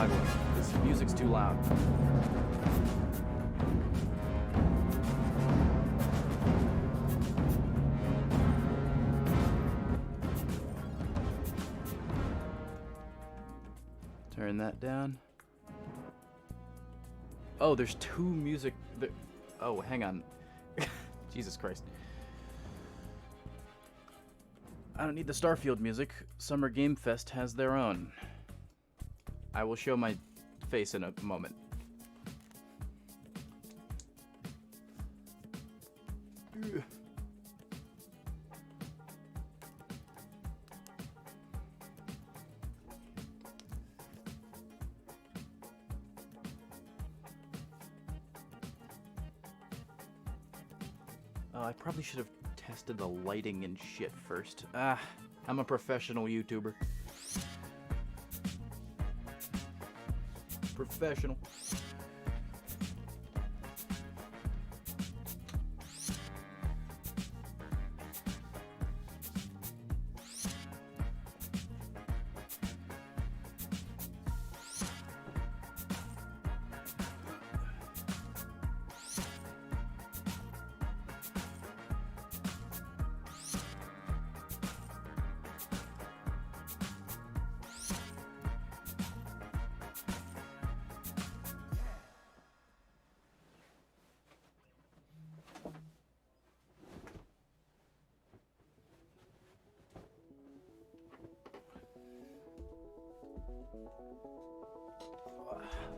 mind-boggling. This music's too loud. Turn that down. Oh, there's two music... Oh, hang on. Jesus Christ. I don't need the Starfield music. Summer Game Fest has their own. I will show my face in a moment. Oh, I probably should have tested the lighting and shit first. I'm a professional YouTuber. Professional.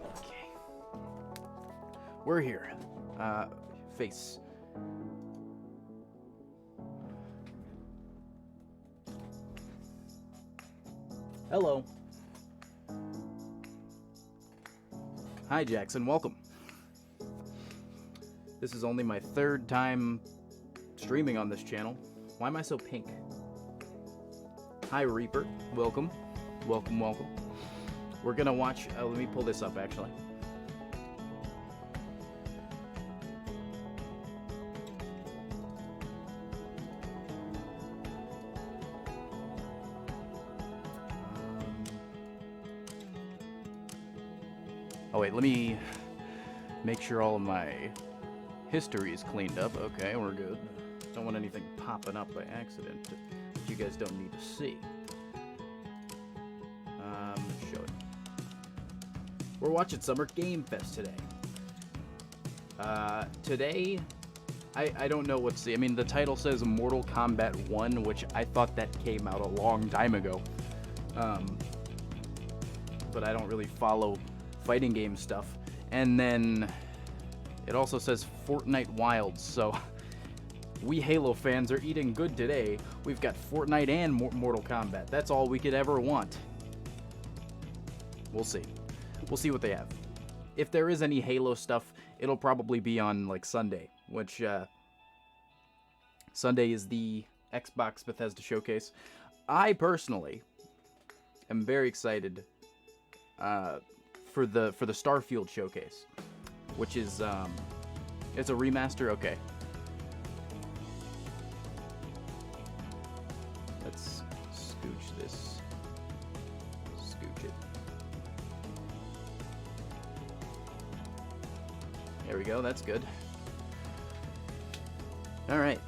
Okay. We're here. Face. Hello. Hi, Jackson. Welcome. This is only my third time streaming on this channel. Why am I so pink? Hi, Reaper. Welcome. Welcome, welcome. We're gonna watch... let me pull this up, actually. Oh, wait, let me make sure all of my history is cleaned up. Okay, we're good. Don't want anything popping up by accident that you guys don't need to see. Show it. We're watching Summer Game Fest today. Today, I don't know what's the... I mean, the title says Mortal Kombat 1, which I thought that came out a long time ago. But I don't really follow fighting game stuff. And then it also says Fortnite Wilds, so we Halo fans are eating good today. We've got Fortnite and Mortal Kombat. That's all we could ever want. We'll see. We'll see what they have. If there is any Halo stuff, it'll probably be on, like, Sunday, which, Sunday is the Xbox Bethesda showcase. I, personally, am very excited, for the Starfield showcase, which is, it's a remaster? Okay. Let's scooch this. Scooch it. There we go, that's good. Alright.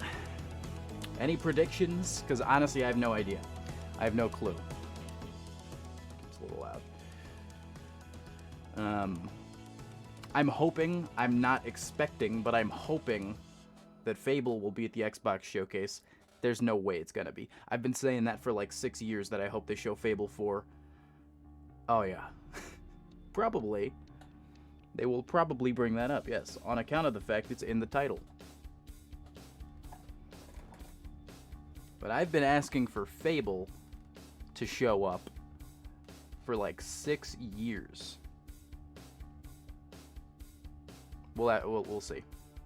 Any predictions? Because honestly, I have no idea. I have no clue. It's a little loud. I'm hoping, I'm not expecting, but I'm hoping that Fable will be at the Xbox showcase. There's no way it's gonna be. I've been saying that for like 6 years, that I hope they show Fable 4. Oh yeah. Probably. They will probably bring that up, yes, on account of the fact it's in the title. But I've been asking for Fable to show up for like 6 years. We'll see.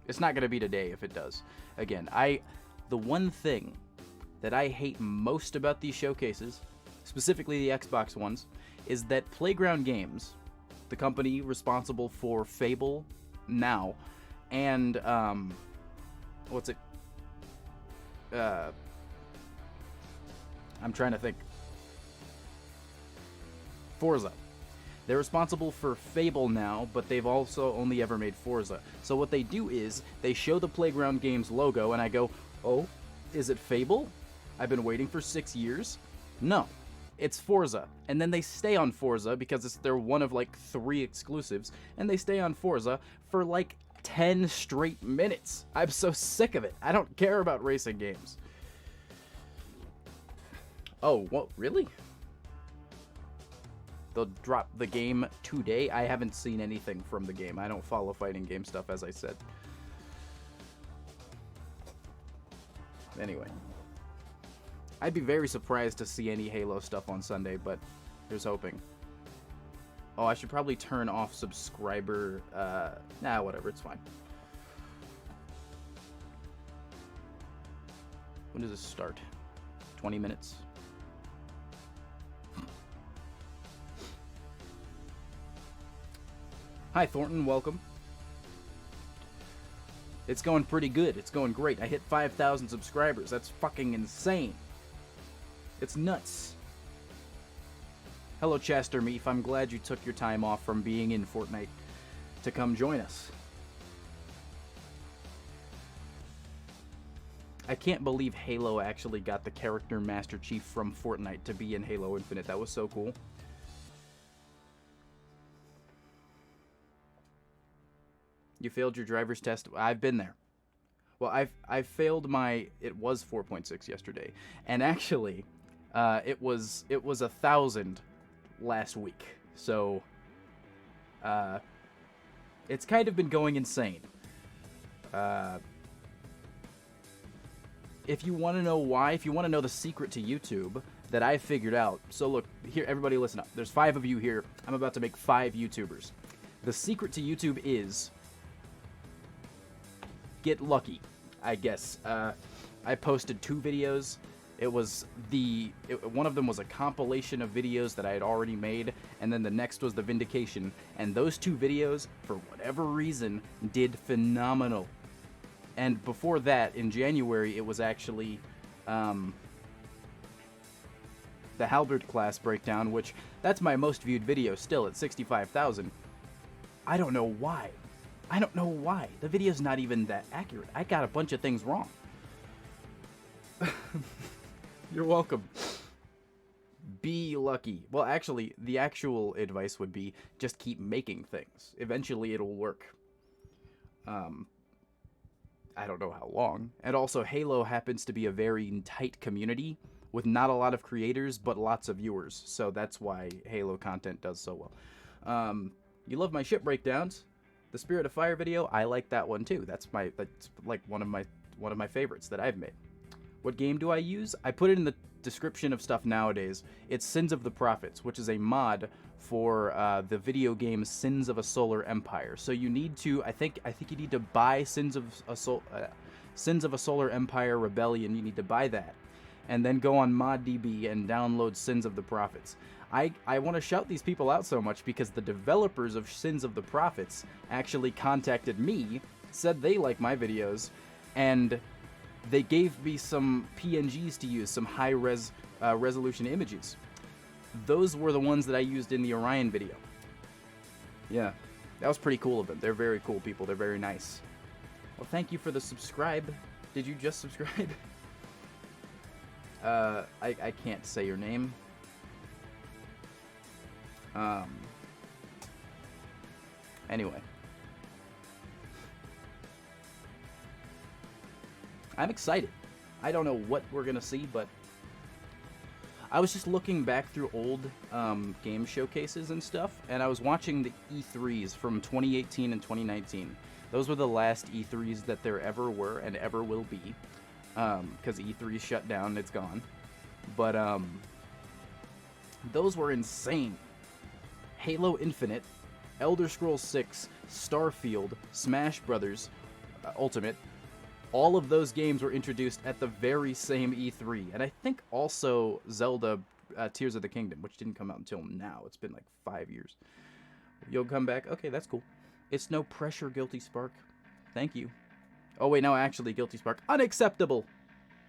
It's not going to be today if it does. Again, the one thing that I hate most about these showcases, specifically the Xbox ones, is that Playground Games, the company responsible for Fable now, and what's it? I'm trying to think. Forza. They're responsible for Fable now, but they've also only ever made Forza. So what they do is, they show the Playground Games logo, and I go, oh, is it Fable? I've been waiting for 6 years? No, it's Forza. And then they stay on Forza, because they're one of like 3 exclusives, and they stay on Forza for like 10 straight minutes. I'm so sick of it. I don't care about racing games. Oh, what? Really? They'll drop the game today? I haven't seen anything from the game. I don't follow fighting game stuff, as I said. Anyway. I'd be very surprised to see any Halo stuff on Sunday, but here's hoping. Oh, I should probably turn off subscriber... Nah, whatever, it's fine. When does this start? 20 minutes? Hi, Thornton, welcome. It's going pretty good. It's going great. I hit 5,000 subscribers. That's fucking insane. It's nuts. Hello, Chester Meef. I'm glad you took your time off from being in Fortnite to come join us. I can't believe Halo actually got the character Master Chief from Fortnite to be in Halo Infinite. That was so cool. You failed your driver's test. I've been there. Well, I failed my... It was 4.6 yesterday, and actually, it was 1,000 last week. So, it's kind of been going insane. If you want to know why, if you want to know the secret to YouTube that I figured out, so look here, everybody, listen up. There's 5 of you here. I'm about to make 5 YouTubers. The secret to YouTube is get lucky, I guess. I posted 2 videos. It was one of them was a compilation of videos that I had already made, and then the next was the Vindication. And those 2 videos, for whatever reason, did phenomenal. And before that, in January, it was actually the Halberd class breakdown, which that's my most viewed video still at 65,000. I don't know why. I don't know why. The video's not even that accurate. I got a bunch of things wrong. You're welcome. Be lucky. Well, actually, the actual advice would be just keep making things. Eventually, it'll work. I don't know how long. And also, Halo happens to be a very tight community with not a lot of creators, but lots of viewers. So that's why Halo content does so well. You love my ship breakdowns. The Spirit of Fire video, I like that one too. That's like one of my favorites that I've made. What game do I use? I put it in the description of stuff nowadays. It's Sins of the Prophets, which is a mod for the video game Sins of a Solar Empire. So you need to, I think you need to buy Sins of a Solar Empire Rebellion. You need to buy that, and then go on ModDB and download Sins of the Prophets. I want to shout these people out so much because the developers of Sins of the Prophets actually contacted me, said they like my videos, and they gave me some PNGs to use, some high-res resolution images. Those were the ones that I used in the Orion video. Yeah, that was pretty cool of them. They're very cool people. They're very nice. Well, thank you for the subscribe. Did you just subscribe? I can't say your name. Anyway. I'm excited. I don't know what we're gonna see, but I was just looking back through old game showcases and stuff, and I was watching the E3s from 2018 and 2019. Those were the last E3s that there ever were and ever will be, because E3 shut down, it's gone. But those were insane. Halo Infinite, Elder Scrolls 6, Starfield, Smash Brothers Ultimate, all of those games were introduced at the very same E3. And I think also Zelda Tears of the Kingdom, which didn't come out until now. It's been like 5 years. You'll come back? Okay, that's cool. It's no pressure, Guilty Spark. Thank you. Oh, wait, no, actually, Guilty Spark. Unacceptable!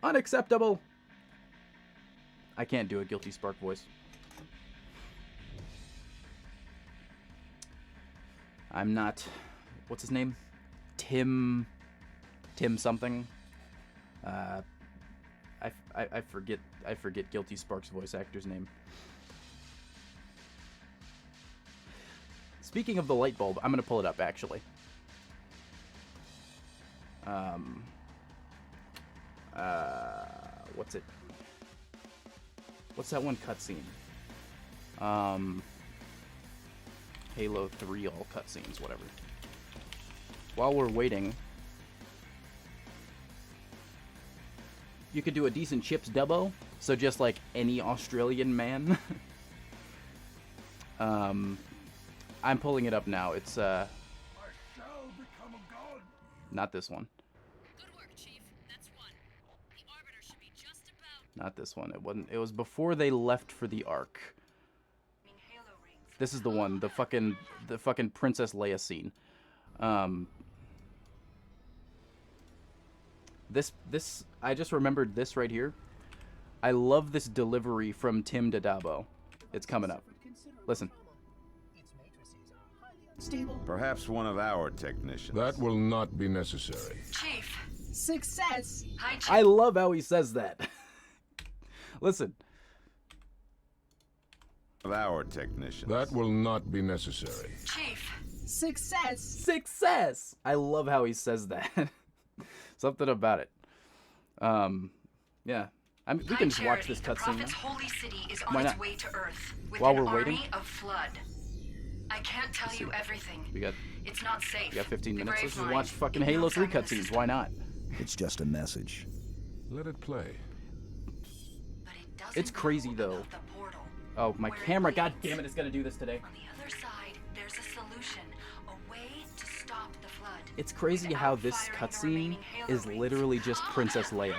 Unacceptable! I can't do a Guilty Spark voice. I'm not... What's his name? Tim something. I forget Guilty Spark's voice actor's name. Speaking of the light bulb, I'm gonna pull it up actually. What's it? What's that one cutscene? Halo 3 all cutscenes, whatever. While we're waiting, you could do a decent Chips dubbo, so just like any Australian man. I'm pulling it up now. It's I shall become a god. Not this one. Good work, Chief. That's one. The Arbiter should be just about. Not this one. It wasn't. It was before they left for the Ark. This is the one. The fucking Princess Leia scene. This I just remembered this right here. I love this delivery from Tim Dadabo. It's coming up. Listen. Perhaps one of our technicians. That will not be necessary. Chief. Success. Hi, Chief. I love how he says that. Listen. Of our technicians. That will not be necessary. Chief. Success. Success. I love how he says that. Something about it. Yeah. I mean, we can just watch this the cutscene. Prophet's holy city is on Why its not? way to Earth with While an we're army waiting? of flood. I can't tell you everything. It's not safe. We got 15 The minutes. brave Let's just mind. watch fucking It Halo knows 3 I'm in the cutscenes. system, Why not? It's just a message. Let it play. but it doesn't It's crazy, know though. about the portal. Oh, my Where it camera. God leads. damn it. It's going to do this today. On the other side, there's a solution. A way to stop the flood. It's crazy without how this firing the cutscene remaining Halo is rings. literally just Princess Leia.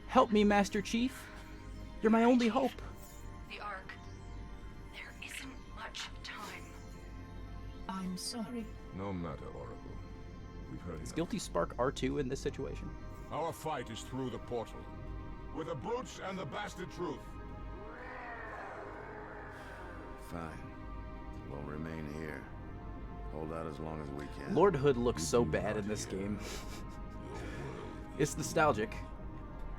Help me, Master Chief. You're my only hope. The Ark. There isn't much time. I'm sorry. No matter, Oracle. We've heard Is enough. Guilty Spark R2 in this situation? Our fight is through the portal. With the brutes and the bastard truth. Fine. We'll remain here. Hold out as long as we can. Lord Hood looks so bad in this game. It's nostalgic.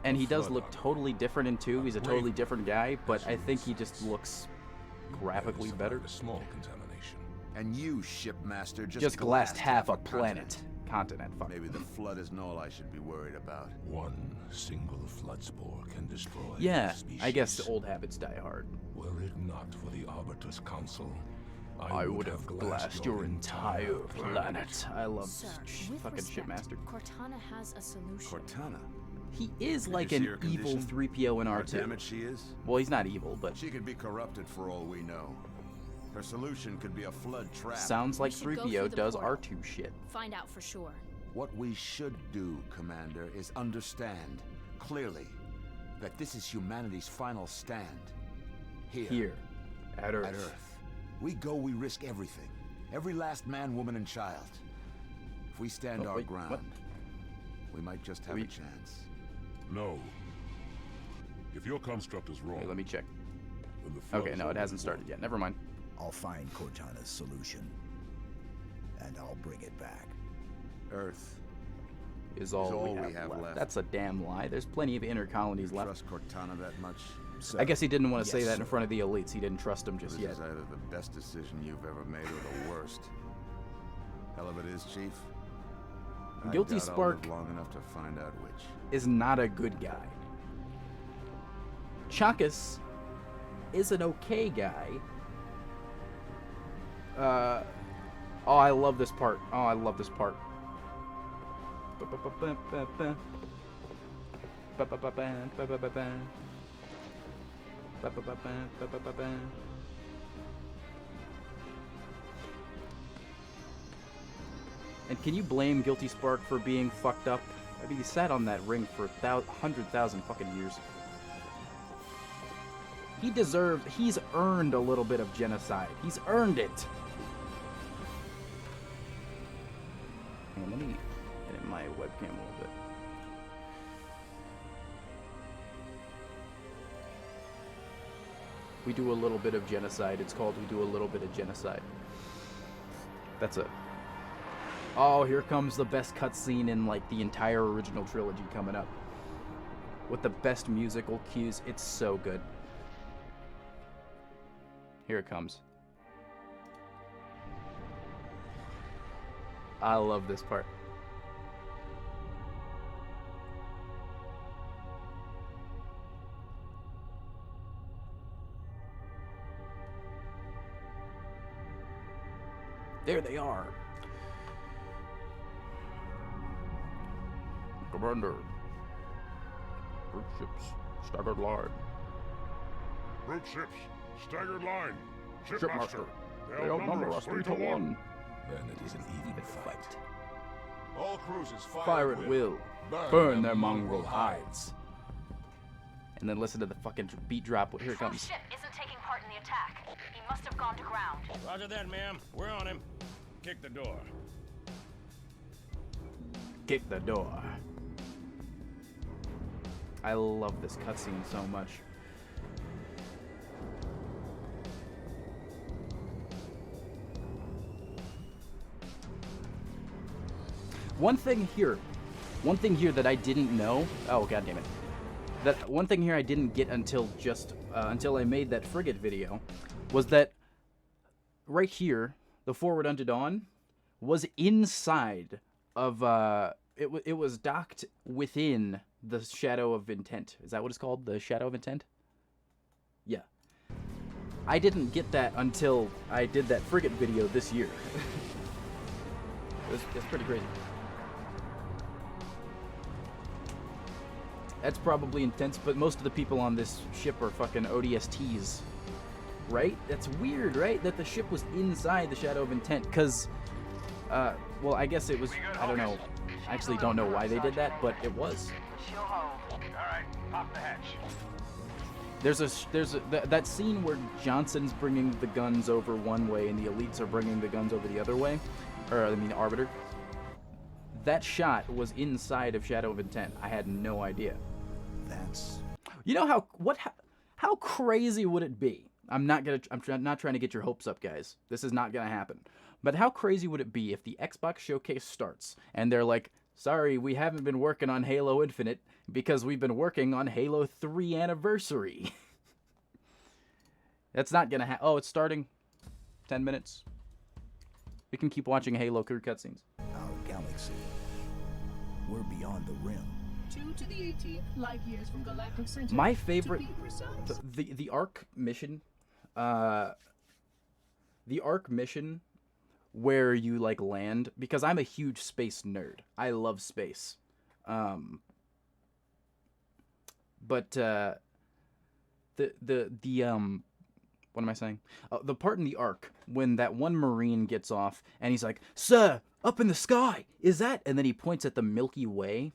And he does look totally different in 2. He's a totally different guy, but I think he just looks graphically better. A small contamination. And you, shipmaster, Just glassed half a planet. Continent. Fuck. Maybe the flood isn't all I should be worried about. One single flood spore can destroy Yeah, species. I guess old habits die hard. Were it not for the Arbiter's counsel, I would have glassed your entire planet. I love Sir, with fucking respect, Shipmaster. Cortana has a solution. Cortana. He is Did like you see an her evil condition? 3PO in How R2. damaged she is? Well, he's not evil, but She could be corrupted for all we know. Her solution could be a flood trap. sounds like We should go 3PO through the does portal. R2 shit. Find out for sure. What we should do, Commander, is understand clearly that this is humanity's final stand. Here, at Earth. At Earth. We go, we risk everything. Every last man, woman, and child. If we stand Oh, our wait, ground, what? we might just have a chance. No. If your construct is wrong, Wait, let me check. then the flood Okay, is no, it already hasn't started won. yet. Never mind. I'll find Cortana's solution. And I'll bring it back. Earth. Is all, we have left. That's a damn lie. There's plenty of inner colonies left. Trust Cortana that much? So, I guess he didn't want to say yes, that in sir. front of the elites. He didn't trust them just This yet. is either the best decision you've ever made or the worst. Hell of it is, Chief. I Guilty doubt I'll Spark live long enough to find out which. is not a good guy. Chakas is an okay guy. Oh, I love this part. Oh, I love this part. And can you blame Guilty Spark for being fucked up? I mean, he sat on that ring for 100,000 fucking years. He's earned a little bit of genocide. He's earned it. Hang on, let me edit my webcam a little bit. We do a little bit of genocide. It's called We Do a Little Bit of Genocide. That's it. Oh, here comes the best cutscene in like the entire original trilogy coming up. With the best musical cues. It's so good. Here it comes. I love this part. There they are. Commander. Brute ships, staggered line. Brute ships, staggered line. Shipmaster. They outnumber us 3 to 1. Then it is an even fight. All cruisers Fire at will. Burn their mongrel hides. And then listen to the fucking beat drop. Here it comes. Ship isn't taking part in the attack. He must have gone to ground. Roger that, ma'am. We're on him. Kick the door. Kick the door. I love this cutscene so much. One thing here that I didn't know. Oh, god damn it. That one thing here I didn't get until just until I made that frigate video was that right here, the Forward Unto Dawn was inside of it was docked within the Shadow of Intent. Is that what it's called? The Shadow of Intent? Yeah. I didn't get that until I did that frigate video this year. It's pretty crazy. That's probably intense, but most of the people on this ship are fucking ODSTs. Right? That's weird, right? That the ship was inside the Shadow of Intent, because, well, I guess it was, I don't know. I actually don't know why they did that, but it was. Alright, pop the hatch. That scene where Johnson's bringing the guns over one way and the elites are bringing the guns over the other way, or I mean the Arbiter. That shot was inside of Shadow of Intent. I had no idea. That's... You know how crazy would it be? I'm not trying to get your hopes up, guys. This is not gonna happen. But how crazy would it be if the Xbox showcase starts and they're like, sorry, we haven't been working on Halo Infinite because we've been working on Halo 3 Anniversary. That's not gonna happen. Oh, it's starting. 10 minutes. We can keep watching Halo crew cutscenes. Our galaxy. We're beyond the rim. 2 to the 18th light years from galactic center. My favorite, to be precise. the Ark mission, where you like land, because I'm a huge space nerd. I love space. But the what am I saying? The part in the Ark when that one Marine gets off and he's like, "Sir, up in the sky, is that?" And then he points at the Milky Way.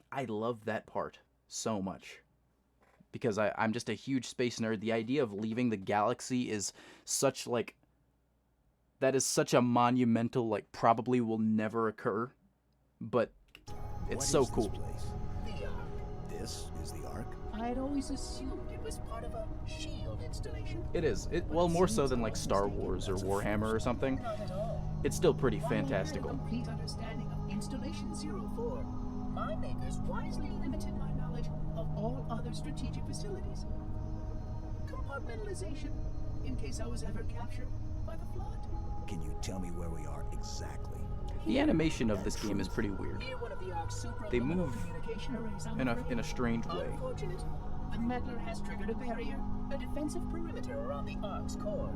I love that part so much. Because I'm just a huge space nerd. The idea of leaving the galaxy is such like... That is such a monumental, like, probably will never occur. But it's so cool. This place? This is the Ark? I'd always assumed it was part of a shield installation. It is. Well, more so than like Star Wars or Warhammer or something. Not at all. It's still pretty While I had a fantastical. complete understanding of Installation 04, my makers wisely limited my knowledge of all other strategic facilities. Compartmentalization, in case I was ever captured by the Flood. Can you tell me where we are exactly? The animation of this game is pretty weird. Near one of the Ark's They supraliminal move communication arrays, I'm in afraid. a strange way. Unfortunate. The meddler has triggered a barrier, a defensive perimeter around the Ark's core.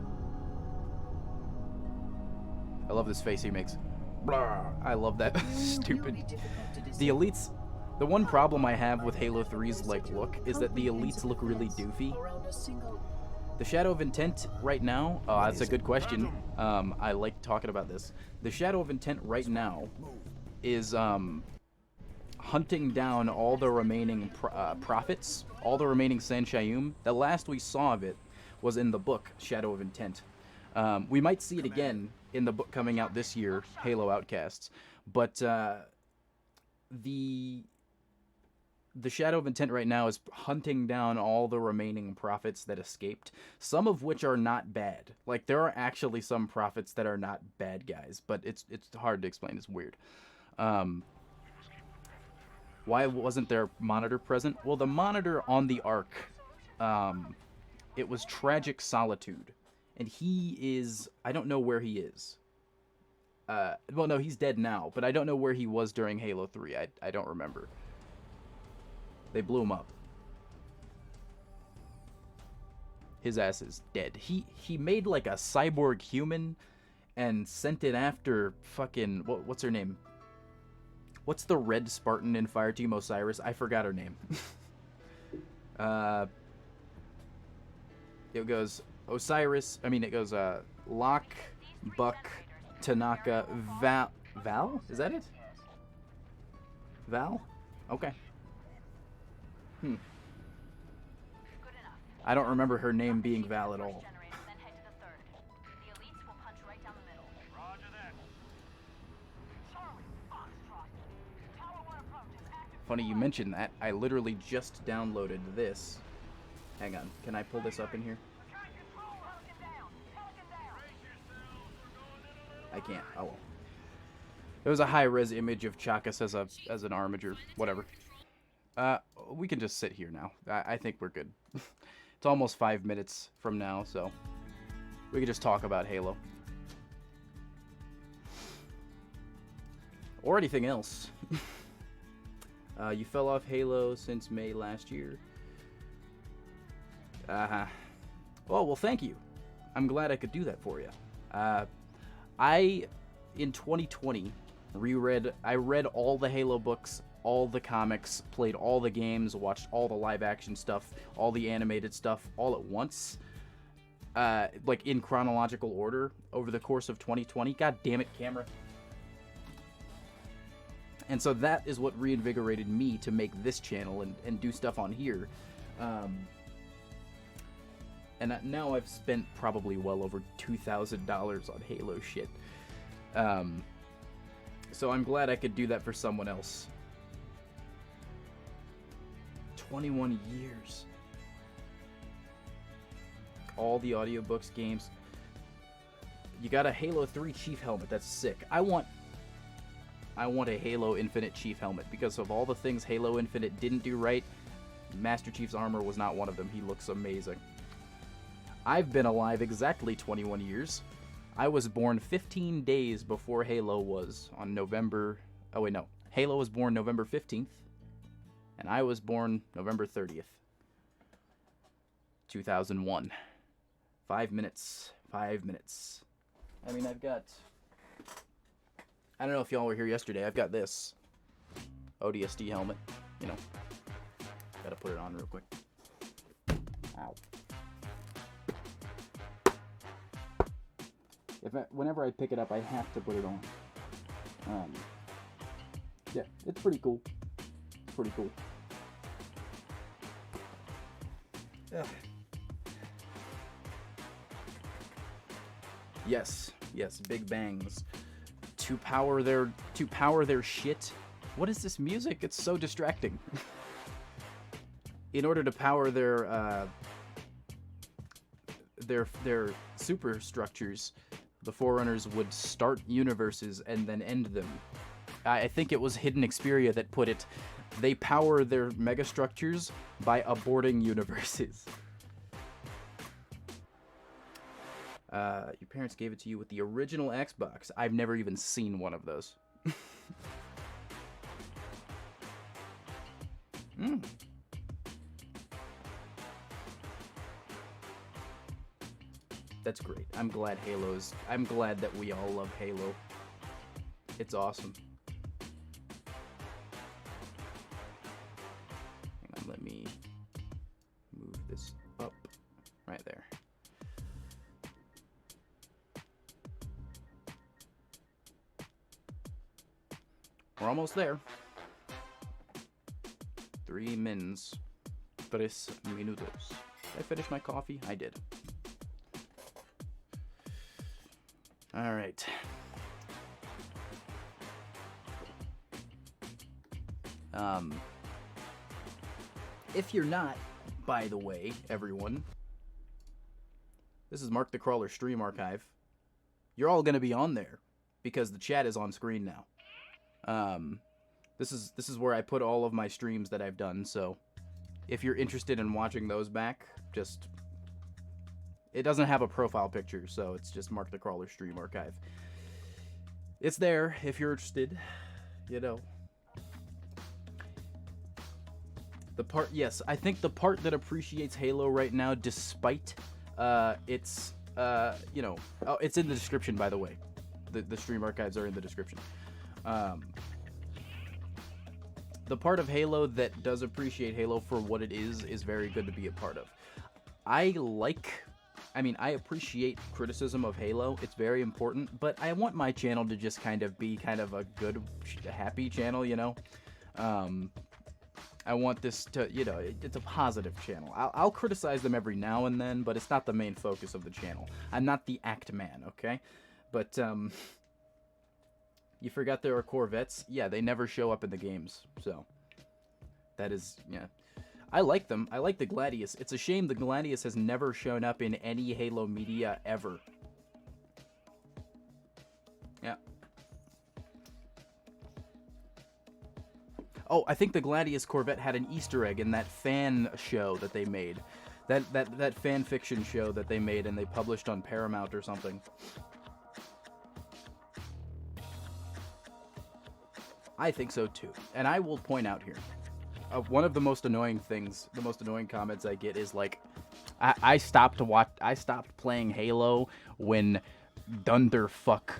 I love this face he makes. Blah. I love that stupid. Really difficult to The elites. The one problem I have with Halo 3's like look is that the elites look really doofy. around a single The Shadow of Intent right now. Oh, that's a good question. I like talking about this. The Shadow of Intent right now is hunting down all the remaining prophets, all the remaining San Shayum. The last we saw of it was in the book Shadow of Intent. We might see it again in the book coming out this year, Halo Outcasts. But the the Shadow of Intent right now is hunting down all the remaining prophets that escaped, some of which are not bad. Like, there are actually some prophets that are not bad guys, but it's hard to explain. It's weird. Why wasn't there monitor present? Well, the monitor on the Ark, it was Tragic Solitude, and he is, I don't know where he is. Well, no, he's dead now, but I don't know where he was during Halo 3. I don't remember. They blew him up. His ass is dead. He made like a cyborg human and sent it after fucking what's her name? What's the red Spartan in Fireteam Osiris? I forgot her name. It goes Osiris. I mean, it goes Locke, Buck, Tanaka, Val? Is that it? Val? Okay. I don't remember her name being Val at all. Funny you mentioned that. I literally just downloaded this. Hang on. Can I pull this up in here? I can't. Oh well. It was a high-res image of Chakas as an armiger. Whatever. We can just sit here now. I think we're good. It's almost 5 minutes from now, so we can just talk about Halo. Or anything else. You fell off Halo since May last year. Oh, well, thank you. I'm glad I could do that for you. In 2020, I read all the Halo books, all the comics, played all the games, watched all the live-action stuff, all the animated stuff, all at once. Like, in chronological order, over the course of 2020. God damn it, camera. And so that is what reinvigorated me to make this channel and do stuff on here. And now I've spent probably well over $2,000 on Halo shit. So I'm glad I could do that for someone else. 21 years. All the audiobooks, games. You got a Halo 3 Chief helmet. That's sick. I want a Halo Infinite Chief helmet because of all the things Halo Infinite didn't do right. Master Chief's armor was not one of them. He looks amazing. I've been alive exactly 21 years. I was born 15 days before Halo was on November... Oh, wait, no. Halo was born November 15th, and I was born November 30th, 2001. 5 minutes. 5 minutes. I mean, I've got... I don't know if y'all were here yesterday. I've got this ODST helmet. You know, gotta put it on real quick. Ow. Whenever I pick it up, I have to put it on. Yeah, it's pretty cool. It's pretty cool. Ugh. Yes, big bangs. To power their shit. What is this music? It's so distracting. In order to power their superstructures, the Forerunners would start universes and then end them. I think it was Hidden Xperia that put it. They power their megastructures by aborting universes. Your parents gave it to you with the original Xbox. I've never even seen one of those. That's great. I'm glad that we all love Halo. It's awesome. Hang on, let me move this up. Right there. We're almost there. 3 minutos. Did I finish my coffee? I did. All right. If you're not, by the way, everyone, this is MarktheCrawler Stream Archive. You're all going to be on there because the chat is on screen now. This is where I put all of my streams that I've done, so if you're interested in watching those back, just... It doesn't have a profile picture, so it's just MarktheCrawler Stream Archive. It's there if you're interested, you know. The part, yes, I think the part that appreciates Halo right now, despite its, you know, oh, it's in the description, by the way. The stream archives are in the description. The part of Halo that does appreciate Halo for what it is very good to be a part of. I appreciate criticism of Halo. It's very important, but I want my channel to just kind of be kind of a good, happy channel, you know? I want this to, you know, it's a positive channel. I'll criticize them every now and then, but it's not the main focus of the channel. I'm not the act man, okay? But, you forgot there are Corvettes? Yeah, they never show up in the games, so that is, yeah. I like them. I like the Gladius. It's a shame the Gladius has never shown up in any Halo media ever. Yeah. Oh, I think the Gladius Corvette had an Easter egg in that fan show that they made. That fan fiction show that they made and they published on Paramount or something. I think so too. And I will point out here, one of the most annoying things, the most annoying comments I get is like, I stopped playing Halo when Dunderfuck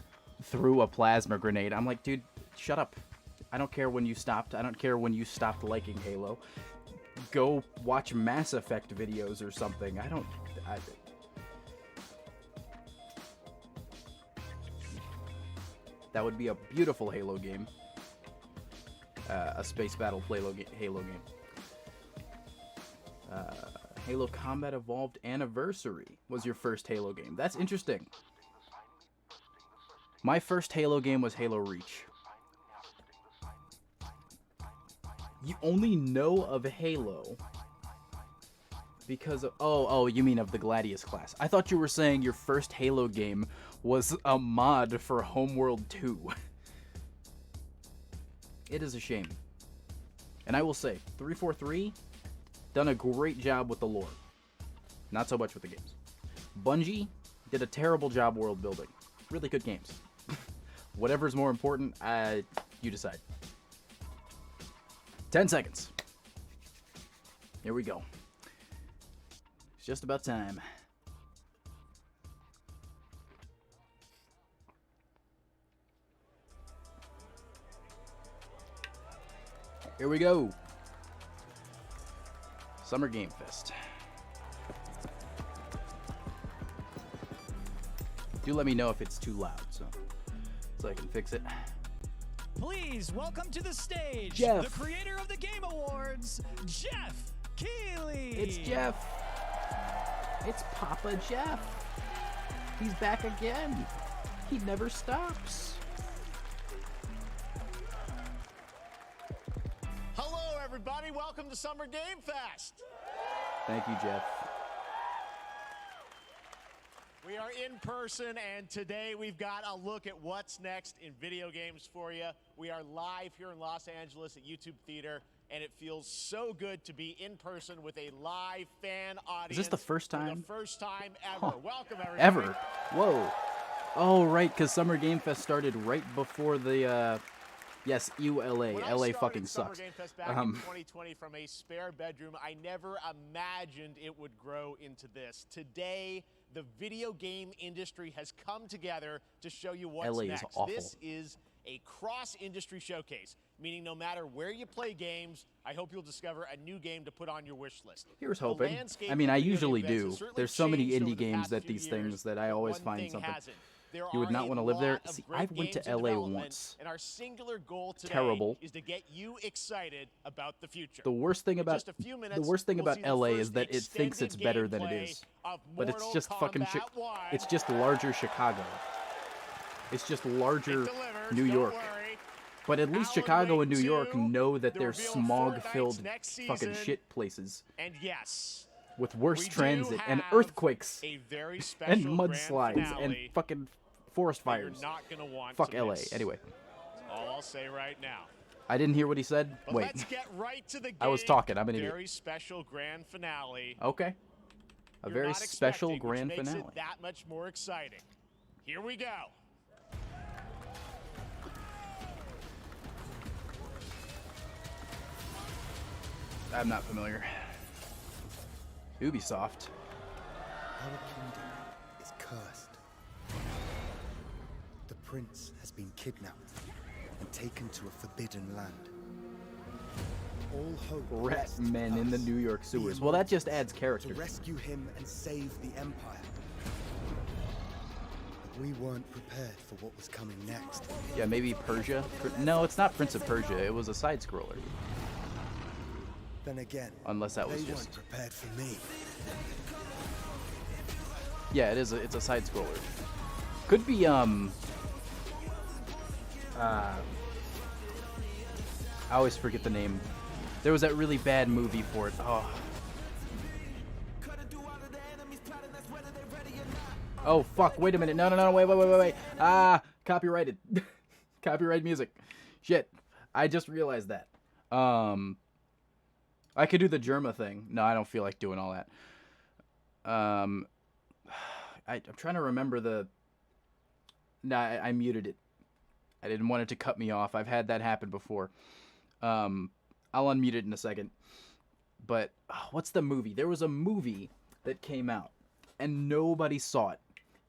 threw a plasma grenade. I'm like, dude, shut up. I don't care when you stopped. I don't care when you stopped liking Halo. Go watch Mass Effect videos or something. That would be a beautiful Halo game. A space battle Halo game. Halo Combat Evolved Anniversary was your first Halo game. That's interesting. My first Halo game was Halo Reach. You only know of Halo because of... Oh, you mean of the Gladius class. I thought you were saying your first Halo game was a mod for Homeworld 2. It is a shame. And I will say, 343 done a great job with the lore. Not so much with the games. Bungie did a terrible job world building. Really good games. Whatever's more important, you decide. 10 seconds. Here we go. It's just about time. Here we go. Summer Game Fest. Do let me know if it's too loud, so I can fix it. Please welcome to the stage, Jeff. the creator of the Game Awards, Jeff Keighley. It's Jeff. It's Papa Jeff. He's back again. He never stops. Hello, everybody. Welcome to Summer Game Fest. Thank you, Jeff. We are in person, and today we've got a look at what's next in video games for you. We are live here in Los Angeles at YouTube Theater, and it feels so good to be in person with a live fan audience. Is this the first time? For the first time ever. Huh. Welcome, everybody. Ever? Whoa. Oh, right, because Summer Game Fest started right before the, yes, ULA. When LA I fucking started Summer sucks. Game Fest back in 2020 from a spare bedroom, I never imagined it would grow into this. Today, the video game industry has come together to show you what's LA next. is awful. This is a cross-industry showcase, meaning no matter where you play games, I hope you'll discover a new game to put on your wish list. Here's The hoping. landscape I mean, of I video usually game events do. has certainly There's so many changed indie over the games past that few these years, things that I but always one find thing something. hasn't. There You would are not a want to live there. lot of See, great I went games to in LA development, once. and our singular goal today Terrible. is to get you excited about the future. The worst thing In about just a few minutes, we'll see LA is first that it thinks it's extended better than it gameplay is. of But it's Mortal just fucking Kombat 1. it's just larger Chicago. It's just larger It delivers, New don't York. worry. But at least Chicago and New York know that they're smog-filled fucking shit places. And yes, with worse we do transit and have earthquakes a very and special mudslides grand and finale fucking forest that you're fires. not gonna want Fuck to LA. miss. Anyway. That's all I'll say right now. I didn't hear what he said. But Wait. let's get right to the I was talking. I'm an idiot. Very special grand finale. Okay. A You're very not special expecting, grand which makes finale. it that much more exciting. Here we go. I'm not familiar. Ubisoft. Our kingdom is cursed. The prince has been kidnapped and taken to a forbidden land. All hope Rat rests men in the us, New York the sewers. Well, that just adds to character. rescue him and save the empire. But we weren't prepared for what was coming next. Yeah, maybe Persia. No, it's not Prince of Persia. It was a side scroller. Then again, Unless that was they just. weren't prepared for me. Yeah, it is. It's a side scroller. Could be I always forget the name. There was that really bad movie for it. Oh. Oh fuck! Wait a minute! No! Wait! Ah, copyrighted. Copyright music. Shit! I just realized that. I could do the Germa thing. No, I don't feel like doing all that. I'm trying to remember the. Nah, I muted it. I didn't want it to cut me off. I've had that happen before. I'll unmute it in a second. But what's the movie? There was a movie that came out and nobody saw it.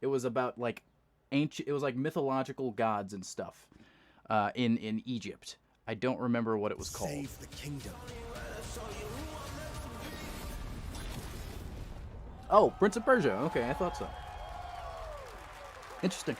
It was about like ancient. It was like mythological gods and stuff in Egypt. I don't remember what it was called. Save the kingdom. Oh, Prince of Persia. Okay, I thought so. Interesting.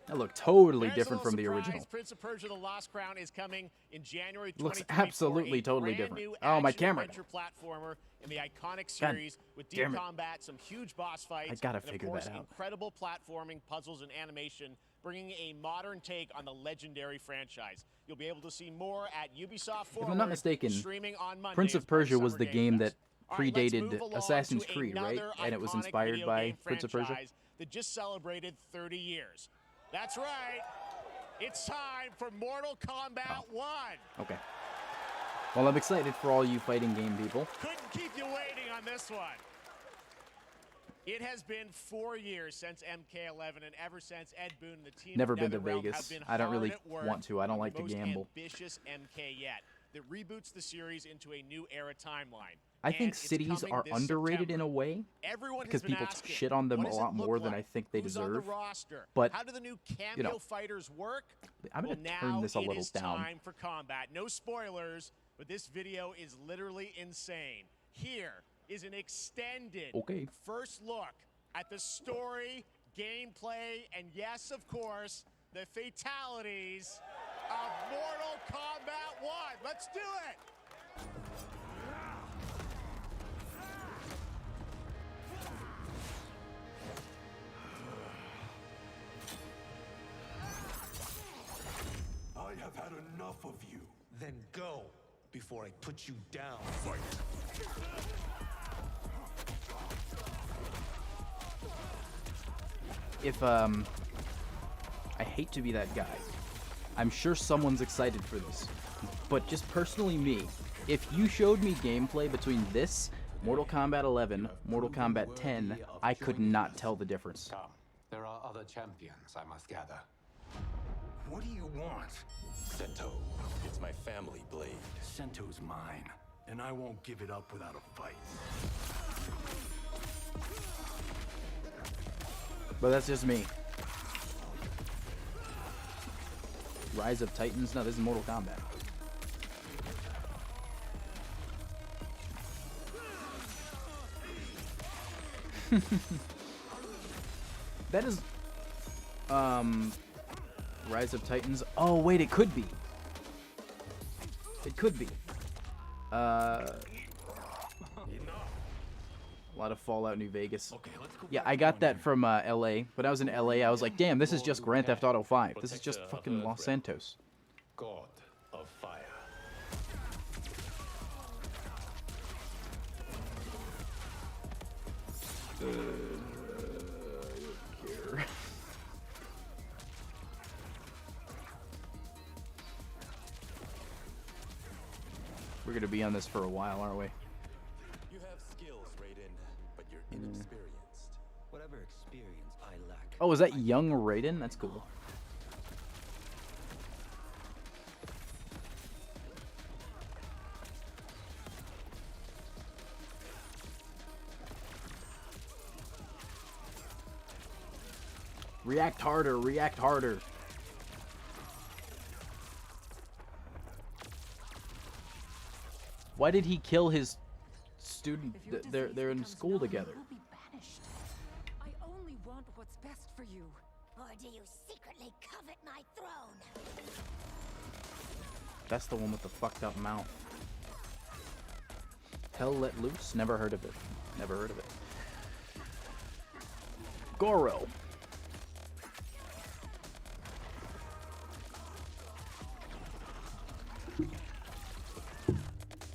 That looked totally There's different a little from the surprise. original. Prince of Persia: The Lost Crown is coming in January 2024. Looks absolutely a totally brand different. new Oh, my camera. action-adventure platformer in the iconic God series with deep damn it. combat, some huge boss fights, I gotta and figure of course, that out. incredible platforming, puzzles, and animation, bringing a modern take on the legendary franchise. You'll be able to see more at Ubisoft Forward. If I'm not mistaken, streaming on Monday Prince as of part Persia was Summer the game that Fest. All right, let's move predated along Assassin's to Creed, right? another And it was iconic inspired video by game Prince of Persia? franchise that just celebrated 30 years. That's right. It's time for Mortal Kombat 1. Okay. Well, I'm excited for all you fighting game people. Couldn't keep you waiting on this one. It has been 4 years since MK11, and ever since Ed Boon and the team Never at been to NetherRealm Vegas. have been I don't really hard at work want to. I don't on like the to most gamble. ambitious MK yet that reboots the series into a new era timeline. I And think it's cities coming are this underrated in September. a way Everyone because has been people asking, shit on them what a does it lot look more than like? I think they Who's on deserve. the roster? But how do the new cameo you know, fighters work? I'm gonna well, turn now this a it little is down. time for combat. No spoilers, but this video is literally insane. Here is an extended first look at the story, gameplay, and yes, of course, the fatalities of Mortal Kombat 1. Let's do it! I have had enough of you. Then go before I put you down. Fight. If I hate to be that guy. I'm sure someone's excited for this. But just personally me, if you showed me gameplay between this, Mortal Kombat 11, Mortal Kombat 10, I could not tell the difference. Come. There are other champions I must gather. What do you want? Sento. It's my family blade. Sento's mine, and I won't give it up without a fight. But that's just me. Rise of Titans? No, this is Mortal Kombat. That is Rise of Titans. Oh wait, it could be. It could be. A lot of Fallout New Vegas. Yeah, I got that from LA. When I was in LA, I was like, damn, this is just Grand Theft Auto 5. This is just fucking Los Santos. God of fire. We're gonna be on this for a while, aren't we? You have skills, Raiden, but you're inexperienced. Whatever experience I lack. Oh, is that young Raiden? That's cool. React harder, react harder. Why did he kill his student? They're in school together. I only want what's best for you. Or do you secretly covet my throne? That's the one with the fucked up mouth. Hell Let Loose? Never heard of it. Never heard of it. Goro.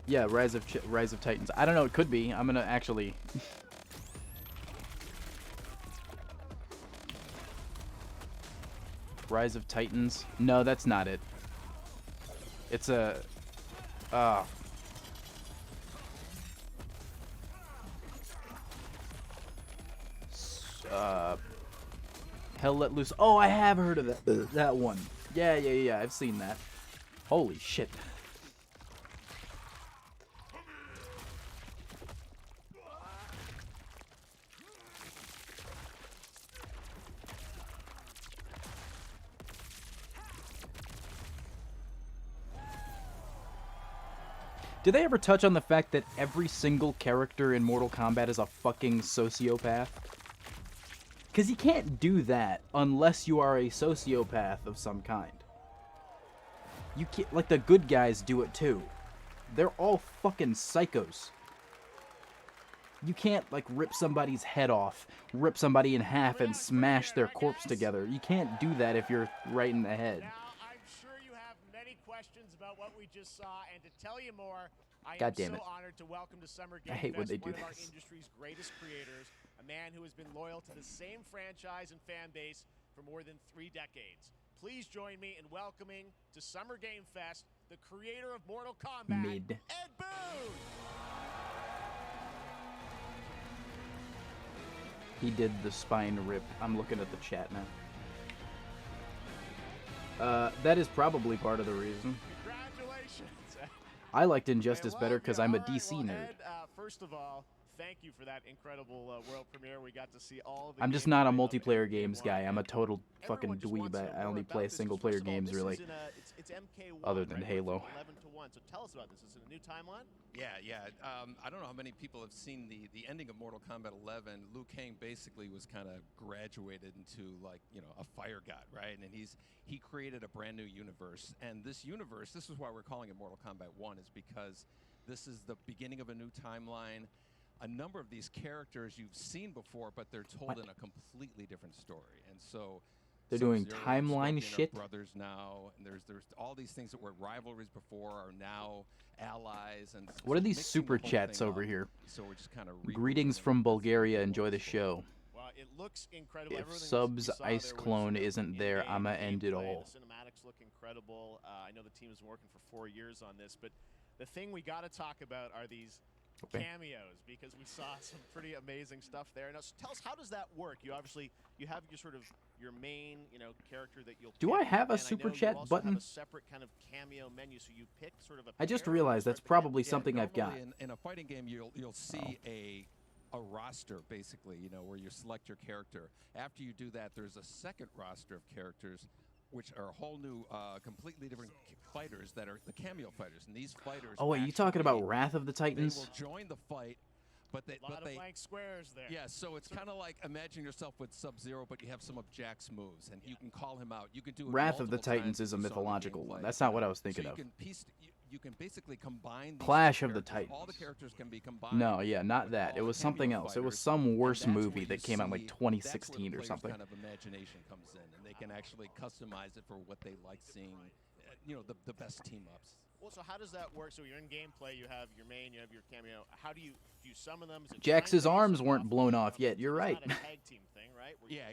Yeah, Rise of Titans. I don't know. It could be. I'm gonna actually. Rise of Titans. No, that's not it. It's a. Hell Let Loose. Oh, I have heard of that one. Yeah. I've seen that. Holy shit. Did they ever touch on the fact that every single character in Mortal Kombat is a fucking sociopath? Because you can't do that unless you are a sociopath of some kind. You can't, like, the good guys do it too. They're all fucking psychos. You can't, like, rip somebody's head off, rip somebody in half, and smash their corpse together. You can't do that if you're right in the head. Questions about what we just saw, and to tell you more, I God am damn so it. honored to welcome to Summer Game I hate when Fest they do one of our this. industry's greatest creators, a man who has been loyal to the same franchise and fan base for more than 3 decades. Please join me in welcoming to Summer Game Fest the creator of Mortal Kombat, Mid. Ed Boon. He did the spine rip. I'm looking at the chat now. That is probably part of the reason. Congratulations. I liked Injustice better because I'm a DC nerd. Ed, first of all, thank you for that incredible world premiere. We got to see all the I'm just not a multiplayer games guy. I'm a total fucking dweeb. I only play single-player games, really. It's MK1, Other than right? Halo. 11-1. So tell us about this. Is it a new timeline? Yeah. I don't know how many people have seen the ending of Mortal Kombat 11. Liu Kang basically was kind of graduated into, like, you know, a fire god, right? And he created a brand new universe. And this universe, this is why we're calling it Mortal Kombat 1, is because this is the beginning of a new timeline. A number of these characters you've seen before, but they're told in a completely different story. And so they're doing Sub-Zero, timeline Scorpion are shit? brothers now, and there's all these things that were rivalries before are now allies. And What are these mixing super the whole chats thing over up. here? So we're just kind of Greetings from Bulgaria. Enjoy the show. Well, it looks incredible. If Everything Sub's we saw ice there was clone isn't there, in-game I'ma end it gameplay. all. The cinematics look incredible. I know the team has been working for 4 years on this, but the thing we got to talk about are these cameos, because we saw some pretty amazing stuff there. Now, tell us, how does that work? You obviously have your sort of your main, character that you'll. Do pick, I have a and super I know chat you also button? Have a separate kind of cameo menu, so you pick sort of a. I just pair realized from that's start to probably end. something I've got. Normally in a fighting game, you'll see a roster, basically, where you select your character. After you do that, there's a second roster of characters, which are a whole new, completely different fighters that are the cameo fighters. And these fighters. Oh, wait, you talking about Wrath of the Titans? They will join the fight. But they, A lot of blank squares there. Yeah, so it's kind of like imagine yourself with Sub-Zero, but you have some of Jack's moves, and you can call him out. You can do it Wrath of the multiple Titans times is a as you saw in the mythological one. gameplay. That's not what I was thinking so of. You can piece you can basically combine these Clash of the characters. Titans. All the characters can be combined. No, yeah, not that. It was something else. It was some worse and that's movie where that you came out in like see- 2016 that's where the or player's something. kind of imagination comes in, and they can actually customize it for what they like seeing. The best team ups. Well, so how does that work? So you're in gameplay, you have your main, you have your cameo. How do you summon them? Is it Jax's time-based arms or weren't off- blown off yet. You're right. It's not a tag team thing, right? Where Yeah,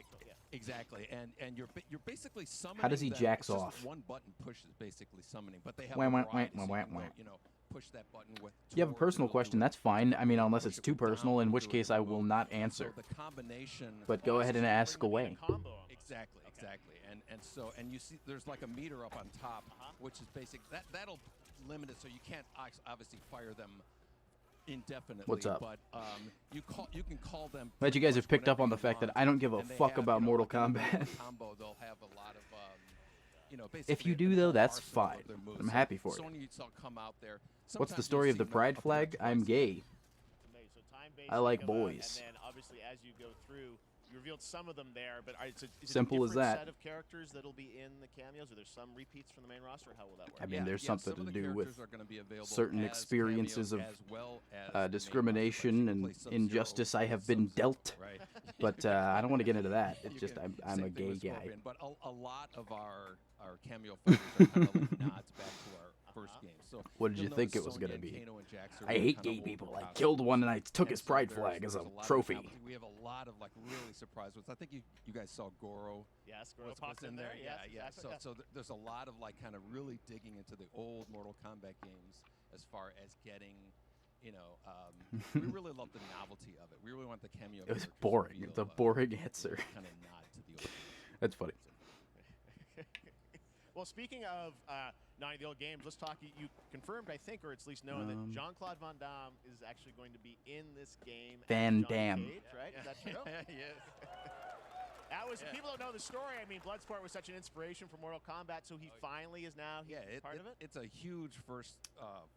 exactly. And you're basically summoning. How does he them. jax It's just off? One button push is basically summoning, but they have Wah, a wah, variety, wah, so wah, you can wah. go, push that button with. You have a toward, personal it'll do question, it. that's fine. I mean, unless Push it's it too with down, personal, in it'll which do it case with I will move. not So answer. the combination. But go ahead and ask away. Exactly. And you see, there's like a meter up on top, which is basic. That'll limit it, so you can't obviously fire them indefinitely. What's up? But you can call them. Glad you guys have picked up on the whenever you fact that want. I don't give a And they fuck have, about Mortal like, in the Kombat. combo, they'll have a lot of. If you basically do a though, whole that's arsenal of fine. their moves. I'm happy for it. Sonya, you saw come out there. What's the Sometimes story you'll of the see them pride appear flag? twice. I'm gay. So time-based, I like think of a- boys. And then obviously as you go through, you revealed some of them there, but is it Simple a as different that. set of characters that'll be in the cameos? Are there some repeats from the main roster? Or how will that work? I mean, there's something some of to the do with characters are gonna be available certain as experiences of cameos as well as the main discrimination roster, and but you can play injustice I Sub-Zero, have been dealt. right? But I don't want to get into that. It's You just can- I'm a same thing gay with guy. Scorpion, but a lot of our cameo fighters are kind of like nods back to our first game. So What did you'll you think notice it was Sonya gonna and be? Kano and Jax are I really hate kind gay of people. I overpowered. killed one and I took And his so pride there's- flag as there's a lot of trophy. novelty. We have a lot of like really surprise ones. I think you guys saw Goro. Yes, Goro was popped in in there. there. Yeah, Yes, yeah. exactly, yeah. So there's a lot of like kind of really digging into the old Mortal Kombat games as far as getting. We really love the novelty of it. We really want the cameo. It was characters to boring. feel, It's a boring answer. Kind of nod to the old. That's funny. Well, speaking of not the old games, let's talk. You confirmed, I think, or it's at least known that Jean-Claude Van Damme is actually going to be in this game. as Van Johnny Damme. Cage, right? Is that true? Yes. That was people don't know the story. I mean, Bloodsport was such an inspiration for Mortal Kombat, so he finally is now part of it. It's a huge first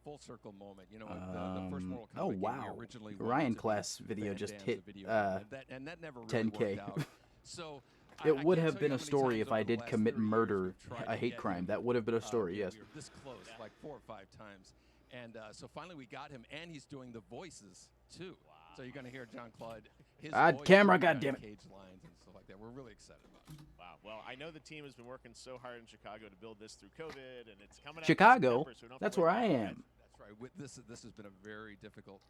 full circle moment. The first Mortal Kombat Oh game wow! we originally The wanted Ryan to be class video Van just Damme's hit video game, and that never really 10K. worked out. So It I would can't have tell been you a how many story times if I over the did last commit 30 years murder, we've tried a to hate get crime. him. That would have been a story. We Yes. were this close, like 4 or 5 times, and so finally we got him, and he's doing the voices too. Wow. So you're gonna hear John Claude. His voice camera, doing goddammit. Cage lines and stuff like that. We're really excited about it. Wow. Well, I know the team has been working so hard in Chicago to build this through COVID, and it's coming out in Chicago. September, so we don't have That's to where worry I about am. That's right. This has been a very difficult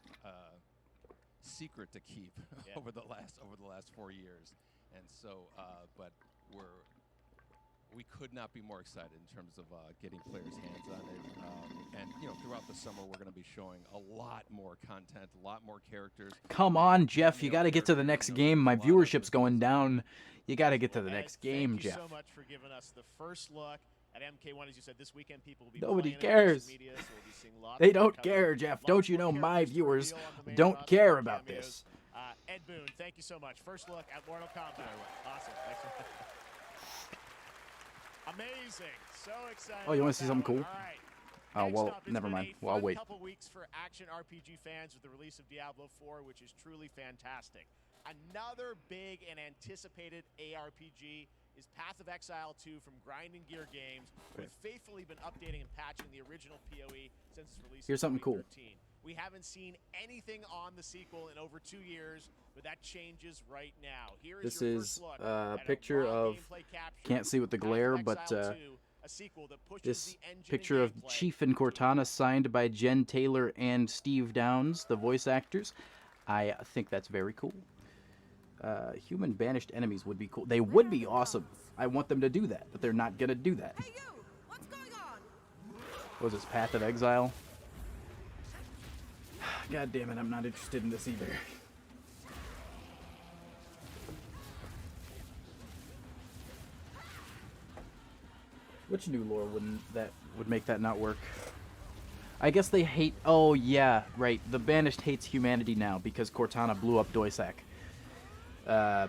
secret to keep over the last 4 years, and so but we could not be more excited in terms of getting players' hands on it. And throughout the summer, we're going to be showing a lot more content, a lot more characters. Come on, Jeff. You got to get to the next game. My viewership's going down. You got to get to the next game, Thank you Jeff. so much for giving us the first look at MK1. As you said, this weekend people will be Nobody playing it on cares. social media, so we'll be seeing lots They more don't coverage. care, Jeff. Lots Don't you more know my characters to viewers reveal on the main don't roster care and about cameos. this? Ed Boon, thank you so much. First look at Mortal Kombat. Awesome. Thanks. Amazing. So excited. Oh, you want to see about something that cool? one. All right. Oh, Next well, up, it's never been mind. a Well, I'll fun wait. couple weeks for action RPG fans with the release of Diablo 4, which is truly fantastic. Another big and anticipated ARPG is Path of Exile 2 from Grinding Gear Games, who have faithfully been updating and patching the original PoE since its release Here's in something cool. 2013. We haven't seen anything on the sequel in over 2 years, but that changes right now. Here is This your is first look a at picture raw of, gameplay capture can't see with the of Path glare, of but Exile 2, a sequel that pushes this the engine picture and of gameplay Chief and Cortana signed by Jen Taylor and Steve Downs, the voice actors. I think that's very cool. Human banished enemies would be cool. They would be awesome. I want them to do that, but they're not gonna do that. Hey you! What's going on? What was this, Path of Exile? God damn it, I'm not interested in this either. Which new lore would make that not work? I guess they hate. Oh yeah, right. The Banished hates humanity now because Cortana blew up Doisak. But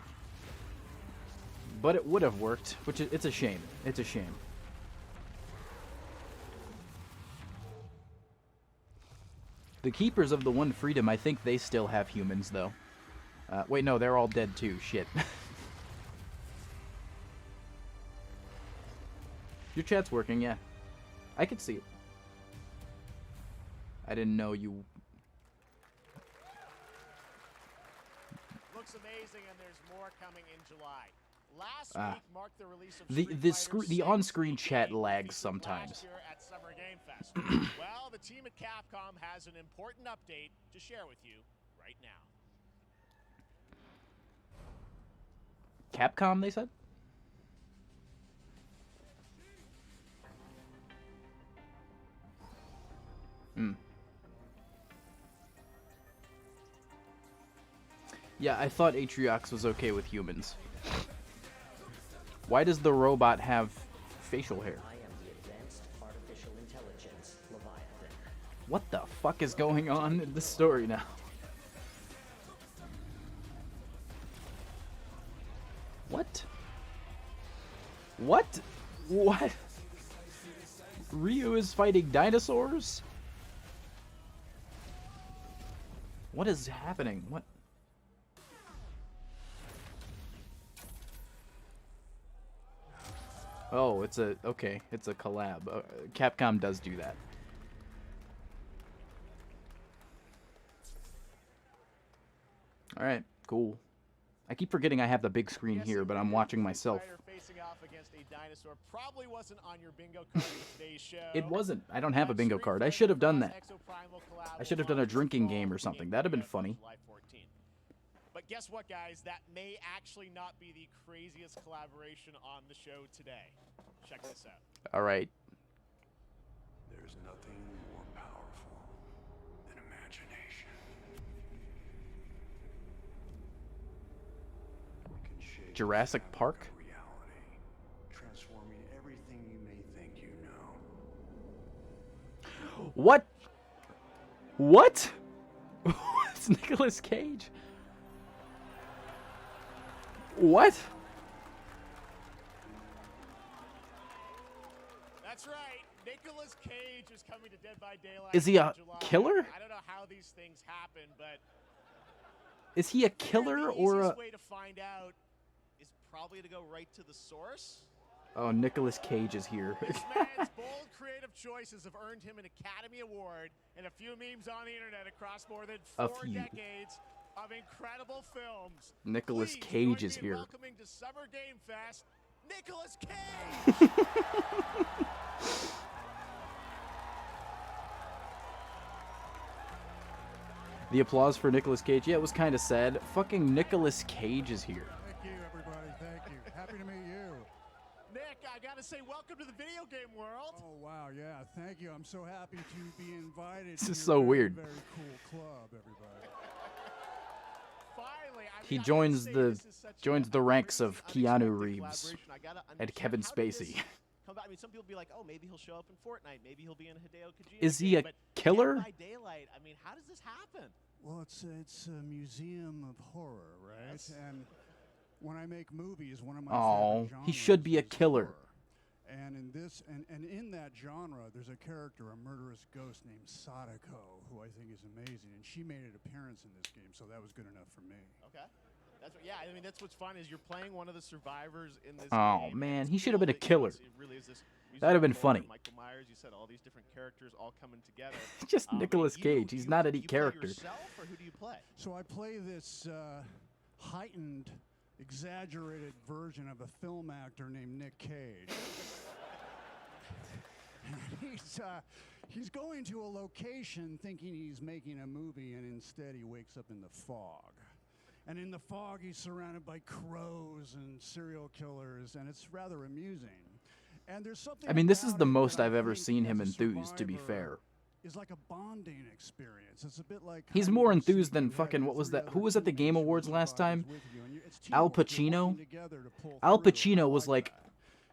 it would have worked, which it's a shame. It's a shame. The Keepers of the One Freedom, I think they still have humans though. Wait, no, they're all dead too. Shit. Your chat's working, yeah. I could see it. I didn't know you. Looks amazing, and there's more coming in July. Last week marked the release of The on-screen chat lags sometimes. At Summer Game Fest. Well, the team at Capcom has an important update to share with you right now. Capcom, they said? Yeah, I thought Atriox was okay with humans. Why does the robot have facial hair? I am the advanced artificial intelligence, Leviathan. What the fuck is going on in this story now? What? What? What? Ryu is fighting dinosaurs? What is happening? What? Oh, it's a collab. Capcom does do that. All right, cool. I keep forgetting I have the big screen here, but I'm watching myself. Facing off against a dinosaur probably wasn't on your bingo card for today's show. It wasn't. I don't have a bingo card. I should have done that. I should have done a drinking game or something. That'd have been funny. But guess what, guys? That may actually not be the craziest collaboration on the show today. Check this out. All right. There's nothing more powerful than imagination. Jurassic Park? Reality, transforming everything you may think you know. What? What? It's Nicolas Cage. What? That's right. Nicolas Cage is coming to Dead by Daylight. Is he a July. killer? I don't know how these things happen, but Is he a killer or a... easiest way to find out is probably to go right to the source. Oh, Nicolas Cage is here. This man's bold creative choices have earned him an Academy Award and a few memes on the internet across more than 4 decades of incredible films. Nicolas Please Cage join is me in here. welcoming to Summer Game Fest, Nicolas Cage. The applause for Nicolas Cage. Yeah, it was kind of sad. Fucking Nicolas Cage is here. Thank you, everybody. Thank you. Happy to meet you. Nick, I gotta say, welcome to the video game world. Oh, wow. Yeah, thank you. I'm so happy to be invited This to is your so very, weird. Very cool club, everybody. Finally, He joins the ranks of Keanu Reeves and Kevin Spacey. I mean, some people be like, "Oh, maybe he'll show up in Fortnite. Maybe he'll be in a Hideo Kojima." Is he a killer? Dead by Daylight. I mean, how does this happen? Well, it's a museum of horror, right? Yes. And when I make movies, one of my Oh, favorite genres he should be a is killer. horror. And in this, and in that genre, there's a character, a murderous ghost named Sadako, who I think is amazing, and she made an appearance in this game, so that was good enough for me. Okay. That's what, yeah, I mean, that's what's fun is you're playing one of the survivors in this Oh, game. man, It's he should have cool been a that, you know, killer. it really is this That'd have been musical funny. moment, Michael Myers, you said all these different characters all coming together. Just Nicolas Cage. He's not any character. Yourself, or who do you play? So I play this heightened, exaggerated version of a film actor named Nick Cage. He's going to a location thinking he's making a movie, and instead he wakes up in the fog. And in the fog, he's surrounded by crows and serial killers, and it's rather amusing. And there's something. I mean, this is about the it most that I I've ever think seen him as a enthused, to be survivor fair. is like a bonding experience. It's a bit like He's hide more and enthused seek. than You have fucking, your what was three that? other Who was at the teammates Game who are Awards last survivors time? with you, and it's Al teamwork. You're Pacino? working together to pull Al through. Pacino I was like, that.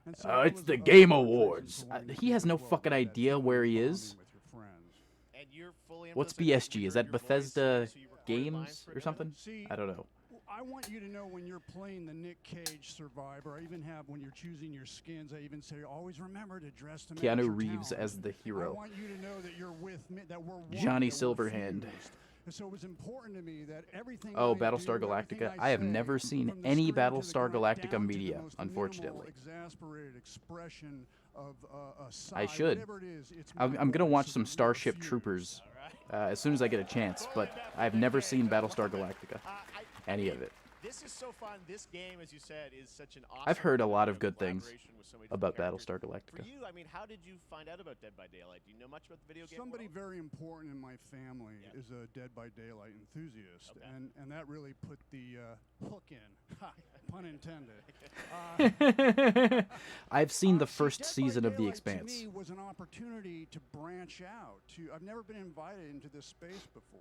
And so I it's was the up Game for Awards. auditions to learn He has no well fucking about that idea team where he bonding is. with your friends. And you're fully What's into this, like, BSG? you Is heard that your voice, Bethesda so you record lines Games for or him? something? See, I don't know. I want you to know when you're playing the Nick Cage survivor, I even have, when you're choosing your skins, I even say, always remember to dress to match Keanu your Reeves talent. as the hero. I want you to know that you're with me, that we're one, Johnny that we're Silverhand. fused. So it was important to me that everything. Oh, I Battlestar do, everything Galactica. I have say, never seen from the any screen to the Battlestar grunt, Galactica down to the media, most unfortunately. minimal, exasperated expression of a sigh, I should. whatever it is, it's I'm my gonna voice, watch it's some a Starship refuse. Troopers as soon as I get a chance, but I've never seen Battlestar Galactica. Any of it. This is so fun. This game, as you said, is such an awesome. I've heard a lot of good things collaboration with so many about different Battlestar characters. Galactica. For you, I mean, how did you find out about Dead by Daylight? Do you know much about the video game? Somebody world? very important in my family is a Dead by Daylight enthusiast, and that really put the hook in. Ha, pun intended. I've seen the first Dead by season of The Daylight Expanse. To me was an opportunity to branch out. I've never been invited into this space before.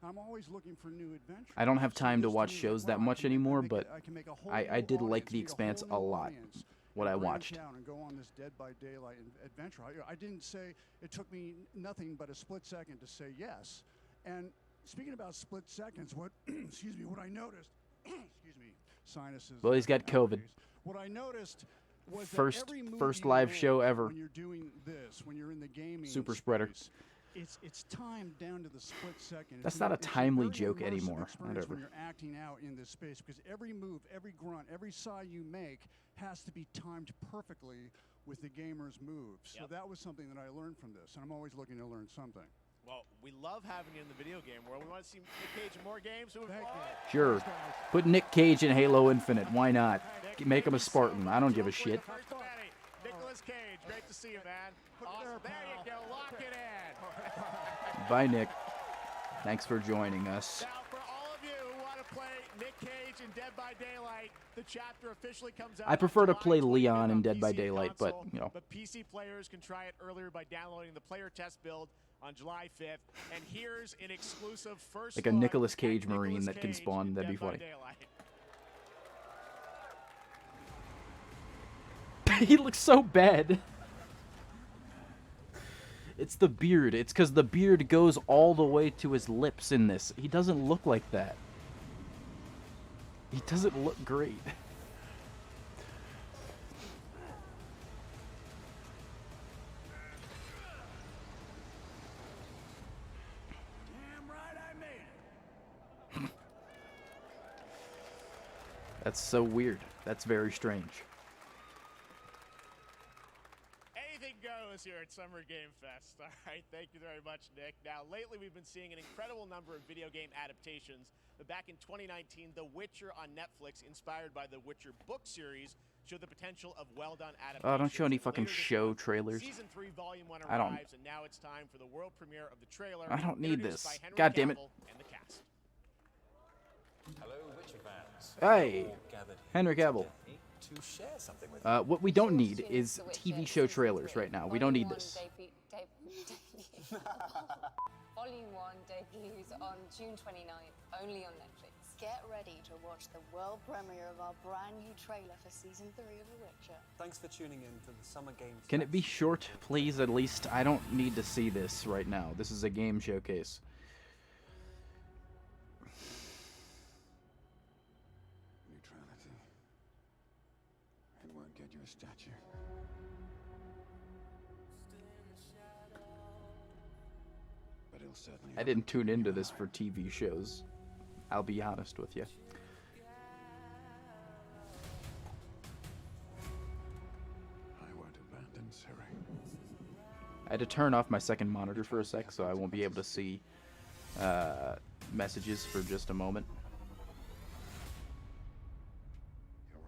I'm always looking for new adventures. I don't have So time to this watch me was, shows wow, that I can much make- anymore, make but a- I can make a whole I new did like audience, The meet a whole Expanse new a lot. audience, What I and watched. branch out and go on this Dead by Daylight adventure. I didn't say it took me nothing but a split second to say yes. And speaking about split seconds, what excuse me, what I noticed, excuse me, sinuses. Well, he's got and COVID. allergies. What I noticed was First- that every move first you live make show ever. when you're doing this, when you're in the gaming Super spreader. space, it's timed down to the split second. That's It's not a it's timely very joke immersive anymore. experience Whatever. when you're acting out in this space, because every move, every grunt, every sigh you make has to be timed perfectly with the gamer's moves. So that was something that I learned from this, and I'm always looking to learn something. Well, we love having you in the video game world. We want to see Nick Cage in more games. So Sure. Put Nick Cage in Halo Infinite. Why not? Make him a Spartan. I don't give a shit. Nicholas Cage, great to see you, man. Awesome. There you go. Lock it in. Bye, Nick. Thanks for joining us. Now, for all of you who want to play Nick Cage in Dead by Daylight, the chapter officially comes out. I prefer to on play July 25th Leon on in Dead by PC and Daylight, but, console, you know. But PC players can try it earlier by downloading the player test build on July 5th. And here's an exclusive first Like a look Nicolas at Cage Marine Nicolas that can Cage spawn. in That'd be Dead by funny. Daylight. He looks so bad. It's the beard. It's because the beard goes all the way to his lips in this. He doesn't look like that. He doesn't look great. Damn right I made it. That's so weird. That's very strange. Anything goes here at Summer Game Fest. All right, thank you very much, Nick. Now, lately we've been seeing an incredible number of video game adaptations. But back in 2019, The Witcher on Netflix, inspired by the Witcher book series, showed the potential of well-done adaptations. Oh, don't show any fucking Later this show month, trailers. Season 3, Volume 1 I don't- arrives, and now it's time for the world premiere of the trailer. I don't need introduced this. by Henry God damn it. Cavill and the cast. Hello, Witcher fans. Hey, All gathered here Henry Cavill. today to share something with What we don't need is TV show trailers right now. We don't need this. Volume 1 debuts on June 29th, only on Netflix. Get ready to watch the world premiere of our brand new trailer for season 3 of The Witcher. Thanks for tuning in to the Summer Games. Can it be short, please, at least? I don't need to see this right now. This is a game showcase. Neutrality. It won't get you a statue. But it'll certainly. I didn't tune into this for TV shows. I'll be honest with you. I won't abandon Ciri. I had to turn off my second monitor for a sec, so I won't be able to see messages for just a moment. You're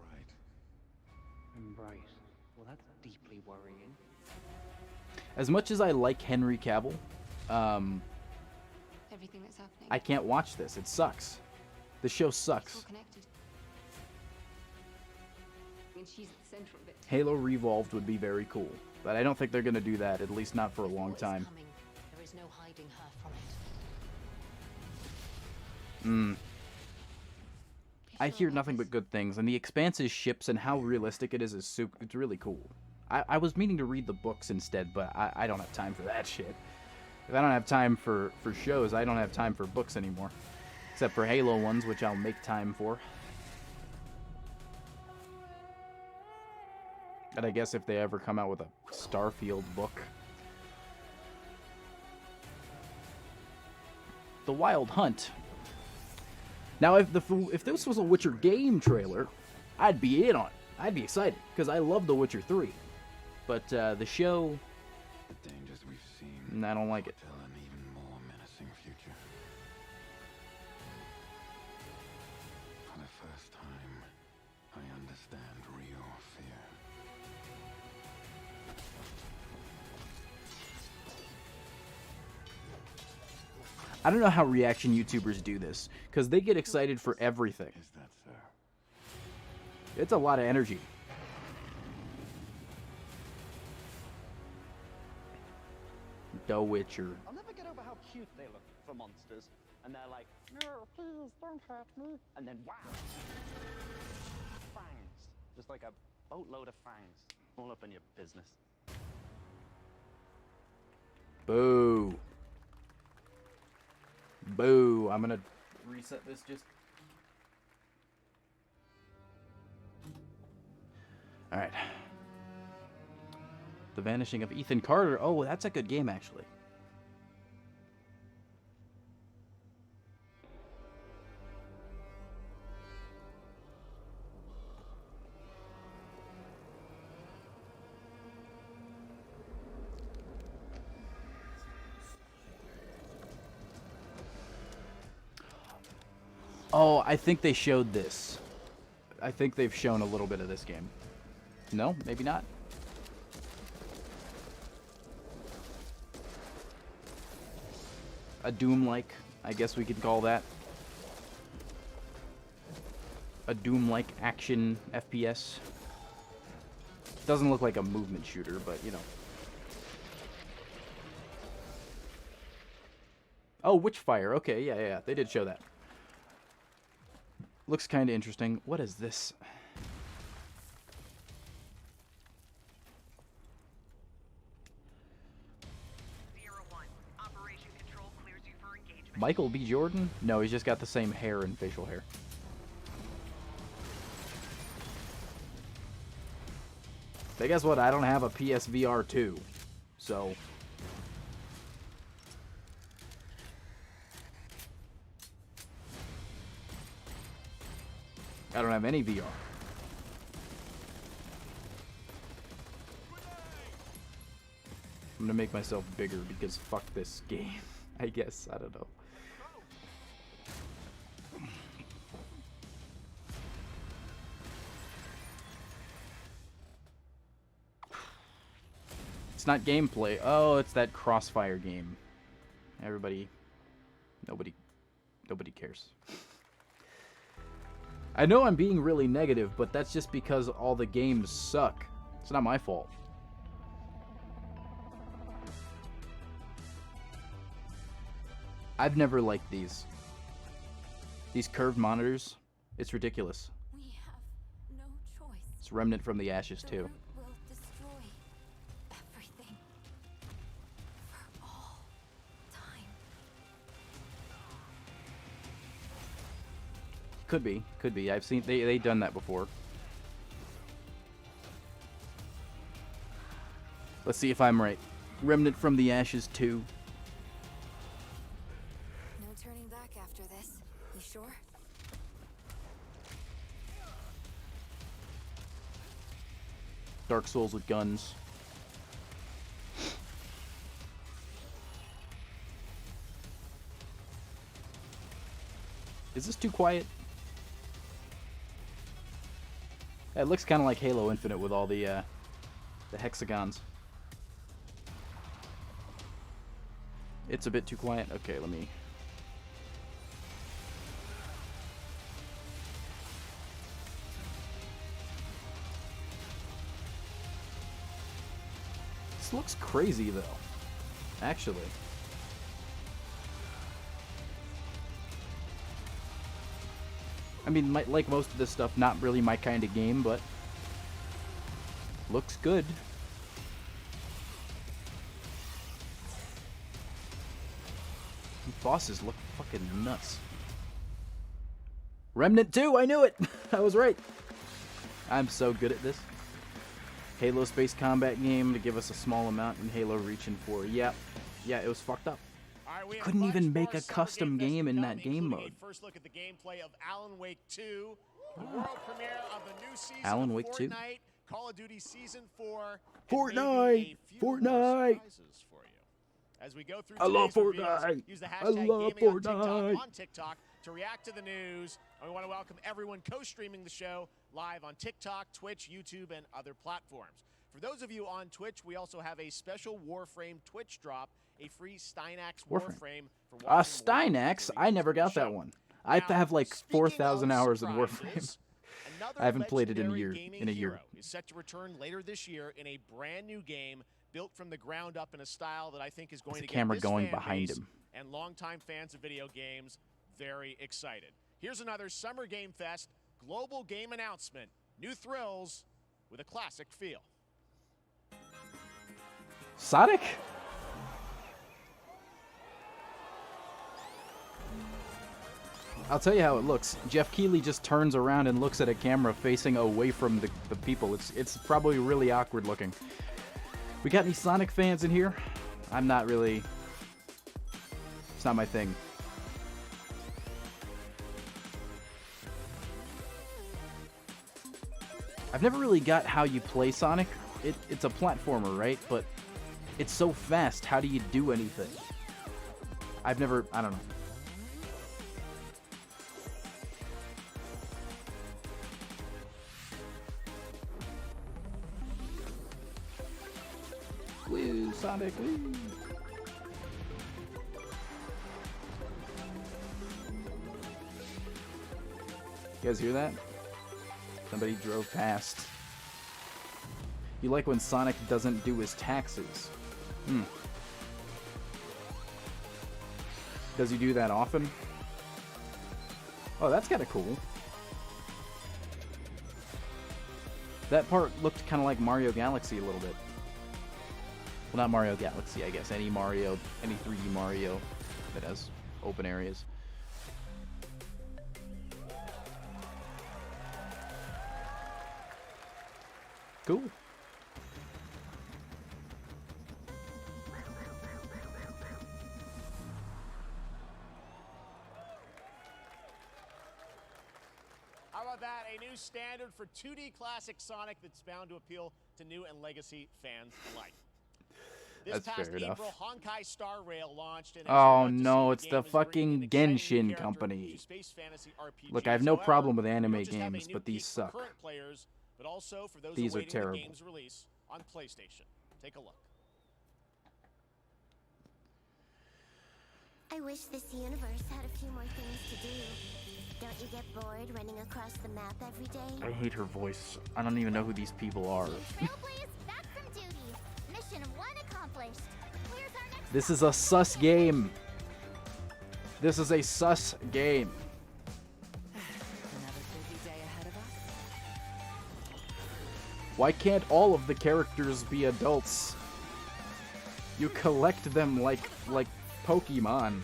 right. Right. Well, that's deeply worrying. As much as I like Henry Cavill, Everything that's happening. I can't watch this. It sucks. The show It's all sucks. connected. I mean, she's at the center of it. Halo Revolved would be very cool, but I don't think they're going to do that, at least not for a long time. There is no hiding her from it. I hear nothing but good things, and the Expanse's ships and how realistic it is it's really cool. I was meaning to read the books instead, but I don't have time for that shit. If I don't have time for shows, I don't have time for books anymore. Except for Halo ones, which I'll make time for. And I guess if they ever come out with a Starfield book. The Wild Hunt. Now, if this was a Witcher game trailer, I'd be in on it. I'd be excited, because I love The Witcher 3. But the show, The dangers we've seen. I don't like it. Tell an even more menacing future. For the first time, I understand real fear. I don't know how reaction YouTubers do this, because they get excited for everything. Is that so? It's a lot of energy. The Witcher. I'll never get over how cute they look for monsters. And they're like, no, please, don't hurt me. And then, wow. Fangs. Just like a boatload of fangs. All up in your business. Boo. Boo. I'm gonna reset this just... Alright. The Vanishing of Ethan Carter. Oh, that's a good game, actually. Oh, I think they showed this. I think they've shown a little bit of this game. No, maybe not. A Doom-like, I guess we could call that. A Doom-like action FPS. Doesn't look like a movement shooter, but you know. Oh, Witchfire. Okay, yeah, they did show that. Looks kind of interesting. What is this? Michael B. Jordan? No, he's just got the same hair and facial hair. But guess what? I don't have a PSVR 2. So... I don't have any VR. I'm gonna make myself bigger because fuck this game. I guess. I don't know. It's not gameplay. Oh, it's that Crossfire game. Nobody cares. I know I'm being really negative, but that's just because all the games suck. It's not my fault. I've never liked these. These curved monitors. It's ridiculous. We have no choice. It's Remnant from the Ashes too. Will destroy everything for all time. Could be. I've seen they done that before. Let's see if I'm right. Remnant from the Ashes 2. No turning back after this. You sure? Dark Souls with guns. Is this too quiet? It looks kind of like Halo Infinite with all the hexagons. It's a bit too quiet. Okay, let me... This looks crazy, though. Actually. I mean, like most of this stuff, not really my kind of game, but looks good. These bosses look fucking nuts. Remnant 2, I knew it! I was right. I'm so good at this. Halo space combat game to give us a small amount in Halo reaching for. Yeah, it was fucked up. All right, we have Couldn't much even more make a Summer custom Game Fest game to in come, that game including mode. a first look at the gameplay of Alan Wake 2, the world premiere of the new season Alan of Wake 2? Fortnite, Call of Duty Season 4, Fortnite! and maybe a few more Fortnite! surprises for you. As we go through I love today's reveals, Fortnite! use the I hashtag love gaming Fortnite! on TikTok to react to the news. And we want to welcome everyone co-streaming the show live on TikTok, Twitch, YouTube, and other platforms. For those of you on Twitch, we also have a special Warframe Twitch drop, a free Steinax Warframe for watching Steinax? I never got that one. I have like 4,000 hours in Warframe. I haven't played it in a year. Is set to return later this year in a brand new game built from the ground up in a style that I think is going to get Camera this going fan behind base him. and longtime fans of video games very excited. Here's another Summer Game Fest global game announcement. New thrills with a classic feel. Sonic? I'll tell you how it looks. Jeff Keighley just turns around and looks at a camera facing away from the people. It's probably really awkward looking. We got any Sonic fans in here? I'm not really... It's not my thing. I've never really got how you play Sonic. It's a platformer, right? But it's so fast. How do you do anything? I don't know. Woo, Sonic, woo. You guys hear that? Somebody drove past. You like when Sonic doesn't do his taxes. Does he do that often? Oh, that's kind of cool. That part looked kind of like Mario Galaxy a little bit. Well, not Mario Galaxy, I guess. Any 3D Mario that has open areas. Cool. How about that? A new standard for 2D classic Sonic that's bound to appeal to new and legacy fans alike. This That's past fair enough. April, Honkai Star Rail launched, and Oh no, it's the fucking Genshin company. Look, I have no problem with anime games, but these suck. Current players, but also for those These are awaiting terrible. the game's release on PlayStation. Take a look. I wish this universe had a few more things to do. Don't you get bored running across the map every day? I hate her voice. I don't even know who these people are. Trailblaze, back from duty. Mission 1 accomplished. Where's our next This is a sus game. This is a sus game. Another busy day ahead of us. Why can't all of the characters be adults? You collect them like Pokemon.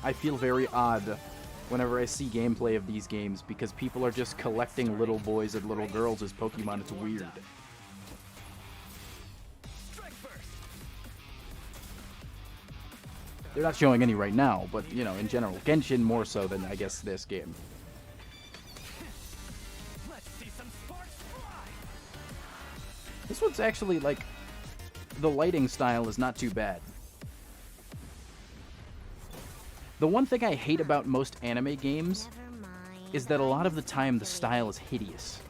I feel very odd whenever I see gameplay of these games because people are just collecting little boys and little girls as Pokemon. It's weird. They're not showing any right now, but, you know, in general. Genshin more so than, I guess, this game. This one's actually, like, the lighting style is not too bad. The one thing I hate about most anime games is that a lot of the time the style is hideous.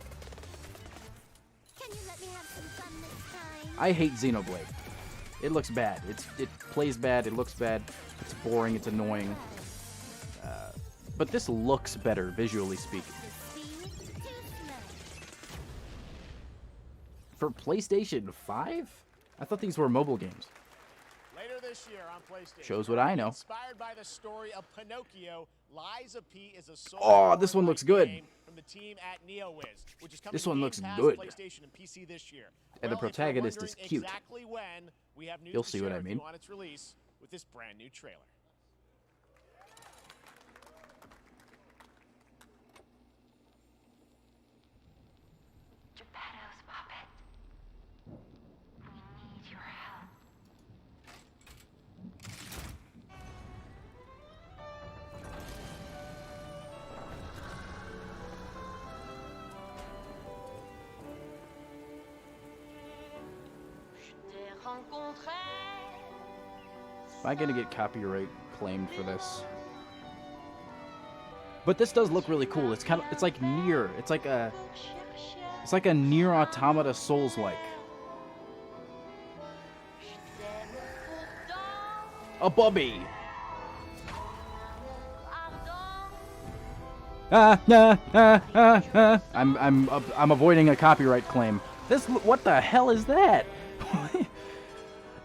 Can you let me have some fun this time? I hate Xenoblade. It looks bad. It plays bad. It looks bad. It's boring. It's annoying. But this looks better, visually speaking. For PlayStation 5? I thought these were mobile games. Later this year on PlayStation. Shows what I know. Inspired by the story of Pinocchio, Liza P is a soul Oh, this one looks good. game from the team at NeoWiz, which is coming This to one Game looks Pass, good. PlayStation and PC this year. And the Well, if you're protagonist is wondering cute. Exactly when, we have news You'll to see what share I with mean. you on its release with this brand new trailer. Geppetto's puppet. We need your help. Am I gonna get copyright claimed for this? But this does look really cool. It's like Nier. It's like a Nier Automata Souls-like. A bubby. I'm avoiding a copyright claim. What the hell is that?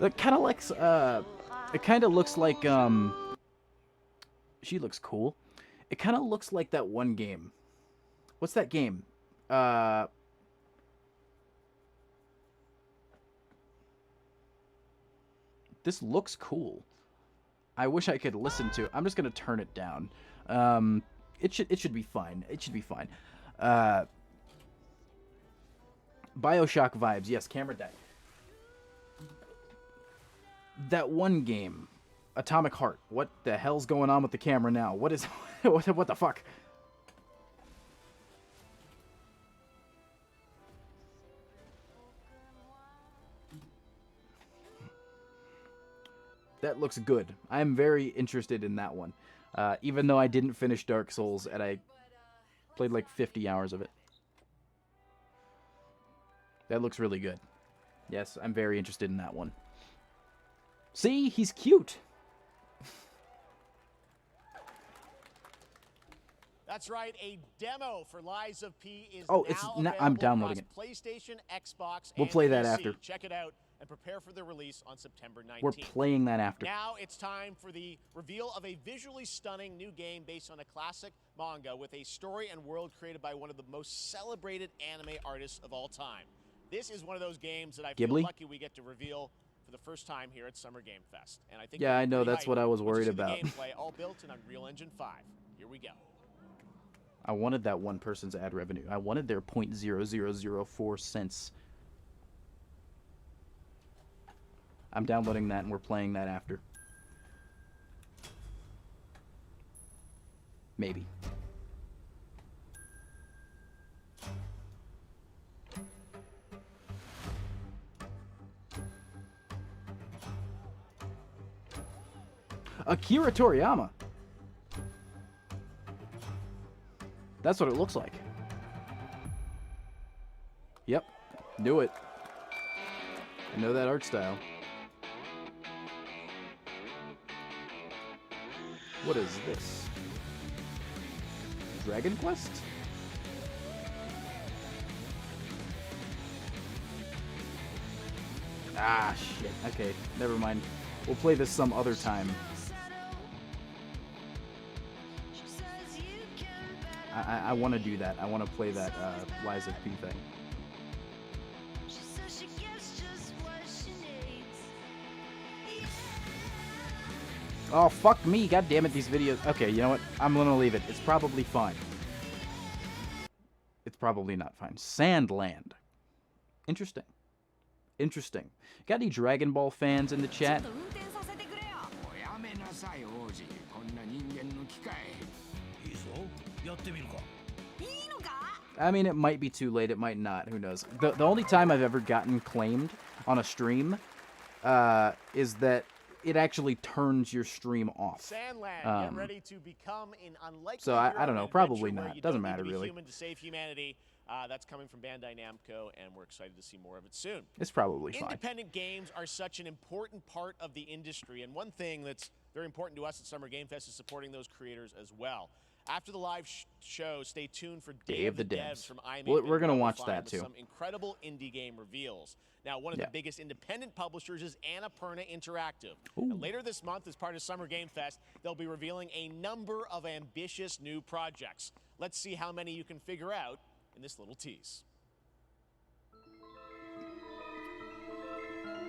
That kind of looks it kind of looks like she looks cool. It kind of looks like that one game. What's that game? This looks cool. I wish I could listen to it. I'm just gonna turn it down. It should be fine. It should be fine. BioShock vibes. Yes, camera died. That one game, Atomic Heart. What the hell's going on with the camera now? What is what the fuck? That looks good. I'm very interested in that one. Even though I didn't finish Dark Souls and I played like 50 hours of it. That looks really good. Yes, I'm very interested in that one. See? He's cute. That's right. A demo for Lies of P is I'm downloading it. PlayStation, Xbox, We'll and play that PC. after. Check it out and prepare for the release on September 19th. We're playing that after. Now it's time for the reveal of a visually stunning new game based on a classic manga with a story and world created by one of the most celebrated anime artists of all time. This is one of those games that I feel lucky we get to reveal for the first time here at Summer Game Fest. And I think yeah, I know. That's what I was worried about. Gameplay all built in Unreal Engine 5. Here we go. I wanted that one person's ad revenue. I wanted their 0.0004 cents. I'm downloading that and we're playing that after. Maybe. Akira Toriyama. That's what it looks like. Yep. Knew it. I know that art style. What is this? Dragon Quest? Ah, shit. Okay, never mind. We'll play this some other time. I want to do that. I want to play that Lies of P thing. Oh, fuck me. God damn it, these videos. Okay, you know what? I'm going to leave it. It's probably fine. It's probably not fine. Sandland. Interesting. Interesting. Got any Dragon Ball fans in the chat? I mean, it might be too late. It might not. Who knows? The only time I've ever gotten claimed on a stream is that it actually turns your stream off. Sandland, get ready to become an unlikely so I don't know. Probably not. Doesn't matter really. Human to save humanity. That's coming from Bandai Namco, and we're excited to see more of it soon. It's probably fine. Independent games are such an important part of the industry, and one thing that's very important to us at Summer Game Fest is supporting those creators as well. After the live show, stay tuned for Day of the Devs from iMade. We're going to watch that too. Some incredible indie game reveals. Now, one of the biggest independent publishers is Annapurna Interactive. And later this month, as part of Summer Game Fest, they'll be revealing a number of ambitious new projects. Let's see how many you can figure out in this little tease.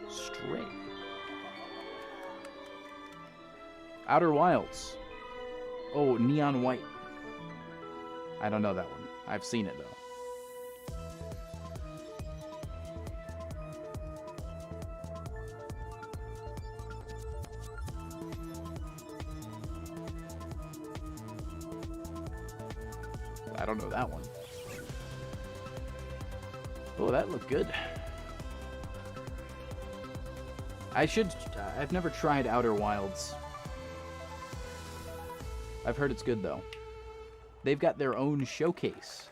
Stray. Outer Wilds. Oh, Neon White. I don't know that one. I've seen it, though. I don't know that one. Oh, that looked good. I've never tried Outer Wilds. I've heard it's good, though. They've got their own showcase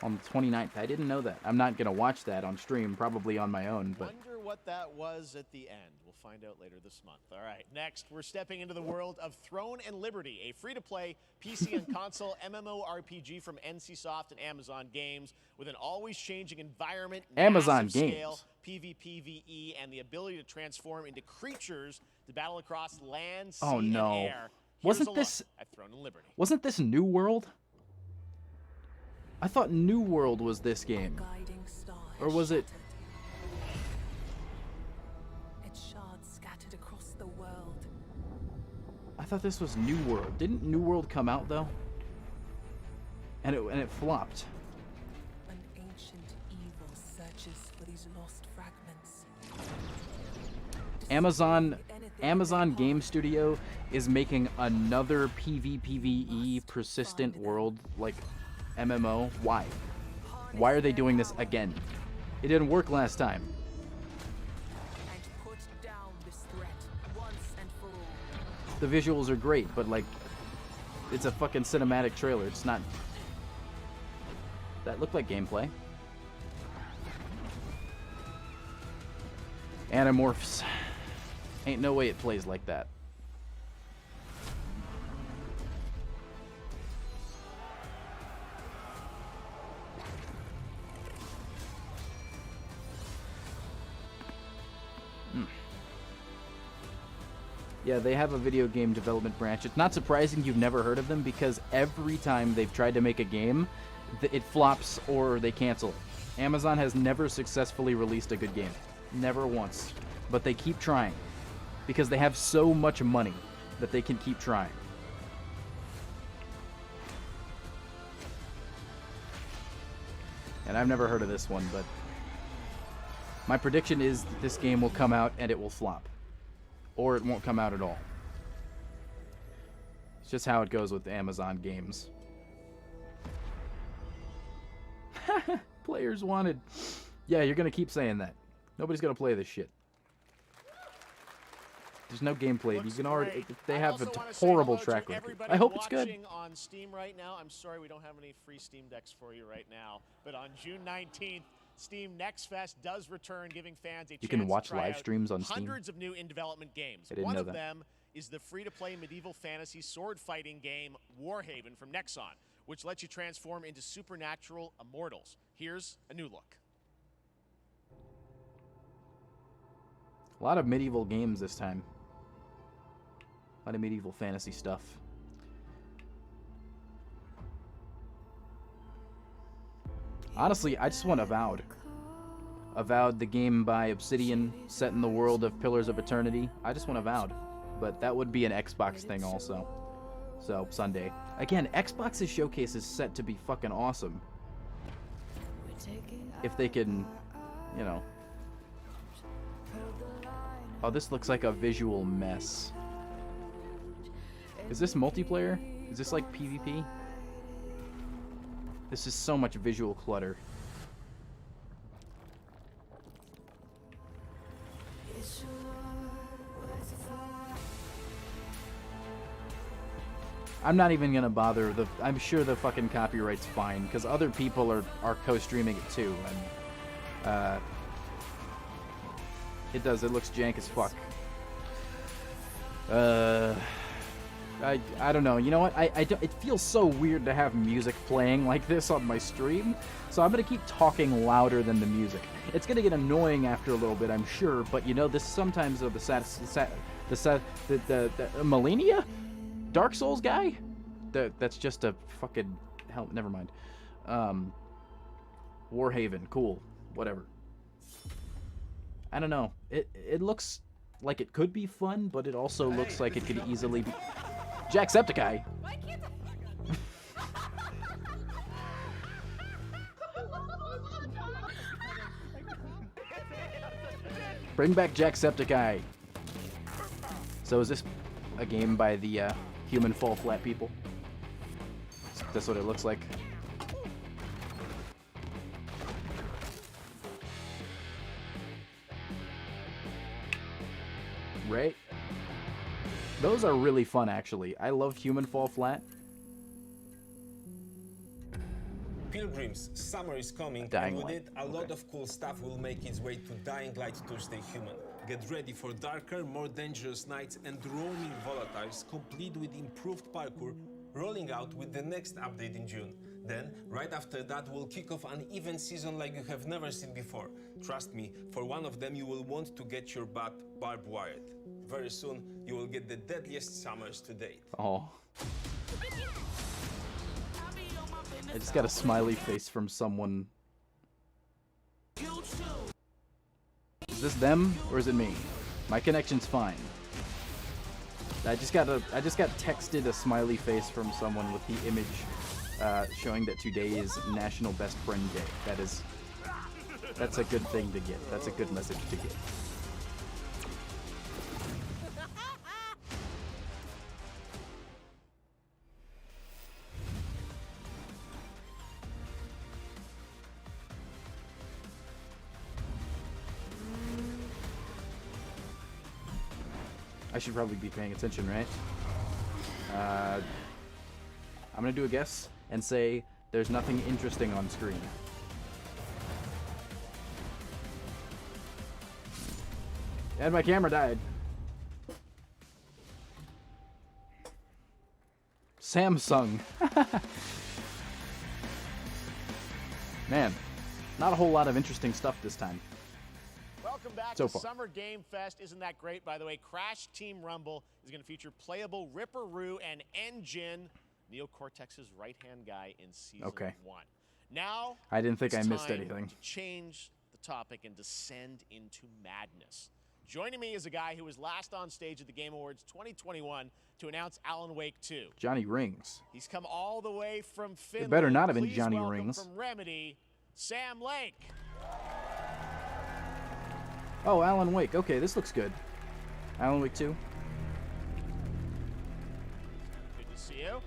on the 29th. I didn't know that. I'm not going to watch that on stream, probably on my own, but... Wonder what that was at the end. We'll find out later this month. All right, next, we're stepping into the world of Throne and Liberty, a free-to-play PC and console MMORPG from NCSoft and Amazon Games with an always-changing environment, Amazon massive Games. scale, PvPvE, and the ability to transform into creatures to battle across land, sea, Oh, no. and air. Wasn't this... at Throne and Liberty. Wasn't this New World? I thought New World was this game. Or was it... Its shards scattered across the world. I thought this was New World. Didn't New World come out, though? And it flopped. An ancient evil searches for these lost fragments. Amazon Game Studio is making another PvPvE persistent world like MMO. Why? Why are they doing this again? It didn't work last time. And put down this threat once and for all. The visuals are great, but like, it's a fucking cinematic trailer. It's not. That looked like gameplay. Animorphs. Ain't no way it plays like that. Yeah, they have a video game development branch. It's not surprising you've never heard of them because every time they've tried to make a game, it flops or they cancel. Amazon has never successfully released a good game. Never once. But they keep trying. Because they have so much money that they can keep trying. And I've never heard of this one, but my prediction is that this game will come out and it will flop. Or it won't come out at all. It's just how it goes with Amazon games. Players wanted. Yeah, you're going to keep saying that. Nobody's going to play this shit. There's no gameplay. You can already. They have a horrible track record. I hope it's good. On Steam right now. I'm sorry we don't have any free Steam decks for you right now, but on June 19th, Steam Next Fest does return, giving fans a chance You can watch to try live out streams on Steam. hundreds of new in-development games. I didn't One know of that. them is the free-to-play medieval fantasy sword fighting game Warhaven from Nexon, which lets you transform into supernatural immortals. Here's a new look. A lot of medieval games this time. A lot of medieval fantasy stuff. Honestly, I just want Avowed. Avowed, the game by Obsidian, set in the world of Pillars of Eternity. I just want Avowed. But that would be an Xbox thing also. So, Sunday. Again, Xbox's showcase is set to be fucking awesome. If they can, you know. Oh, this looks like a visual mess. Is this multiplayer? Is this like PvP? This is so much visual clutter. I'm not even gonna bother. I'm sure the fucking copyright's fine because other people are co-streaming it too, and it does. It looks jank as fuck. I don't know. You know what? It feels so weird to have music playing like this on my stream, so I'm gonna keep talking louder than the music. It's gonna get annoying after a little bit, I'm sure, but you know, this sometimes of the Millennia? Dark Souls guy? That's just a fucking hell. Never mind. Warhaven, cool, whatever. I don't know. It looks like it could be fun, but it also looks like it could easily be. Jacksepticeye. Bring back Jacksepticeye. So is this a game by the Human Fall Flat people? That's what it looks like. Right? Those are really fun, actually. I love Human Fall Flat. Pilgrims, summer is coming, Dying and with Light. it, a lot of cool stuff will make its way to Dying Light Tuesday Human. Get ready for darker, more dangerous nights and roaming volatiles, complete with improved parkour, rolling out with the next update in June. Then, right after that, we'll kick off an event season like you have never seen before. Trust me, for one of them you will want to get your butt barbed wired. Very soon, you will get the deadliest summers to date. Oh. I just got a smiley face from someone. Is this them or is it me? My connection's fine. I just got texted a smiley face from someone with the image showing that today is National Best Friend Day. That's a good thing to get. That's a good message to get. I should probably be paying attention, right? I'm gonna do a guess and say there's nothing interesting on screen. And my camera died. Samsung. Man, not a whole lot of interesting stuff this time. Welcome back So to far. Summer Game Fest. Isn't that great? By the way, Crash Team Rumble is going to feature playable Ripperoo and Engine, Neo Cortex's right-hand guy in Season 1. Now, I didn't think it's I missed time anything. to change the topic and descend into madness. Joining me is a guy who was last on stage at the Game Awards 2021 to announce Alan Wake 2. Johnny Rings. He's come all the way from Finland. better not have been Please Johnny welcome Rings. From Remedy, Sam Lake. Oh, Alan Wake. Okay, this looks good. Alan Wake 2. Good to see you.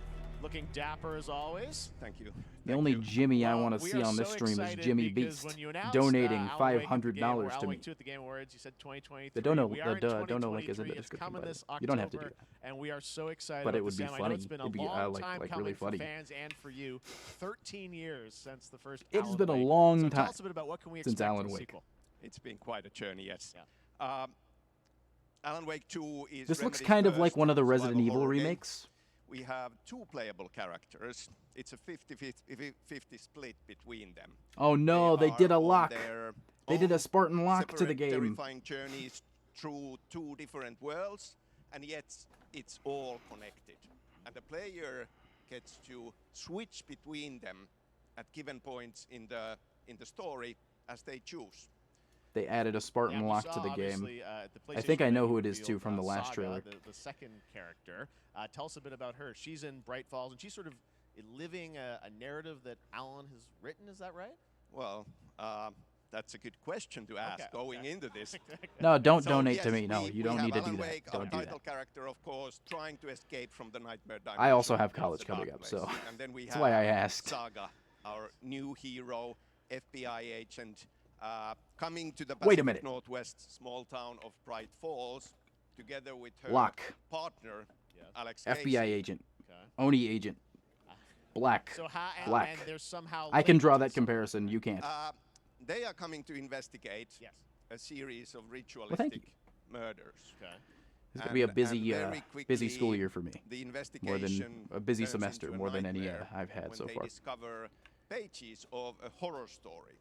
Looking dapper as always. Thank you. The only Jimmy I want to We see are on this so stream is excited Jimmy because Beast, when you announced, donating Alan Wake at the Game- or $500 to Alan me. Wake 2 at the Game Awards, you said 2023. The dono, We are in dono link is in the 2023. It's description. coming By the this way. You don't have to do October, that. and we are so excited. But about it would this, be Sam. I know funny. it's been a It'd be, long like time really coming funny. for fans and for you. 13 years since the first. It's Alan been a Wake. long so time Tell us a bit about what can we since expect Alan in the Wake. sequel. It's been quite a journey, yes. Alan Wake 2 is This looks Remedy's kind of like first one of the survival Resident Evil horror game. remakes. We have 2 playable characters. It's a 50-50 split between them. Oh no, they did a are on lock. their They did a own Spartan lock to the separate, game. terrifying journeys through 2 different worlds, and yet it's all connected. And the player gets to switch between them at given points in the story as they choose. They added a Spartan we lock saw, to the game. obviously, at the I think I PlayStation know who Reveal, it is too from the last Saga, trailer. The second character. Tell us a bit about her. She's in Bright Falls, and she's sort of living a narrative that Alan has written. Is that right? Well, that's a good question to ask going into this. No, don't So, donate yes, to me. No, we you don't have need to Alan do that. Wake, Don't our do title that. character, of course, trying to escape from the nightmare dimension. I also have into college the coming dark up, place. so And then we that's why I have asked. Saga, our new hero, FBI agent, coming to the Wait a Pacific minute. Northwest small town of Bright Falls, together with her Lock. partner, Alex FBI Casey. agent. Oni agent. Black. So Black. and there's somehow I can linked draw to that comparison. You can't. They are coming to investigate a series of thank ritualistic murders. It's gonna be a And busy, very busy school quickly, year for me. The More than investigation a busy turns semester, into a more than any nightmare I've had when so they far. discover pages of a horror story,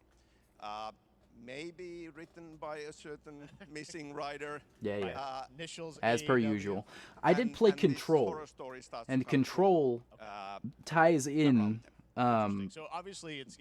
maybe written by a certain missing writer. Yeah. Initials As per AEW. usual. I did play and this Control, horror story starts to and come Control ties in. So obviously, it's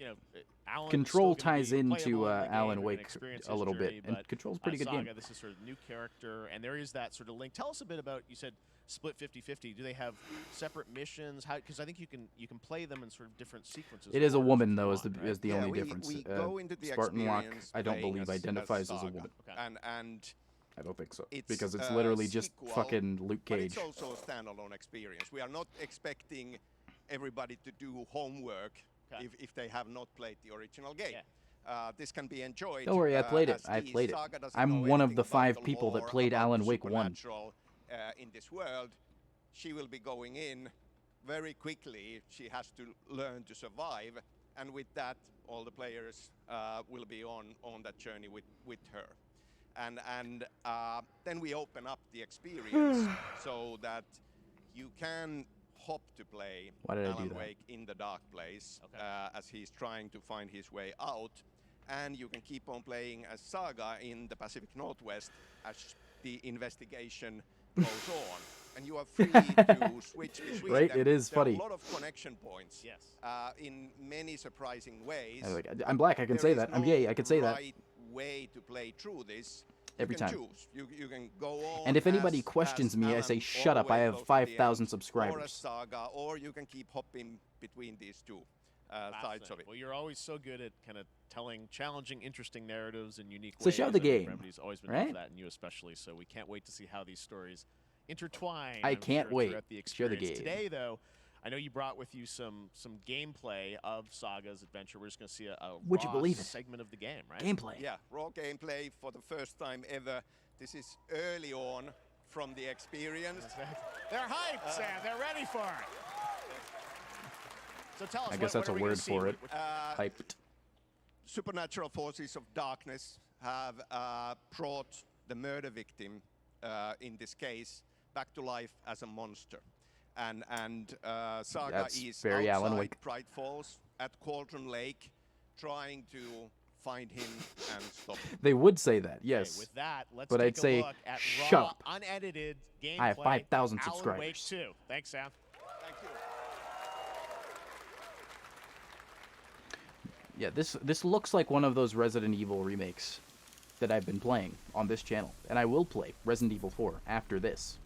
Alan. Control is still gonna ties be into playable in the game Alan and Wake experience a his little journey, bit, and but, Control's a pretty good Saga, game. This is sort of new character, and there is that sort of link. Tell us a bit about. You said split 50-50. Do they have separate missions? How? Because I think you can play them in sort of different sequences. It is a or woman if though, you is the want, right? is the only difference. We go into the Spartan Lock, experience I don't playing believe as identifies as a Saga. woman. And I don't think so, it's because it's a literally just sequel, fucking Luke but Cage. it's also a standalone experience. We are not expecting everybody to do homework if they have not played the original game. this can be enjoyed. Don't worry, I played it. as I the played it. saga doesn't I'm know one of anything the about 5 people that lore, played about Alan the Wake 1. supernatural, in this world. She will be going in very quickly. She has to learn to survive, and with that, all the players will be on that journey with her. And then we open up the experience so that you can hop to play Why did I do Alan that? Wake in the dark place as he's trying to find his way out, and you can keep on playing as Saga in the Pacific Northwest as the investigation goes on. And you are free to switch between Right? them. It is there funny. Are a lot of connection points. Yes. In many surprising ways. I'm black. I can say There that. is I'm gay. I can say no that. right way to play through this. Every you can time. Choose. You can go on. And if anybody as questions me, I Alan say, all shut the up. I way have close to the end, 5,000 Or as subscribers. Saga, or you can keep hopping between these two sides of it. Well, you're always so good at kind of telling challenging, interesting narratives in unique So ways. show the I think game, Remedy's always been right? known for that, and you especially. So we can't wait to see how these stories intertwine. I I'm can't sure, wait. throughout the Show the experience. game. Today, though, I know you brought with you some gameplay of Saga's adventure. We're just going to see a Would you raw believe it? segment of the game, right? Gameplay. Yeah, raw gameplay for the first time ever. This is early on from the experience. They're hyped, Sam. They're ready for it. So tell us. I guess that's a word for it. Hyped. Supernatural forces of darkness have brought the murder victim, in this case, back to life as a monster. And Saga That's is very Alan outside Wake. Bright Falls at Cauldron Lake, trying to find him and stop him. They would say that, yes. With that, let's but take I'd a say, look at shut raw, up. unedited gameplay. I have 5,000 Alan subscribers. Wake 2. Thanks, Sam. Thank you. Yeah, this looks like one of those Resident Evil remakes that I've been playing on this channel. And I will play Resident Evil 4 after this.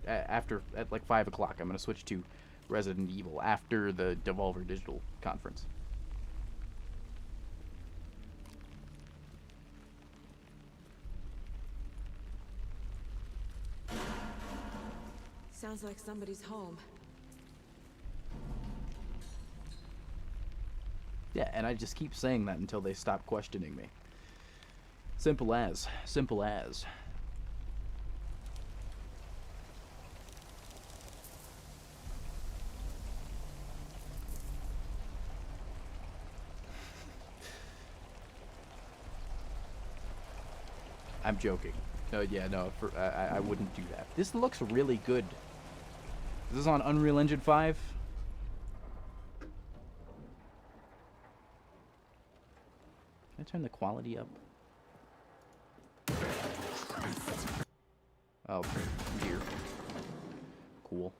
After at like 5 o'clock, I'm going to switch to Resident Evil after the Devolver Digital conference. Sounds like somebody's home. Yeah, and I just keep saying that until they stop questioning me. Simple as. Simple as. I'm joking. No, yeah, no, I wouldn't do that. This looks really good. Is this on Unreal Engine 5? Can I turn the quality up? Oh, dear. Cool.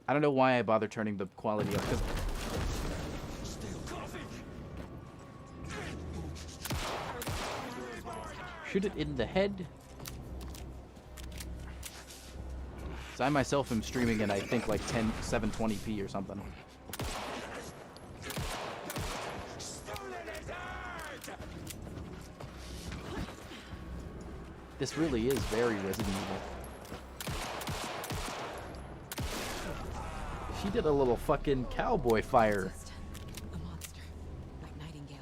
I don't know why I bother turning the quality up, 'cause shoot it in the head. So I myself am streaming at I think like 720p or something. This really is very Resident Evil. She did a little fucking cowboy fire. A monster, like Nightingale.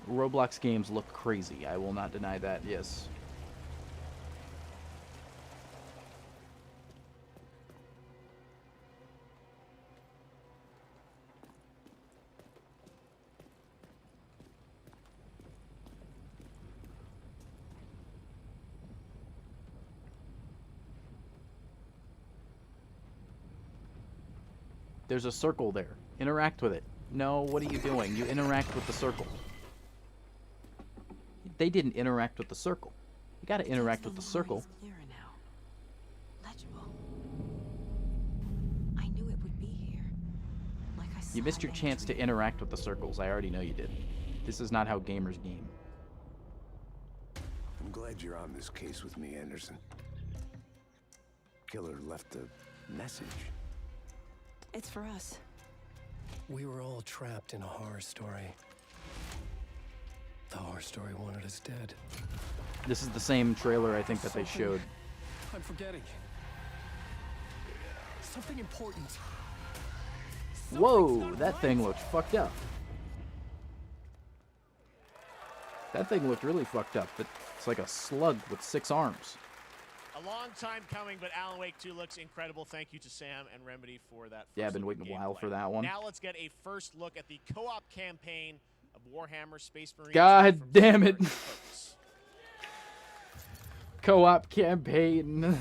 Roblox games look crazy. I will not deny that, yes. There's a circle there. Interact with it. No, what are you doing? You interact with the circle. They didn't interact with the circle. You gotta interact with the circle. Clearer now. Legible. I knew it would be here. Like I saw You missed your it in chance to interact with the circles. I already know you did. This is not how gamers game. I'm glad you're on this case with me, Anderson. Killer left a message. It's for us. We were all trapped in a horror story. The horror story wanted us dead. This is the same trailer I think that they showed. I'm forgetting. Something important. Whoa, that thing looked fucked up. That thing looked really fucked up. It's like a slug with 6 arms. A long time coming, but Alan Wake 2 looks incredible. Thank you to Sam and Remedy for that. Yeah, I've been waiting a while for that one. Now let's get a first look at the co-op campaign of Warhammer Space Marine. God damn it. Co-op campaign.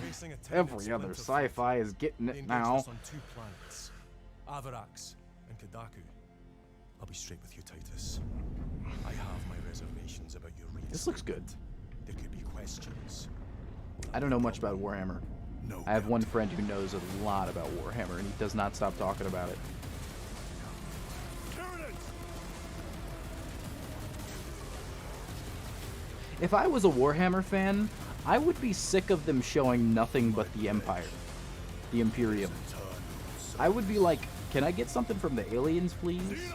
Every other sci-fi is getting it now. On 2 planets, Avarax and Kadaku. I'll be straight with you, Titus. I have my reservations about your reinstatement. This looks good. There could be questions. I don't know much about Warhammer. I have one friend who knows a lot about Warhammer, and he does not stop talking about it. If I was a Warhammer fan, I would be sick of them showing nothing but the Empire. The Imperium. I would be like, can I get something from the aliens, please?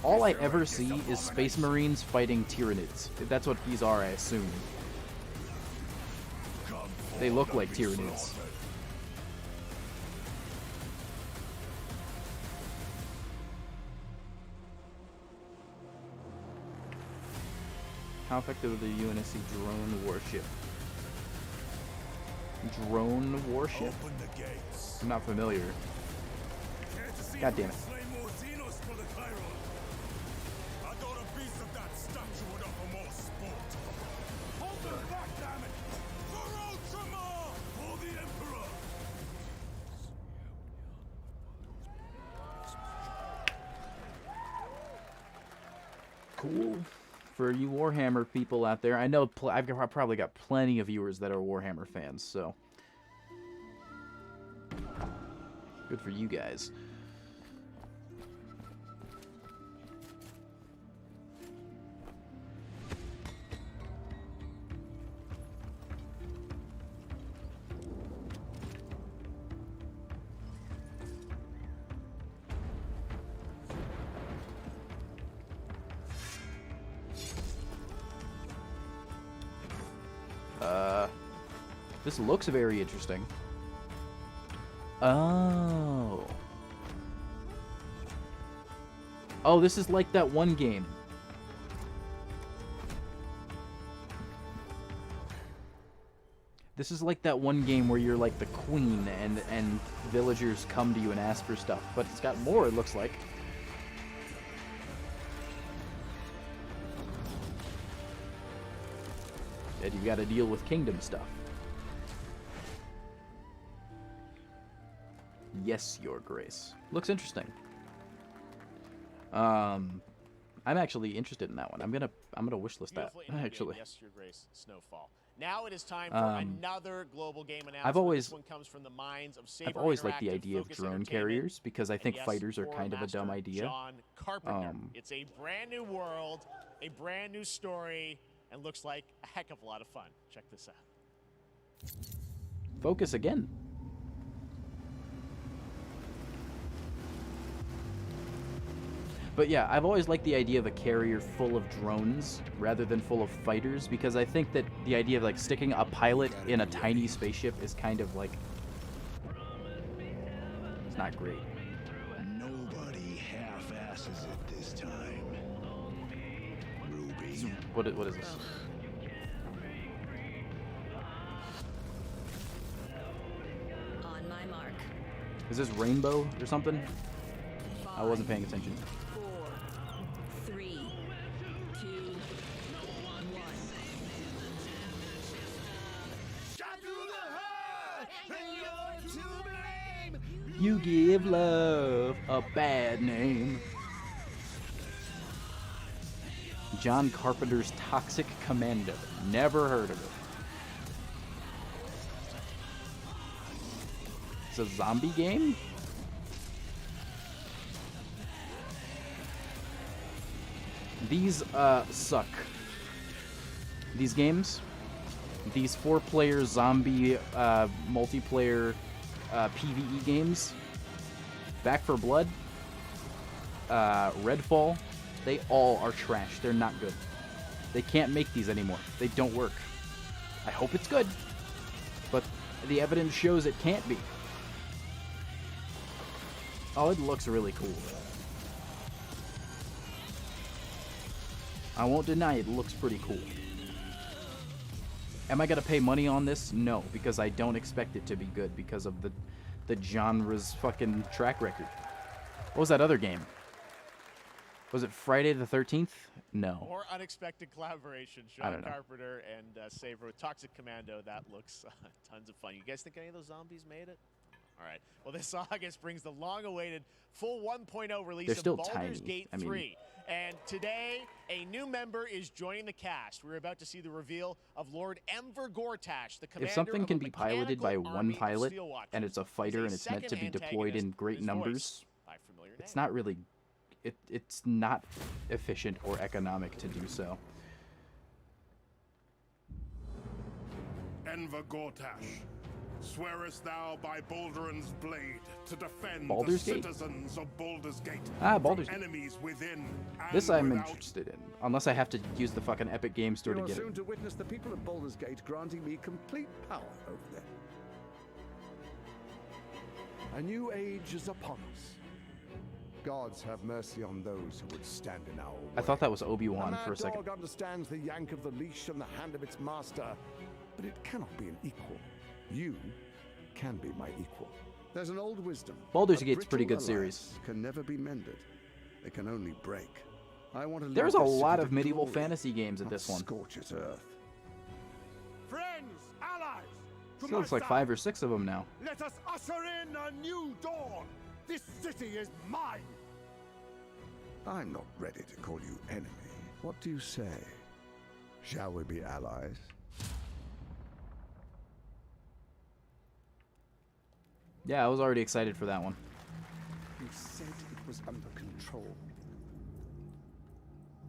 All I ever see is Space Marines fighting Tyranids. That's what these are, I assume. They look like Tyranids. How effective is the UNSC drone warship? Drone warship? I'm not familiar. God damn it. Cool. For you Warhammer people out there, I know I've probably got plenty of viewers that are Warhammer fans, so good for you guys. This looks very interesting. Oh. Oh, this is like that one game. This is like that one game where you're like the queen and villagers come to you and ask for stuff. But it's got more, it looks like. And you gotta deal with kingdom stuff. Yes, Your Grace. Looks interesting. I'm actually interested in that one. I'm gonna wishlist that actually. Yes, Your Grace. Snowfall. Now it is time for another global game announcement. This one comes from the minds of I've always liked the idea of drone carriers because I think fighters are kind of a dumb idea. John Carpenter. It's a brand new world, a brand new story, and looks like a heck of a lot of fun. Check this out. Focus again. But yeah, I've always liked the idea of a carrier full of drones rather than full of fighters because I think that the idea of like sticking a pilot in a tiny spaceship is kind of like, it's not great. Nobody half-asses it this time. Ruby. What is this? On my mark. Is this Rainbow or something? I wasn't paying attention. 4, 3, 2, 1. You give love a bad name. John Carpenter's Toxic Commando. Never heard of it. It's a zombie game? These suck. These games, these 4-player zombie multiplayer PvE games, Back 4 Blood, Redfall, They all are trash. They're not good. They can't make these anymore. They don't work. I hope it's good, but the evidence shows it can't be. Oh, it looks really cool. I won't deny it looks pretty cool. Am I gonna pay money on this? No, because I don't expect it to be good because of the genre's fucking track record. What was that other game? Was it Friday the 13th? No. More unexpected collaboration. I Sean don't know. Carpenter and Saber with Toxic Commando. That looks tons of fun. You guys think any of those zombies made it? All right. Well, this August brings the long-awaited full 1.0 release They're of still Baldur's tiny. Gate I mean- 3. And today, a new member is joining the cast. We're about to see the reveal of Lord Enver Gortash, the commander If something of can a be piloted by mechanical one army of pilot Steelwatchers. and it's a fighter He's and it's meant to be second deployed in antagonist great who's numbers, voiced by a familiar it's name. not really, it's not efficient or economic to do so. Enver Gortash, swearest thou by Baldur's blade to defend Baldur's the Gate? citizens of Baldur's Gate Ah, from Baldur's Gate. enemies within This and I'm without? interested in, unless I have to use the fucking Epic Games Store You to are get soon it. to witness the people of Baldur's Gate granting me complete power over them. A new age is upon us. Gods have mercy on those who would stand in our way. I thought that was Obi-Wan a for a mad second. dog understands the yank of the leash from the hand of its master, but it cannot be an equal. You can be my equal. There's an old wisdom. Baldur's A Gate's a pretty brittle good series. alliance can never be mended. It can only break. I want to lead There's a this city lot to of medieval glory, fantasy games at not this one. scorch its earth. Friends, allies, to Still looks my like side. 5 or 6 of them now. Let us usher in a new dawn. This city is mine. I'm not ready to call you enemy. What do you say? Shall we be allies? Yeah, I was already excited for that one. You said it was under control.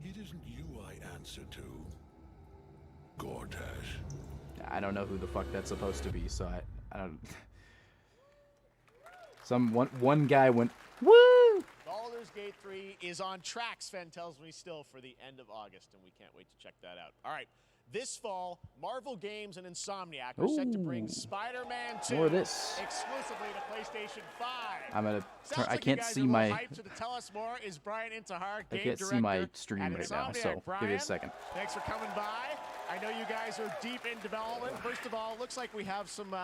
It isn't you I answer to, Gortash. I don't know who the fuck that's supposed to be, so I don't. One guy went, woo! Baldur's Gate 3 is on track, Sven tells me still, for the end of August, and we can't wait to check that out. All right, this fall, Marvel Games and Insomniac are set to bring Ooh. Spider-Man 2 More of this. exclusively to PlayStation 5. I'm gonna turn. Sounds I like can't you guys see are a little my. hyped, so to tell us more is Brian Intihar, I game can't see director my stream at right now, Insomniac. so Brian, give me a second. Thanks for coming by. I know you guys are deep in development. First of all, it looks like we have some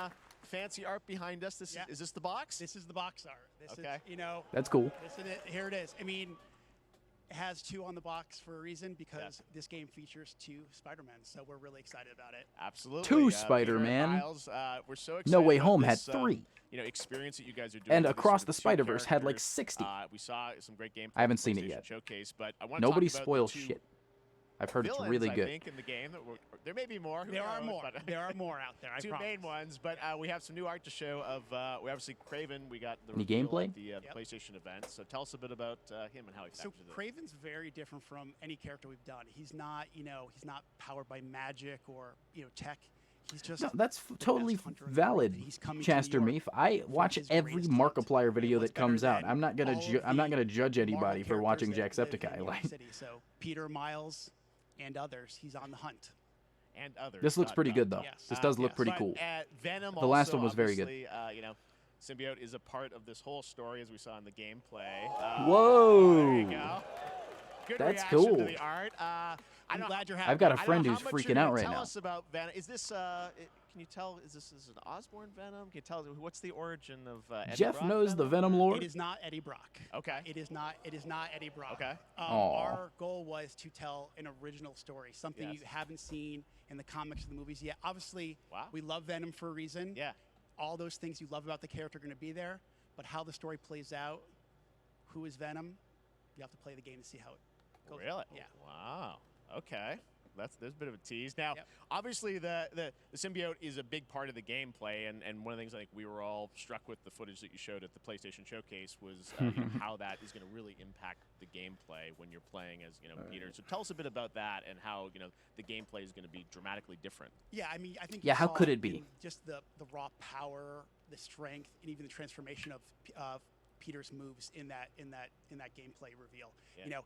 fancy art behind us. This is this the box? This is the box art. This Okay. is, you know. That's cool. This is it. Here it is. I mean, it has 2 on the box for a reason because this game features 2 Spider-Men, so we're really excited about it. Absolutely. 2 Peter and Spider-Man. Miles, we're so excited No Way about Home had this, 3. Experience that you guys are doing. And with this Across sort the of 2 Spider-Verse had like characters. 60. We saw some great gameplay. I haven't at the seen it PlayStation yet. Showcase, but I want Nobody to talk about spoils the 2 shit. I've heard it's villains, really I good. think, in the game. There may be more. Who There are knows, more. but- There are more out there. I 2 promise. main ones, but we have some new art to show of. We obviously Craven. We got the Any reveal gameplay? at the PlayStation event. So tell us a bit about him and how he So factors in. Craven's very different from any character we've done. He's not, he's not powered by magic or, tech. He's just No, that's the totally best hunter in the world, valid, and he's coming to Chaster New York Meef. I for watch his every greatest Markiplier video that comes out. than I'm not gonna all of I'm not the gonna judge anybody for Marvel watching characters that live in Jacksepticeye. New York Like, City. So Peter, Miles, and others, he's on the hunt. And others. this looks pretty good though. Yes. This does look pretty But, cool. Venom The last also, one was very good. obviously, Symbiote is a part of this whole story, as we saw in the gameplay. Whoa. There you go. Good That's reaction cool. to the art. I'm glad you're happy. I've got a I don't friend know who's how much freaking you're gonna out right tell now. us about Venom. Is this? Can you tell? Is this an Osborn Venom? Can you tell us what's the origin of Eddie Jeff Brock knows the Venom lore. It is not Eddie Brock. Okay. It is not Eddie Brock. Okay. Aw. Our goal was to tell an original story, something Yes. you haven't seen in the comics or the movies yet. Obviously, Wow. we love Venom for a reason. Yeah. All those things you love about the character are going to be there, but how the story plays out, who is Venom, you have to play the game to see how it goes. Really? Yeah. Wow. Okay. There's a bit of a tease. Now, obviously, the symbiote is a big part of the gameplay, and one of the things I think we were all struck with the footage that you showed at the PlayStation Showcase was how that is going to really impact the gameplay when you're playing as Peter. So tell us a bit about that and how the gameplay is going to be dramatically different. Yeah, I mean, I think. Yeah, you how saw could it be? in just the raw power, the strength, and even the transformation of Peter's moves in that gameplay reveal. Yeah.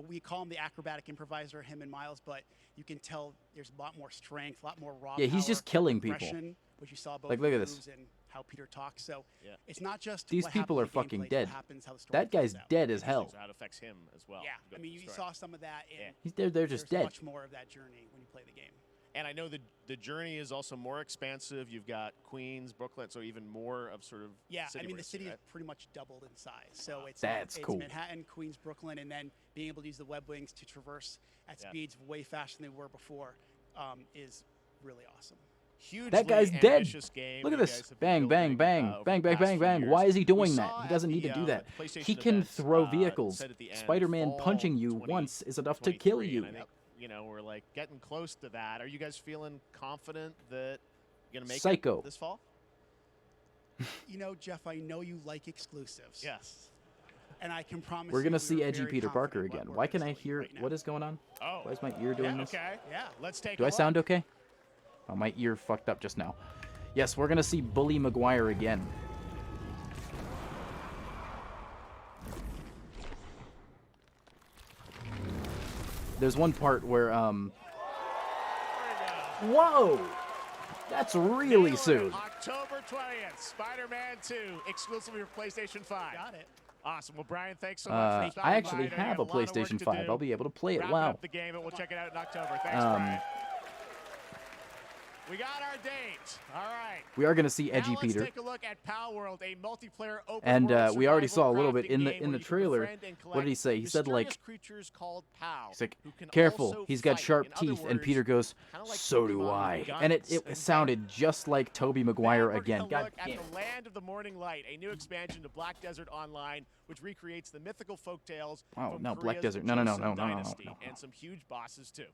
We call him the acrobatic improviser, him and Miles, but you can tell there's a lot more strength, a lot more raw Yeah, he's power, just killing people. aggression, which you saw both Like, look at moves this. and how Peter talks. So Yeah. it's not just These what people happens are in the fucking gameplay, it's dead. what happens, how the story That guy's plays out. dead as hell. So how it affects him as well. Yeah, Go I mean, through you the saw some of that in. They're just There's dead. much more of that journey when you play the game. And I know the journey is also more expansive. You've got Queens, Brooklyn, so even more of sort of Yeah, city I mean, the racing, city right? is pretty much doubled in size. So it's That's it's cool. Manhattan, Queens, Brooklyn, and then being able to use the web wings to traverse at speeds way faster than they were before is really awesome. Hugely That guy's dead. ambitious game Look at you this. guys have been Bang, bang, building, bang. over Bang, the bang, past bang, few bang. years. Why is he We doing saw that? He at doesn't the, need to do that. PlayStation He can events, throw said vehicles. at the end, Spider-Man fall punching you 20, once is enough to kill 23, you. and I think, we're like getting close to that. Are you guys feeling confident that you're going to make Psycho. it this fall? Jeff, I know you like exclusives. Yes. And I can promise We're you gonna we see are edgy very Peter Parker confident again. what Why we're can I building hear right now. what is going on? Oh. Why is my ear doing Yeah, this? okay. Yeah, let's take Do a I look. sound okay? Oh, my ear fucked up just now. Yes, we're gonna see Bully Maguire again. There's one part where whoa! That's really soon. October 20th, Spider-Man 2, exclusively for PlayStation 5. Got it. Awesome. Well, Brian, thanks so much for stopping I by. actually I know you have got a lot of work PlayStation to 5. do. I'll be able to play it. Wrapping Wow. up the game, and we'll check it out in October. Thanks, Brian. We got our date. All right. We are gonna see Edgy now Peter. Let's take a look at Pal World, a multiplayer open And world we already survival saw a little bit crafting in game the where you can trailer. befriend and What did he say? He said like, mysterious creatures called Pal, he's like, who can careful, also he's got fight. sharp In other teeth, and words, Peter goes, kinda like so do Pokemon I. with And guns it sounded just like Tobey Maguire We're again. gonna God look damn. at the Land of the Morning Light, a new expansion to Black Desert Online, which recreates the mythical folktales Oh, from no, Black Korea's Desert. No, no, no, Joseon no, no, no, no, Dynasty, no. and some huge bosses too.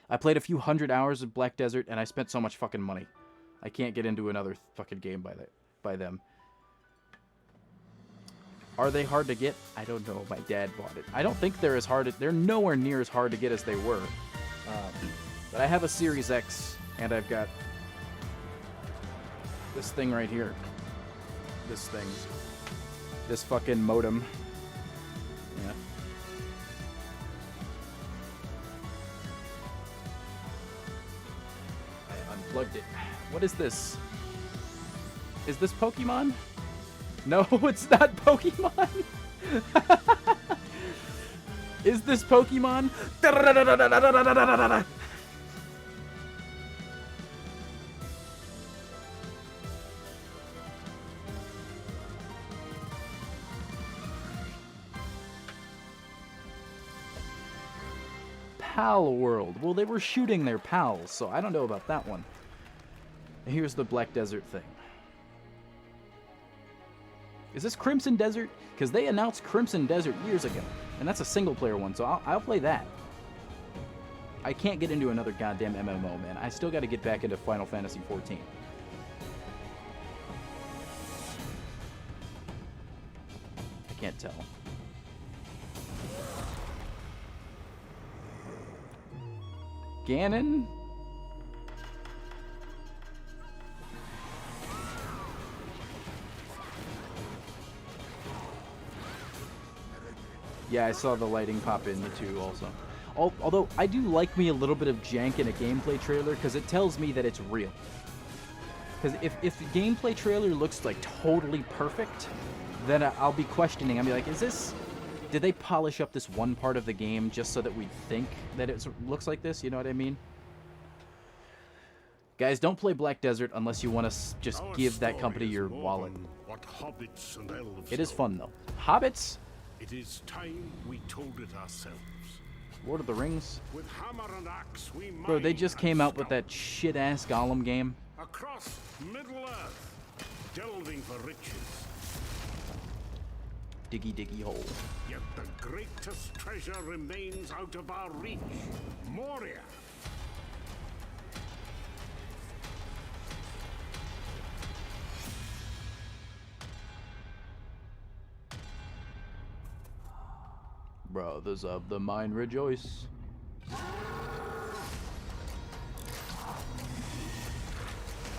I played a few hundred hours of Black Desert, and I spent so much fucking money. I can't get into another fucking game by them. Are they hard to get? I don't know. My dad bought it. I don't think they're as hard. They're nowhere near as hard to get as they were. But I have a Series X, and I've got this thing right here. This thing. This fucking modem. Yeah. I unplugged it. What is this? Is this Pokemon? No, it's not Pokemon. Is this Pokemon? Pal World. Well, they were shooting their pals, so I don't know about that one. Here's the Black Desert thing. Is this Crimson Desert? Because they announced Crimson Desert years ago, and that's a single-player one, so I'll play that. I can't get into another goddamn MMO, man. I still got to get back into Final Fantasy XIV. I can't tell. Ganon? Yeah, I saw the lighting pop in too also. Although, I do like me a little bit of jank in a gameplay trailer because it tells me that it's real. Because if the gameplay trailer looks like totally perfect, then I'll be questioning. I'll be like, is this... Did they polish up this one part of the game just so that we think that it looks like this? You know what I mean? Guys, don't play Black Desert unless you want to just Our give that story company is your more wallet. than what hobbits and elves It is know. fun, though. Hobbits? It is time we told it ourselves. Lord of the Rings? With hammer and axe we Bro, they mine just and came out with scout. that shit-ass Gollum game. Across Middle-earth, delving for riches. Diggy diggy hole. Yet the greatest treasure remains out of our reach. Moria. Brothers of the mind rejoice.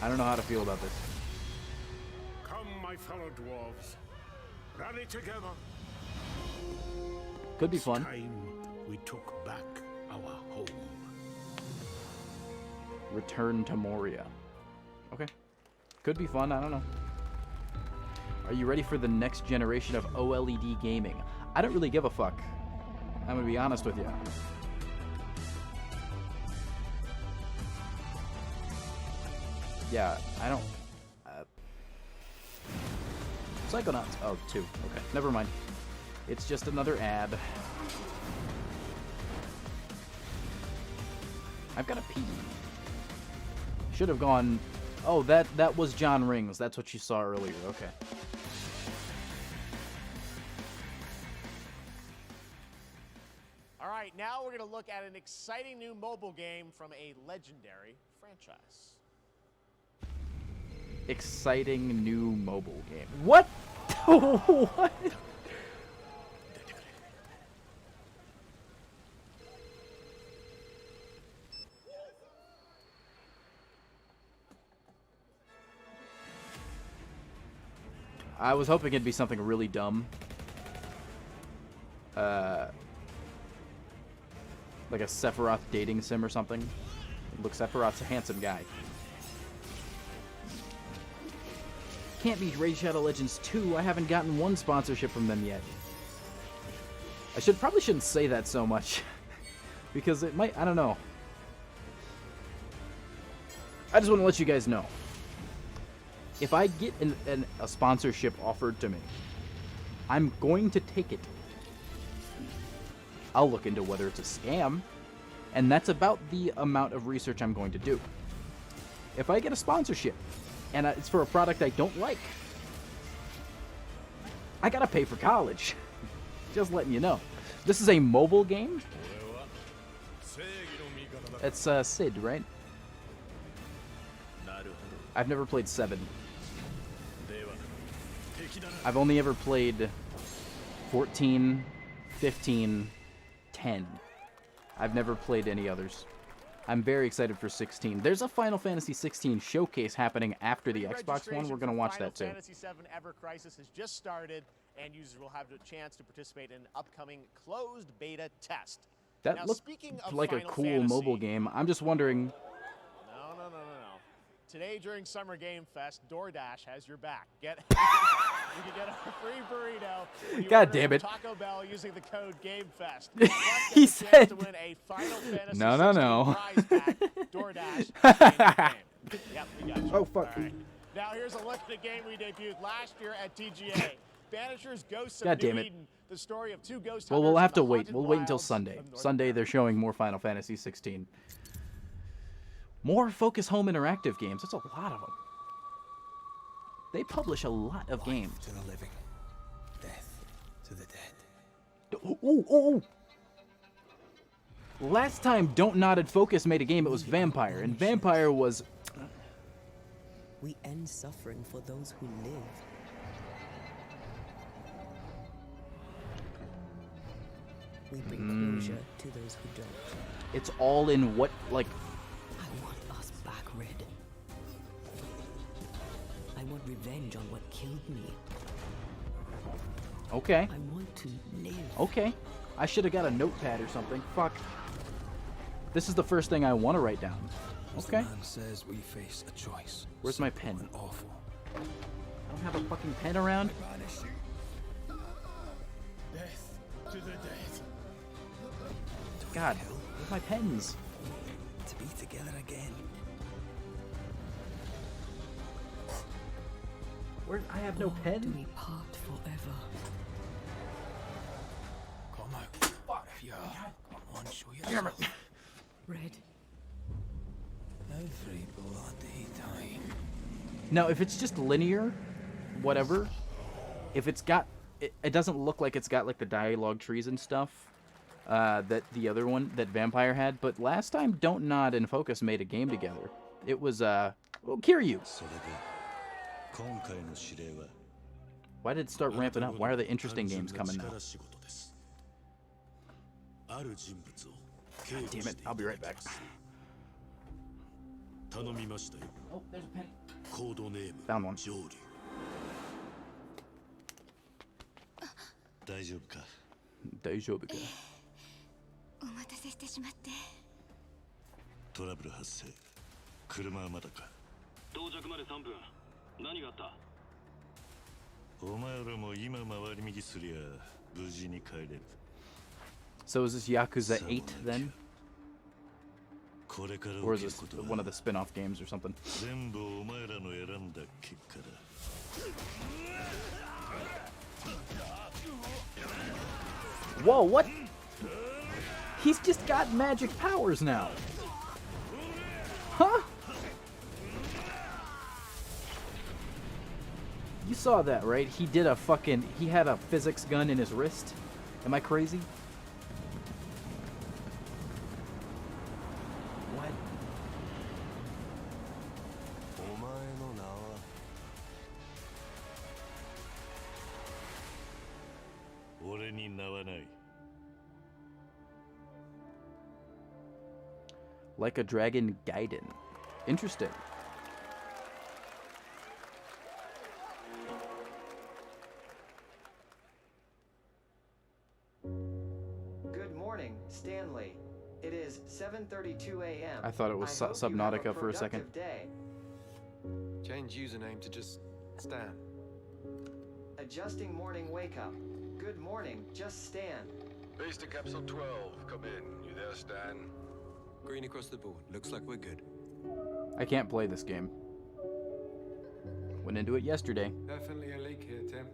I don't know how to feel about this. Come, my fellow dwarves. Rally together. Could be fun. It's time we took back our home. Return to Moria. Okay. Could be fun, I don't know. Are you ready for the next generation of OLED gaming? I don't really give a fuck. I'm gonna be honest with you. Yeah, I don't... Psychonauts. Oh, 2. Okay, never mind. It's just another ad. I've got a pee. Should have gone... Oh, that was John Rings. That's what you saw earlier. Okay. All right, now we're going to look at an exciting new mobile game from a legendary franchise. Exciting new mobile game. What? What? I was hoping it'd be something really dumb. Like a Sephiroth dating sim or something. Look, Sephiroth's a handsome guy. Can't be Raid Shadow Legends 2. I haven't gotten one sponsorship from them yet. I probably shouldn't say that so much. Because it might, I don't know. I just want to let you guys know. If I get a sponsorship offered to me, I'm going to take it. I'll look into whether it's a scam, and that's about the amount of research I'm going to do. If I get a sponsorship, and it's for a product I don't like, I gotta pay for college. Just letting you know. This is a mobile game? It's Sid, right? I've never played 7. I've only ever played 14, 15, 10. I've never played any others. I'm very excited for 16. There's a Final Fantasy 16 showcase happening after the Xbox One. We're going to watch that too. Final Fantasy VII Ever Crisis has just started, and users will have the chance to participate in an upcoming closed beta test. That now, looked like a cool mobile game. I'm just wondering... No. Today during Summer Game Fest, DoorDash has your back. You can get a free burrito when you God order damn it. Taco Bell using the code GameFest. He said to win a Final Fantasy no. prize pack, DoorDash. Yep, we got you. Oh, fuck. All right. Now here's a look at the game we debuted last year at TGA. Banishers Ghosts of God New damn it. Eden, the story of 2 ghost Well, we'll hunters have in to the wait. haunted We'll wait until wilds Sunday. of North Sunday, they're showing more Final Fantasy 16. More Focus Home Interactive games. That's a lot of them. They publish a lot of games. To the living, death to the dead. Oh. Last time Don't Nodded Focus made a game, it was Vampire. And Vampire was... We end suffering for those who live. We bring closure to those who don't. It's all in what, like... I want us back, Red. I want revenge on what killed me. Okay. I want to live. Okay. I should have got a notepad or something. Fuck. This is the first thing I want to write down. Okay. Man says we face a choice. Where's my pen? Awful. I don't have a fucking pen around. Death to the dead. God, where's my pens? To be together again. Where? I have no pen. Do we part forever? Come out. Fuck. Yeah. Come on, show yourself. Red. Every bloody time. Now, if it's just linear, whatever. If it's got, it doesn't look like it's got like the dialogue trees and stuff. That the other one that Vampire had, but last time Don't Nod and Focus made a game together. It was well, Kiryu. Why did it start ramping up? Why are the interesting games coming now? God damn it! I'll be right back. Oh, there's a pen. Found one. 大丈夫か。大丈夫か。お待たせしてしまって。トラブル発生。車はまだか。到着まで3分。何があった？お前らも今回り右すりゃ無事に帰れる。So is this Yakuza 8 then? Or is this one of the spin-off games or something? 全部お前らの選んだ結果だ。Whoa, what? He's just got magic powers now. Huh? You saw that, right? He did a fucking... He had a physics gun in his wrist. Am I crazy? What? Like a Dragon Gaiden. Interesting. Good morning, Stanley. It is 7:32 a.m. I thought it was Subnautica for a second. Day. Change username to just Stan. Adjusting morning wake up. Good morning, just Stan. Base to capsule 12. Come in. You there, Stan? Green across the board. Looks like we're good. I can't play this game. Went into it yesterday. Definitely a leak here, Tim.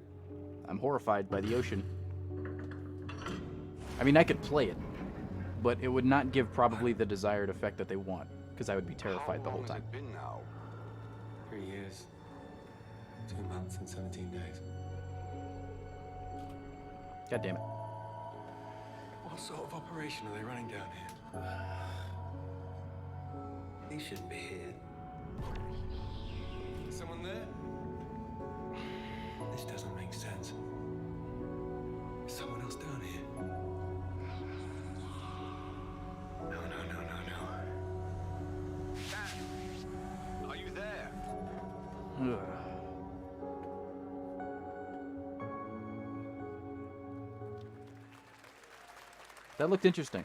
I'm horrified by the ocean. I mean, I could play it, but it would not give probably the desired effect that they want, because I would be terrified the whole time. How long has it been now? 3 years. 2 months and 17 days. God damn it. What sort of operation are they running down here? He shouldn't be here. Is someone there? This doesn't make sense. Is someone else down here? No. Stan! Are you there? Ugh. That looked interesting.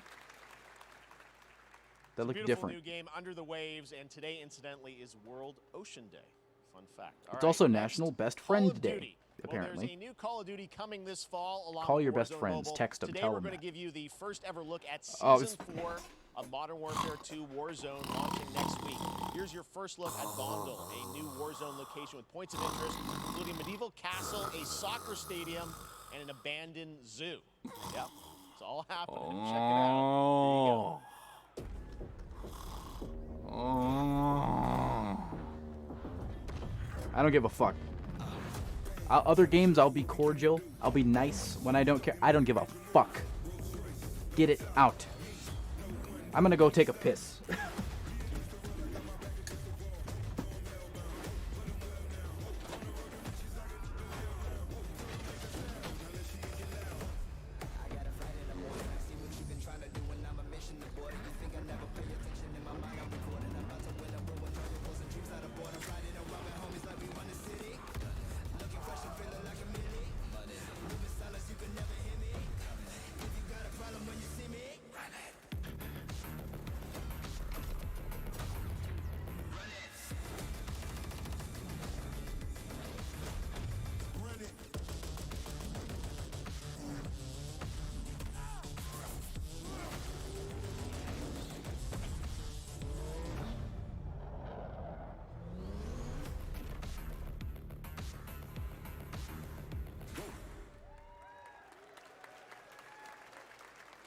That looked different. New game, Under the Waves, and today, incidentally, is World Ocean Day. Fun fact. It's also National Best Friend Day, apparently. Well, there's a new Call of Duty coming this fall. Along Call with your best Warzone friends. Mobile. Text them. Today Tell we're them going to that. give you the first ever look at Oh, Season 4 of Modern Warfare 2 Warzone, launching next week. Here's your first look at Gondel, a new Warzone location with points of interest, including a medieval castle, a soccer stadium, and an abandoned zoo. Yep, it's all happening. Check it out. There you go. I don't give a fuck. Other games, I'll be cordial. I'll be nice when I don't care. I don't give a fuck. Get it out. I'm gonna go take a piss.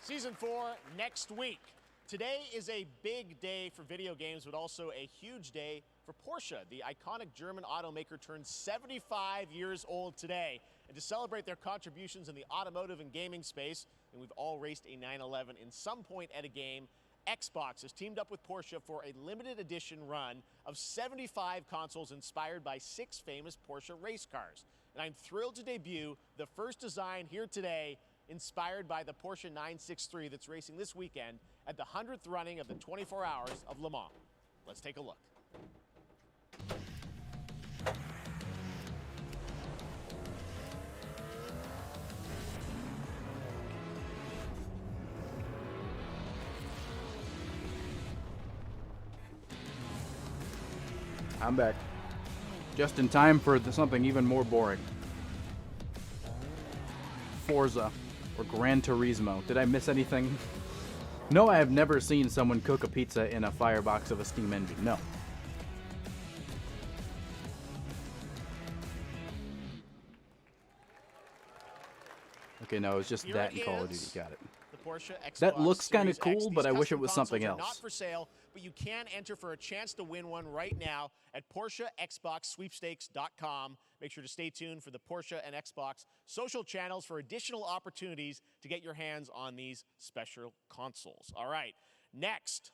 Season 4 next week. Today is a big day for video games, but also a huge day for Porsche. The iconic German automaker turns 75 years old today. And to celebrate their contributions in the automotive and gaming space, and we've all raced a 911 in some point at a game, Xbox has teamed up with Porsche for a limited edition run of 75 consoles inspired by 6 famous Porsche race cars. And I'm thrilled to debut the first design here today, inspired by the Porsche 963 that's racing this weekend at the 100th running of the 24 Hours of Le Mans. Let's take a look. I'm back. Just in time for something even more boring. Forza, or Gran Turismo. Did I miss anything? No, I have never seen someone cook a pizza in a firebox of a steam engine. No. Okay, no, it was just Here that it in Call of is. Duty. Got it. The Porsche Xbox That looks kind of Series X. cool, These but I wish it custom was consoles something are else. Not for sale, but you can enter for a chance to win one right now at PorscheXboxSweepstakes.com. Make sure to stay tuned for the Porsche and Xbox social channels for additional opportunities to get your hands on these special consoles. All right, next.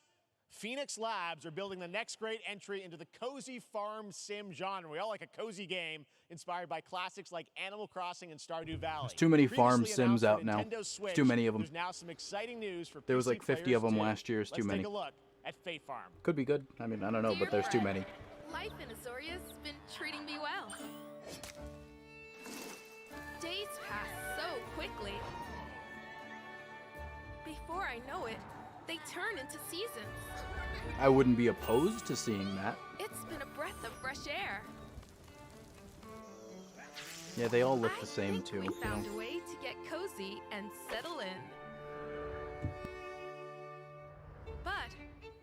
Phoenix Labs are building the next great entry into the cozy farm sim genre. We all like a cozy game inspired by classics like Animal Crossing and Stardew Valley. There's too many farm Previously sims announced out now. on Nintendo Switch, There's too many of them. There's now some exciting news for There was PC like 50 players of them too. last year. It's too many. Let's take a look at Fate Farm. Could be good. I mean, I don't know, but there's too many. Life in Azoria's been treating me well. Days pass so quickly. Before I know it, they turn into seasons. I wouldn't be opposed to seeing that. It's been a breath of fresh air. Yeah, they all look the same too. We You found know? a way to get cozy and settle in. But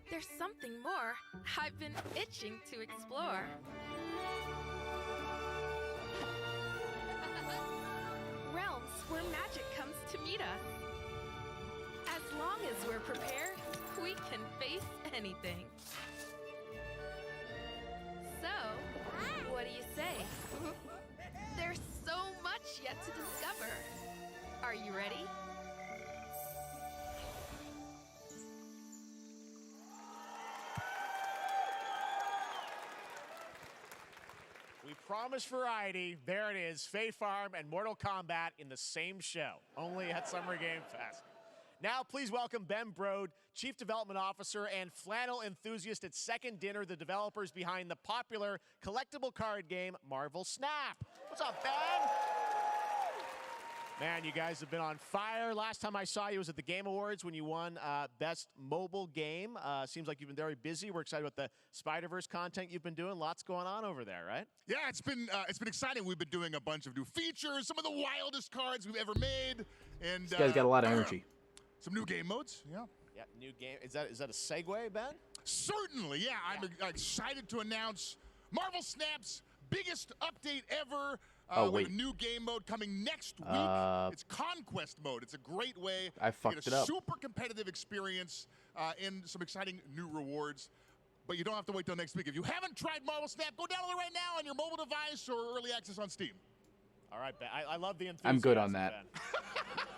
there's something more I've been itching to explore. Realms where magic comes to meet us. As long as we're prepared, we can face anything. So, what do you say? There's so much yet to discover. Are you ready? We promised variety. There it is. Fate Farm and Mortal Kombat in the same show, only at Summer Game Fest. Now, please welcome Ben Brode, Chief Development Officer and flannel enthusiast at Second Dinner, the developers behind the popular collectible card game Marvel Snap. What's up, Ben? Man, you guys have been on fire. Last time I saw you was at the Game Awards when you won Best Mobile Game. Seems like you've been very busy. We're excited about the Spider-Verse content you've been doing. Lots going on over there, right? Yeah, it's been exciting. We've been doing a bunch of new features, some of the wildest cards we've ever made, and This guy's got a lot of energy. Some new game modes. Yeah. Yeah, new game. Is that a segue, Ben? Certainly, yeah. I'm excited to announce Marvel Snap's biggest update ever. With a new game mode coming next week. It's Conquest mode. It's a great way I to fucked get it a up. super competitive experience and some exciting new rewards. But you don't have to wait till next week. If you haven't tried Marvel Snap, go download it right now on your mobile device or early access on Steam. All right, Ben. I love the enthusiasm. I'm good on that. Ben.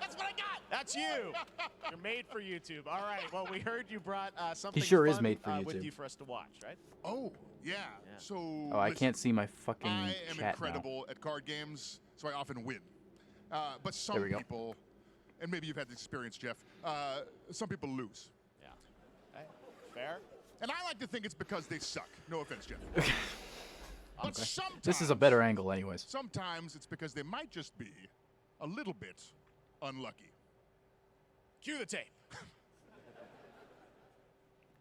That's what I got. That's you. You're made for YouTube. All right. Well, we heard you brought something sure is fun, made for with YouTube. you for us to watch, right? Oh, yeah. So Oh, I listen, can't see my fucking I am chat incredible at card games, so I often win. But some There we go. people, and maybe you've had this experience, Jeff, some people lose. Yeah. Okay. Fair. And I like to think it's because they suck. No offense, Jeff. But Okay. sometimes, This is a better angle, anyways. sometimes it's because they might just be a little bit unlucky. Cue the tape.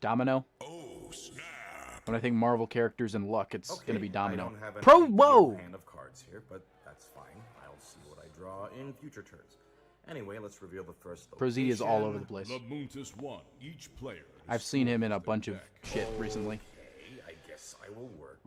Domino. Oh, snap. When I think Marvel characters and luck, it's Okay, gonna be Domino. I don't have an Pro. ideal Whoa. hand of cards here, but that's fine. I'll see what I draw in future turns. Anyway, let's reveal the first Prozidi is all location. over the place. Labuntus 1. Each player. I've seen him in a bunch of shit recently. Okay, I guess I will work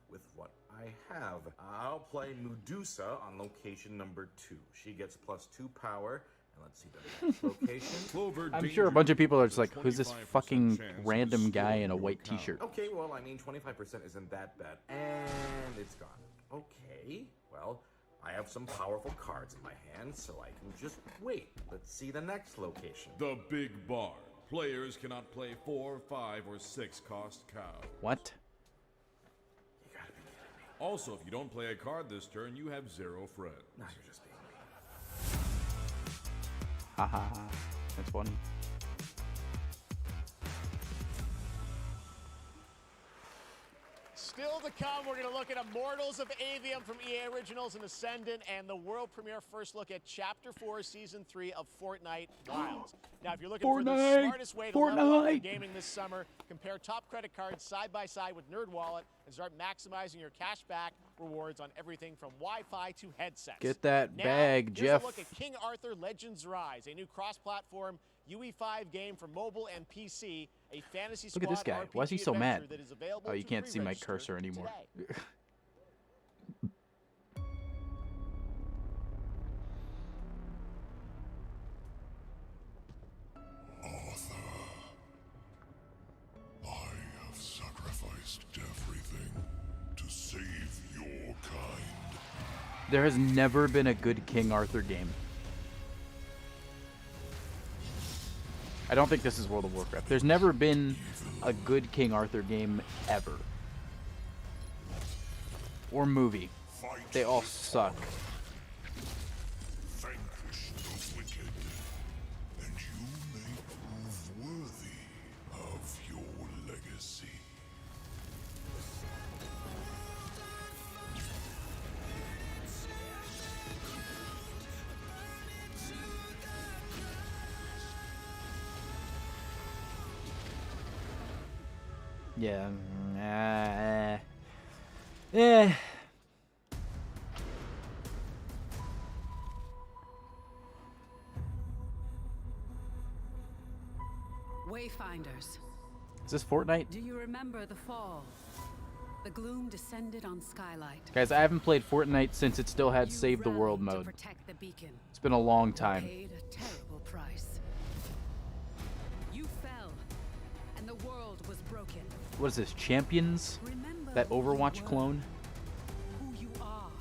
with what I have. I'll play Medusa on location number 2. She gets +2 power. And let's see the next location. I'm sure a bunch of people are just like, who's this fucking random guy in a white t-shirt? Okay, well, I mean, 25% isn't that bad. And it's gone. Okay, well, I have some powerful cards in my hand, so I can just wait. Let's see the next location. The Big Barn. Players cannot play 4, 5, or 6 cost cow. What? Also, if you don't play a card this turn, you have 0 friends. Now you're just being Haha. That's funny. Still to come, we're going to look at Immortals of Avium from EA Originals and Ascendant, and the world premiere first look at Chapter 4, Season 3 of Fortnite Wilds. Now, if you're looking for the smartest way to level up your gaming this summer, compare top credit cards side by side with NerdWallet and start maximizing your cash back rewards on everything from Wi-Fi to headsets. Get that now, bag, here's Jeff. a look at King Arthur Legends Rise, a new cross-platform UE5 game for mobile and PC, a fantasy Look at this guy. RPG Why is he so mad? that is available Oh, you to can't see my pre-register cursor anymore. I have sacrificed everything to save your kind. There has never been a good King Arthur game. I don't think this is World of Warcraft. There's never been a good King Arthur game ever. Or movie. They all suck. Vanquish the wicked, and you may prove worthy of your legacy. Yeah. Wayfinders. Is this Fortnite? Do you remember the fall? The gloom descended on Skylight. Guys, I haven't played Fortnite since it still had Save the World To mode. protect the beacon. It's been a long time. Paid a terrible price. You fell, and the world was broken. What is this, Champions? Remember That who you Overwatch were, clone? Who you are,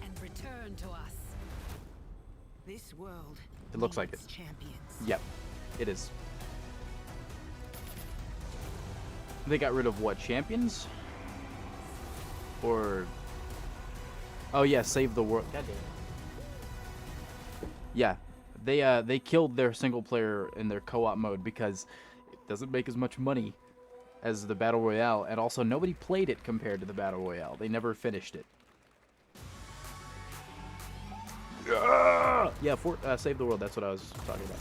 and return to us. This world It looks like it. needs champions. Yep, it is. They got rid of what, Champions? Or... Oh yeah, Save the World. God damn it. Yeah, they killed their single player in their co-op mode because it doesn't make as much money as the Battle Royale, and also nobody played it compared to the Battle Royale. They never finished it. Yeah, Save the World, that's what I was talking about.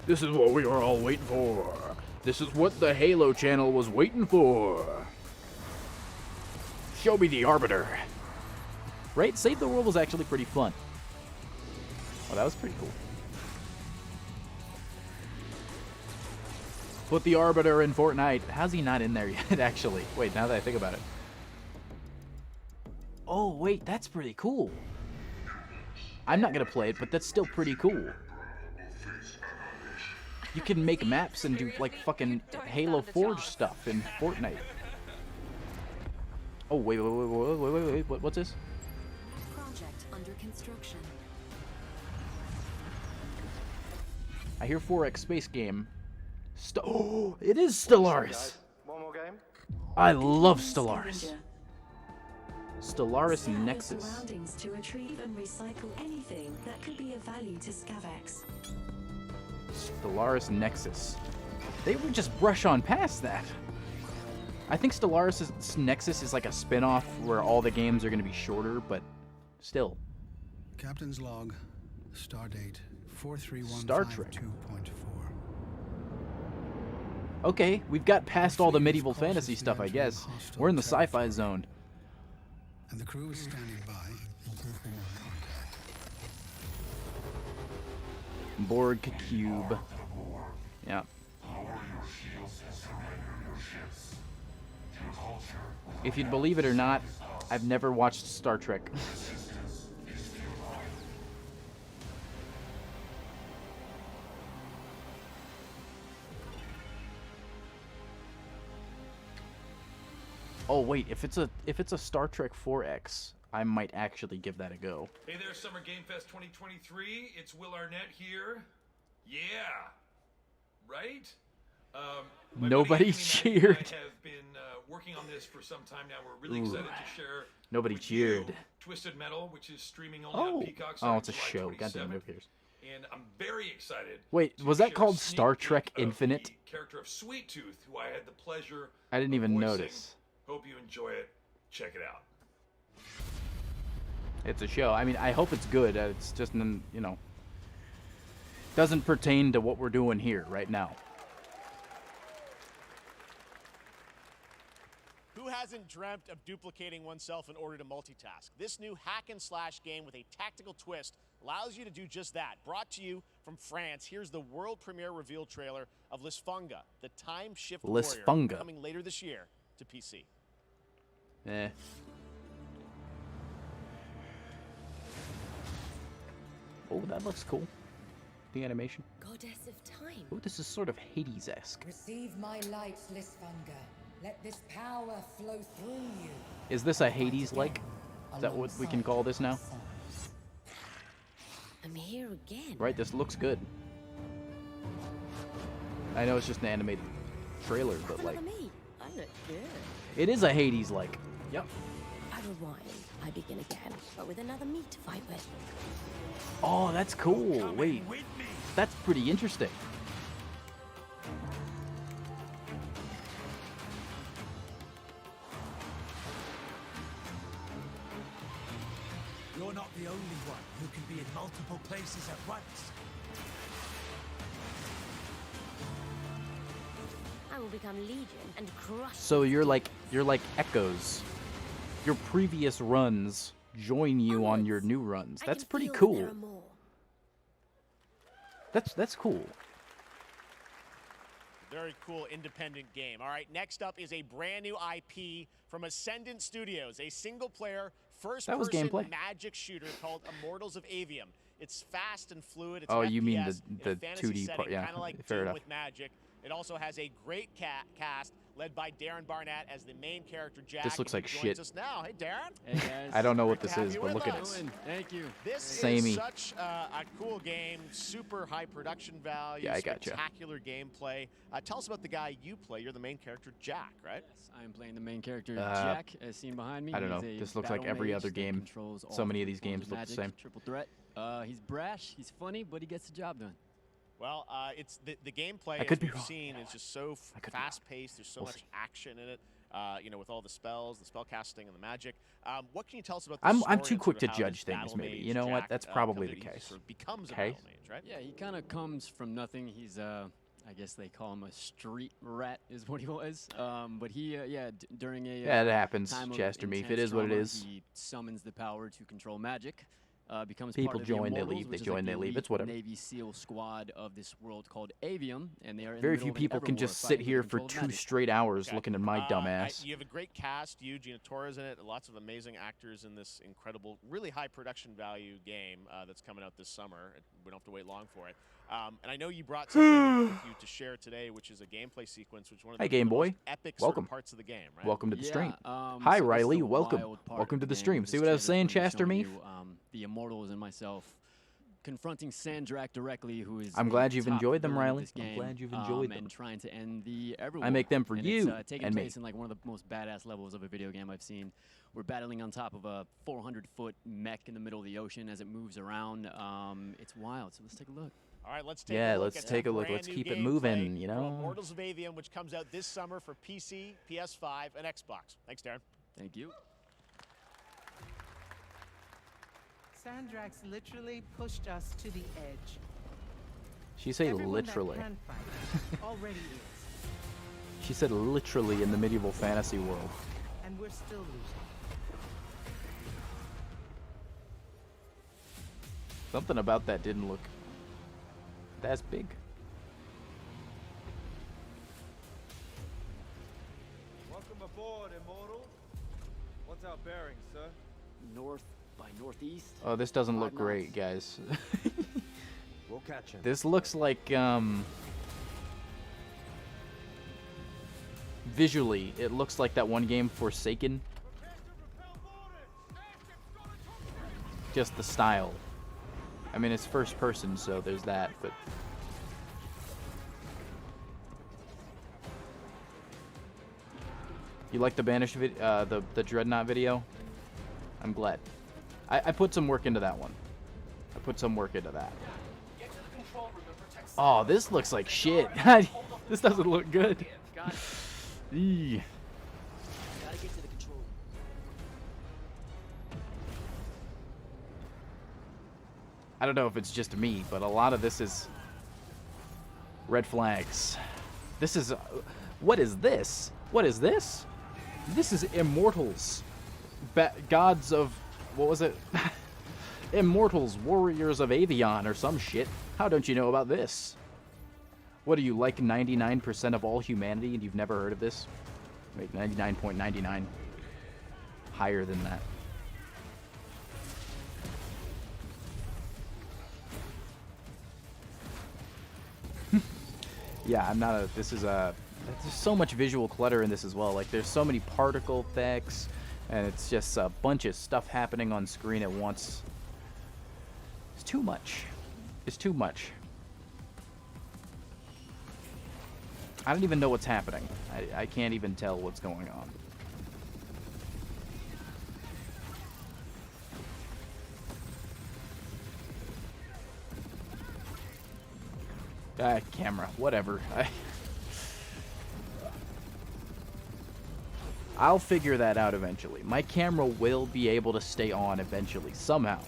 This is what we were all waiting for. This is what the Halo channel was waiting for. Show me the Arbiter. Right? Save the World was actually pretty fun. Oh, that was pretty cool. Put the Arbiter in Fortnite. How's he not in there yet, actually? Wait, now that I think about it. Oh, wait, that's pretty cool. I'm not going to play it, but that's still pretty cool. You can make maps and do, like, fucking Halo Forge stuff in Fortnite. Oh, wait, what's this? Project under construction. I hear 4X space game. Oh, it is Stellaris. One more game? I love Stellaris. Stellaris Scan Nexus. the surroundings to retrieve and recycle anything that could be of value to Scavax. Stellaris Nexus. They would just brush on past that. I think Stellaris Nexus is like a spin-off where all the games are going to be shorter, but still. Captain's log, stardate 43152.4. Star Trek. Okay, we've got past all the medieval fantasy stuff, I guess. We're in the sci-fi zone. And the crew is standing by. Borg Cube. Yeah. If you'd believe it or not, I've never watched Star Trek. Oh wait, if it's a Star Trek 4X, I might actually give that a go. Hey there, Summer Game Fest 2023. It's Will Arnett here. Yeah. Right? Nobody cheered. I have been working on this for some time now. We're really excited to share. Nobody cheered. Twisted Metal, which is streaming only on Peacock. Oh, it's a show. Goddamn, who cares? And I'm very excited. Wait, was that called Star Trek Infinite? Character of Sweet Tooth, who I had the pleasure. I didn't even notice. hope you enjoy it. Check it out. It's a show. I mean, I hope it's good. It's just, you know, doesn't pertain to what we're doing here right now. Who hasn't dreamt of duplicating oneself in order to multitask? This new hack and slash game with a tactical twist allows you to do just that. Brought to you from France, here's the world premiere reveal trailer of Lisfunga, the time shift warrior, coming later this year to PC. Eh. Oh, that looks cool. The animation. Goddess of time. Oh, this is sort of Hades-esque. Receive my light, Lisfunga. Let this power flow through you. Is this a Hades-like? Is that what we can call this now? I'm here again. Right, this looks good. I know it's just an animated trailer, but like... Me. I look good. It is a Hades-like. Yep. I rewind. I begin again, but with another me to fight with. Oh, that's cool. Wait. That's pretty interesting. You're not the only one who can be in multiple places at once. I will become Legion and crush. So you're like echoes. Your previous runs join you on your new runs. That's pretty cool. That's cool. Very cool independent game. All right, next up is a brand new IP from Ascendant Studios, a single-player, first-person magic shooter called Immortals of Avium. It's fast and fluid. It's oh, an you FPS mean the in a fantasy 2D part? setting, Yeah, kind of like fair Doom enough. with magic. It also has a great cast led by Darren Barnett as the main character, Jack. This looks like joins shit. us now. Hey, Darren. Hey, guys. I don't know what this is, but look at it. Thank you. This Samey. is such a cool game, super high production value, Yeah, I gotcha. spectacular gameplay. Tell us about the guy you play. You're the main character, Jack, right? Yes, I am playing the main character, Jack, as seen behind me. I don't know. He's a This looks like battle every mage other that game. controls So all many of these forms games look the magic, same. Triple threat. He's brash, he's funny, but he gets the job done. Well, it's the gameplay, I could as be we've wrong. seen, is just so fast-paced. There's so much action in it. You know, with all the spells, the spell casting, and the magic. What can you tell us about the I'm story too and quick sort to of how judge this things, battle maybe. mage You know what? Jack, That's probably the comes in, he case. sort of becomes a Okay. battle mage, right? Yeah, he kind of comes from nothing. He's I guess they call him a street rat, is what he was. But he, during a Yeah, it happens, time of Chester Meaf. It intense is what it trauma, is. He summons the power to control magic. Becomes People part of join, the they Immortals, leave, they which is join, like they the leave. elite It's whatever. Navy SEAL squad of this world called Avium, and they are in Very the few middle people of an can ever just war sit fighting here the for control of 2 magic. straight hours looking at my dumb ass. You have a great cast. You, Gina Torres in it. Lots of amazing actors in this incredible, really high production value game that's coming out this summer. We don't have to wait long for it. And I know you brought something with you to share today, which is a gameplay sequence, which is one of the, Hi, Game Boy. most epic sort Welcome. of parts of the game, right? Welcome to the stream. Hi, so this is Riley. the Welcome. wild part Welcome of to the game. stream. This See what I was saying, trailer's Chester gonna be Meaf? showing you, the Immortals and myself confronting Sandrak directly, who is I'm the glad you've top enjoyed them, villain of Riley. this I'm game, glad you've enjoyed them. and trying to end the Everwar. I make them for and you it's, taking and me. place in like one of the most badass levels of a video game I've seen. We're battling on top of a 400-foot mech in the middle of the ocean as it moves around. It's wild, so let's take a look. All right, let's take Yeah, a look let's at take a some look. Let's brand new keep it gameplay moving, you from know? Immortals of Avium, which comes out this summer for PC, PS5, and Xbox. Thanks, Darren. Thank you. Sandrax literally pushed us to the edge. She say Everyone literally. That can fight already is, She said literally in the medieval fantasy world. and we're still losing. Something about that didn't look that's big. Welcome aboard, Immortal. What's our bearing, sir? North by northeast. Oh, this doesn't look great, guys. We'll catch him. This looks like visually, it looks like that one game Forsaken. Just the style. I mean, it's first person, so there's that, but you like the Banished the Dreadnought video? I'm glad. I put some work into that one. I put some work into that. Oh, this looks like shit. This doesn't look good. Eee. I don't know if it's just me, but a lot of this is red flags. This is... what is this? What is this? This is Immortals. Gods of... what was it? Immortals, Warriors of Avion, or some shit. How don't you know about this? What are you, like 99% of all humanity and you've never heard of this? Wait, 99.99. Higher than that. Yeah, I'm not a... this is a... there's so much visual clutter in this as well. Like, there's so many particle effects, and it's just a bunch of stuff happening on screen at once. It's too much. It's too much. I don't even know what's happening. I can't even tell what's going on. Camera, whatever. I'll figure that out eventually. My camera will be able to stay on eventually, somehow.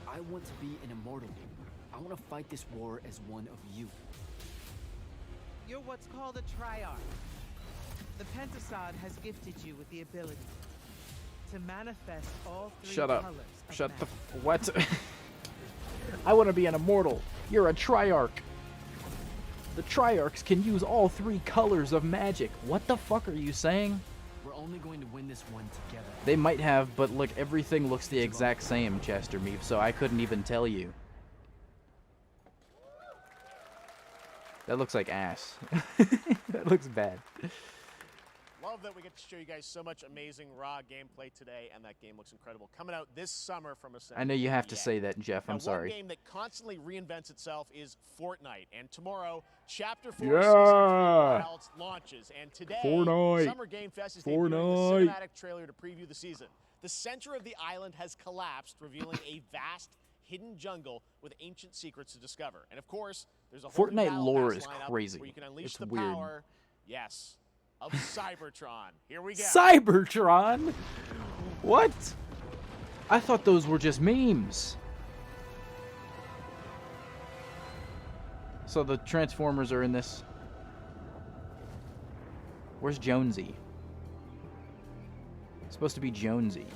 I want to be an immortal. I want to fight this war as one of you. You're what's called a Triarch. The Pentasod has gifted you with the ability to manifest all three Shut up. colors of Shut magic. the... what? I want to be an immortal. You're a Triarch. The Triarchs can use all three colors of magic. What the fuck are you saying? We're only going to win this one together. They might have, but look, everything looks the exact same, Chester Meave, so I couldn't even tell you. That looks like ass. That looks bad. Love that we get to show you guys so much amazing raw gameplay today, and that game looks incredible. Coming out this summer from Ascent. I know you have to say that, Jeff. I'm Now, sorry. One game that constantly reinvents itself is Fortnite, and tomorrow, Chapter 4 Yeah. Season 3 Wilds launches, and today, Fortnite. Summer Game Fest is debuting Fortnite. the cinematic trailer to preview the season. The center of the island has collapsed, revealing a vast hidden jungle with ancient secrets to discover. And of course, there's a whole new Fortnite battle lore pass is lineup crazy. where you can unleash It's the weird. power, yes, of Cybertron. Here we go. Cybertron? What? I thought those were just memes. So the Transformers are in this. Where's Jonesy? It's supposed to be Jonesy.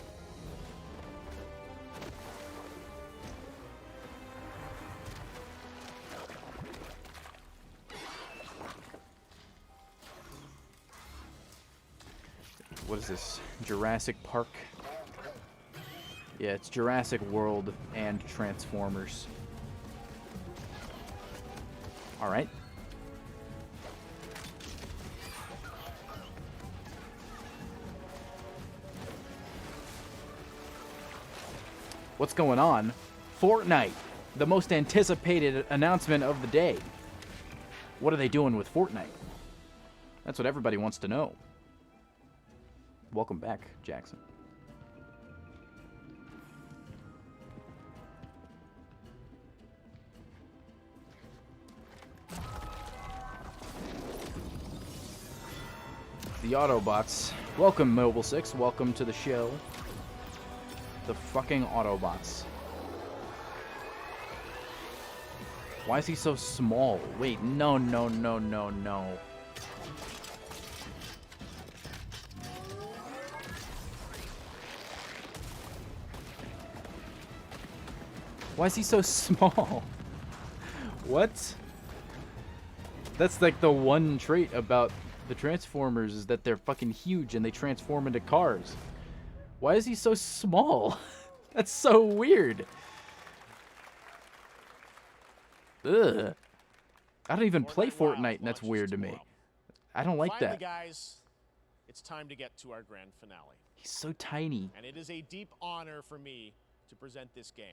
What is this? Jurassic Park? Yeah, it's Jurassic World and Transformers. Alright. What's going on? Fortnite, the most anticipated announcement of the day. What are they doing with Fortnite? That's what everybody wants to know. Welcome back, Jackson. The Autobots. Welcome, Mobile 6. Welcome to the show. The fucking Autobots. Why is he so small? Wait, no, no, no, no, no. Why is he so small? What? That's like the one trait about the Transformers is that they're fucking huge and they transform into cars. Why is he so small? That's so weird. Ugh. I don't even play Fortnite and that's weird to me. I don't like Finally, that. guys, it's time to get to our grand finale. He's so tiny. And it is a deep honor for me to present this game.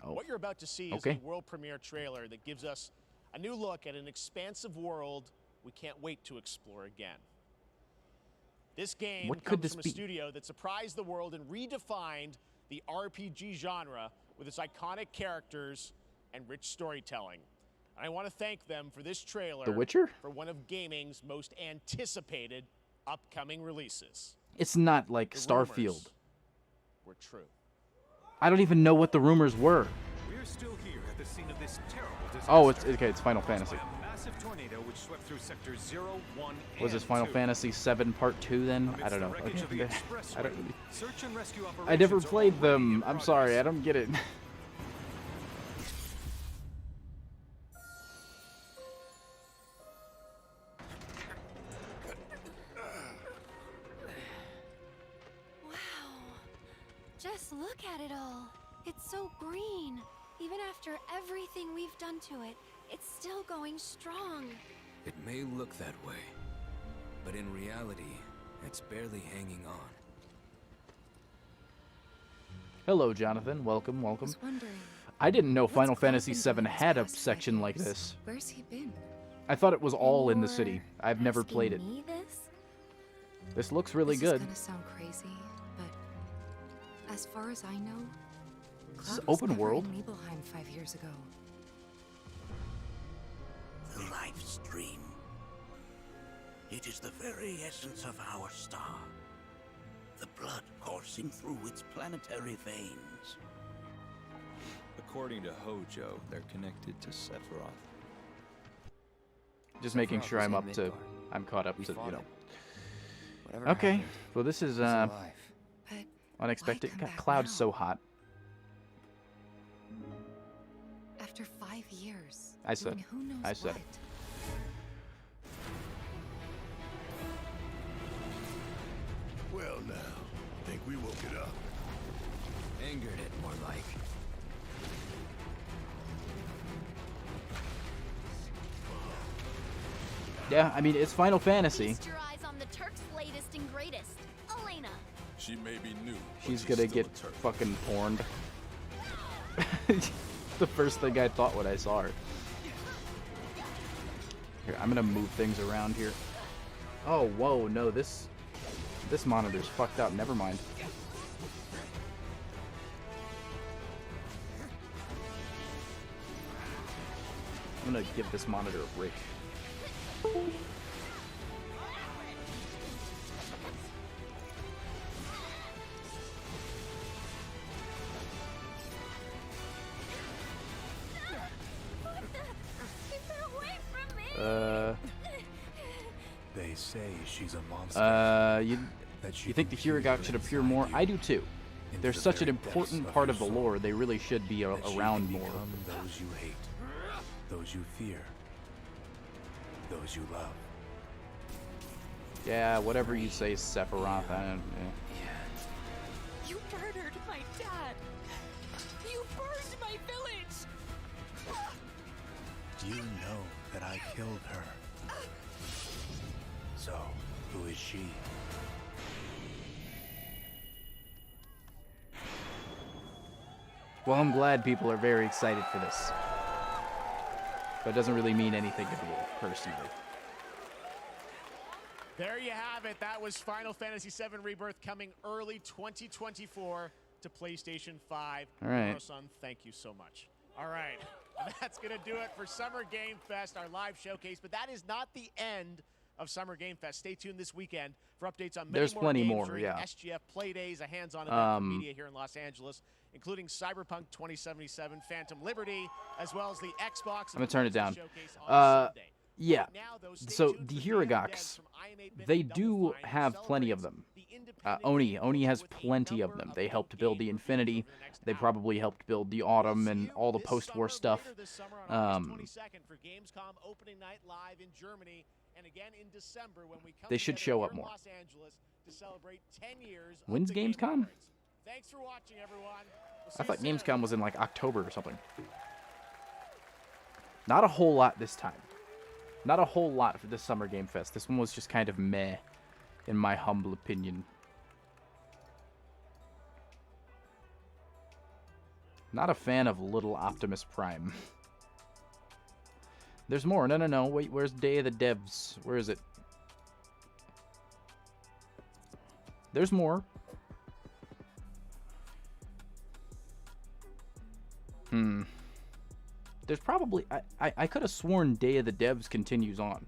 Oh. What you're about to see is Okay. a world premiere trailer that gives us a new look at an expansive world we can't wait to explore again. This game What comes could this from a be? studio that surprised the world and redefined the RPG genre with its iconic characters and rich storytelling. And I want to thank them for this trailer The Witcher? for one of gaming's most anticipated upcoming releases. It's not like The Starfield. rumors were true. I don't even know what the rumors were. We're still here at the scene of this terrible disaster. Oh, it's okay. It's Final Fantasy. By a massive tornado which swept through sectors 0, 1, Was this and Final 2. Fantasy 7 Part 2 then? I Amidst don't the know. wreckage of the Okay. expressway, I don't really. search and rescue I never operations are played already them. in I'm sorry. progress. I don't get it. Wow. Just look at it all. It's so green. Even after everything we've done to it, it's still going strong. It may look that way, but in reality, it's barely hanging on. Hello, Jonathan. Welcome, welcome. was wondering, I didn't know Final what's Fantasy happened VII in his had a past 5 section like years? this. Where's he been? I thought it was all in the You're city. I've never asking played it. me this? This looks really This good. is gonna sound crazy, but as far as I know, This Cloud is was open never world? in Nibelheim 5 years ago. The life stream. It is the very essence of our star. The blood coursing through its planetary veins. According to Hojo, they're connected to Sephiroth. Just making Sephiroth sure was I'm in up to, Midgard. I'm caught up We to, you fought know. him. Whatever Okay, happened, well this is he's alive. But unexpected. why come God, back Cloud's now? so hot. After 5 years, I said. doing who knows I said. what. Well now, think we woke it up. Angered it, more like. Yeah, I mean it's Final Fantasy. Feast your eyes on the Turk's latest and greatest, Elena. She may be new. She's gonna get fucking porned. The first thing I thought when I saw her. Here, I'm gonna move things around here. Oh, whoa, no, this monitor's fucked up. Never mind. I'm gonna give this monitor a break. They say she's a monster. You think the Hierogok should appear more? I do too. They're such an important part of the lore. They really should be around more. Those you hate, those you fear, those you love. Yeah, whatever you say, Sephiroth. I don't. You murdered my dad. You burned my village. You know that I killed her. So, who is she? Well, I'm glad people are very excited for this. But it doesn't really mean anything to me, personally. There you have it. That was Final Fantasy VII Rebirth coming early 2024 to PlayStation 5. All right. Son, thank you so much. All right. That's going to do it for Summer Game Fest, our live showcase. But that is not the end of Summer Game Fest. Stay tuned this weekend for updates on many There's more plenty games more, during yeah. SGF Play Days, a hands-on event for media here in Los Angeles, including Cyberpunk 2077, Phantom Liberty, as well as the Xbox. I'm gonna turn it down. Showcase on Sunday. Yeah. So the Hirogoks, they do have plenty of them. Oni has plenty of them. They helped build the Infinity. They probably helped build the Autumn and all the post-war stuff. They should show up more. When's Gamescom? Thanks for watching, everyone. I thought Gamescom was in like October or something. Not a whole lot this time. Not a whole lot for this Summer Game Fest. This one was just kind of meh, in my humble opinion. Not a fan of Little Optimus Prime. There's more. No. Wait, where's Day of the Devs? Where is it? There's more. There's probably... I could have sworn Day of the Devs continues on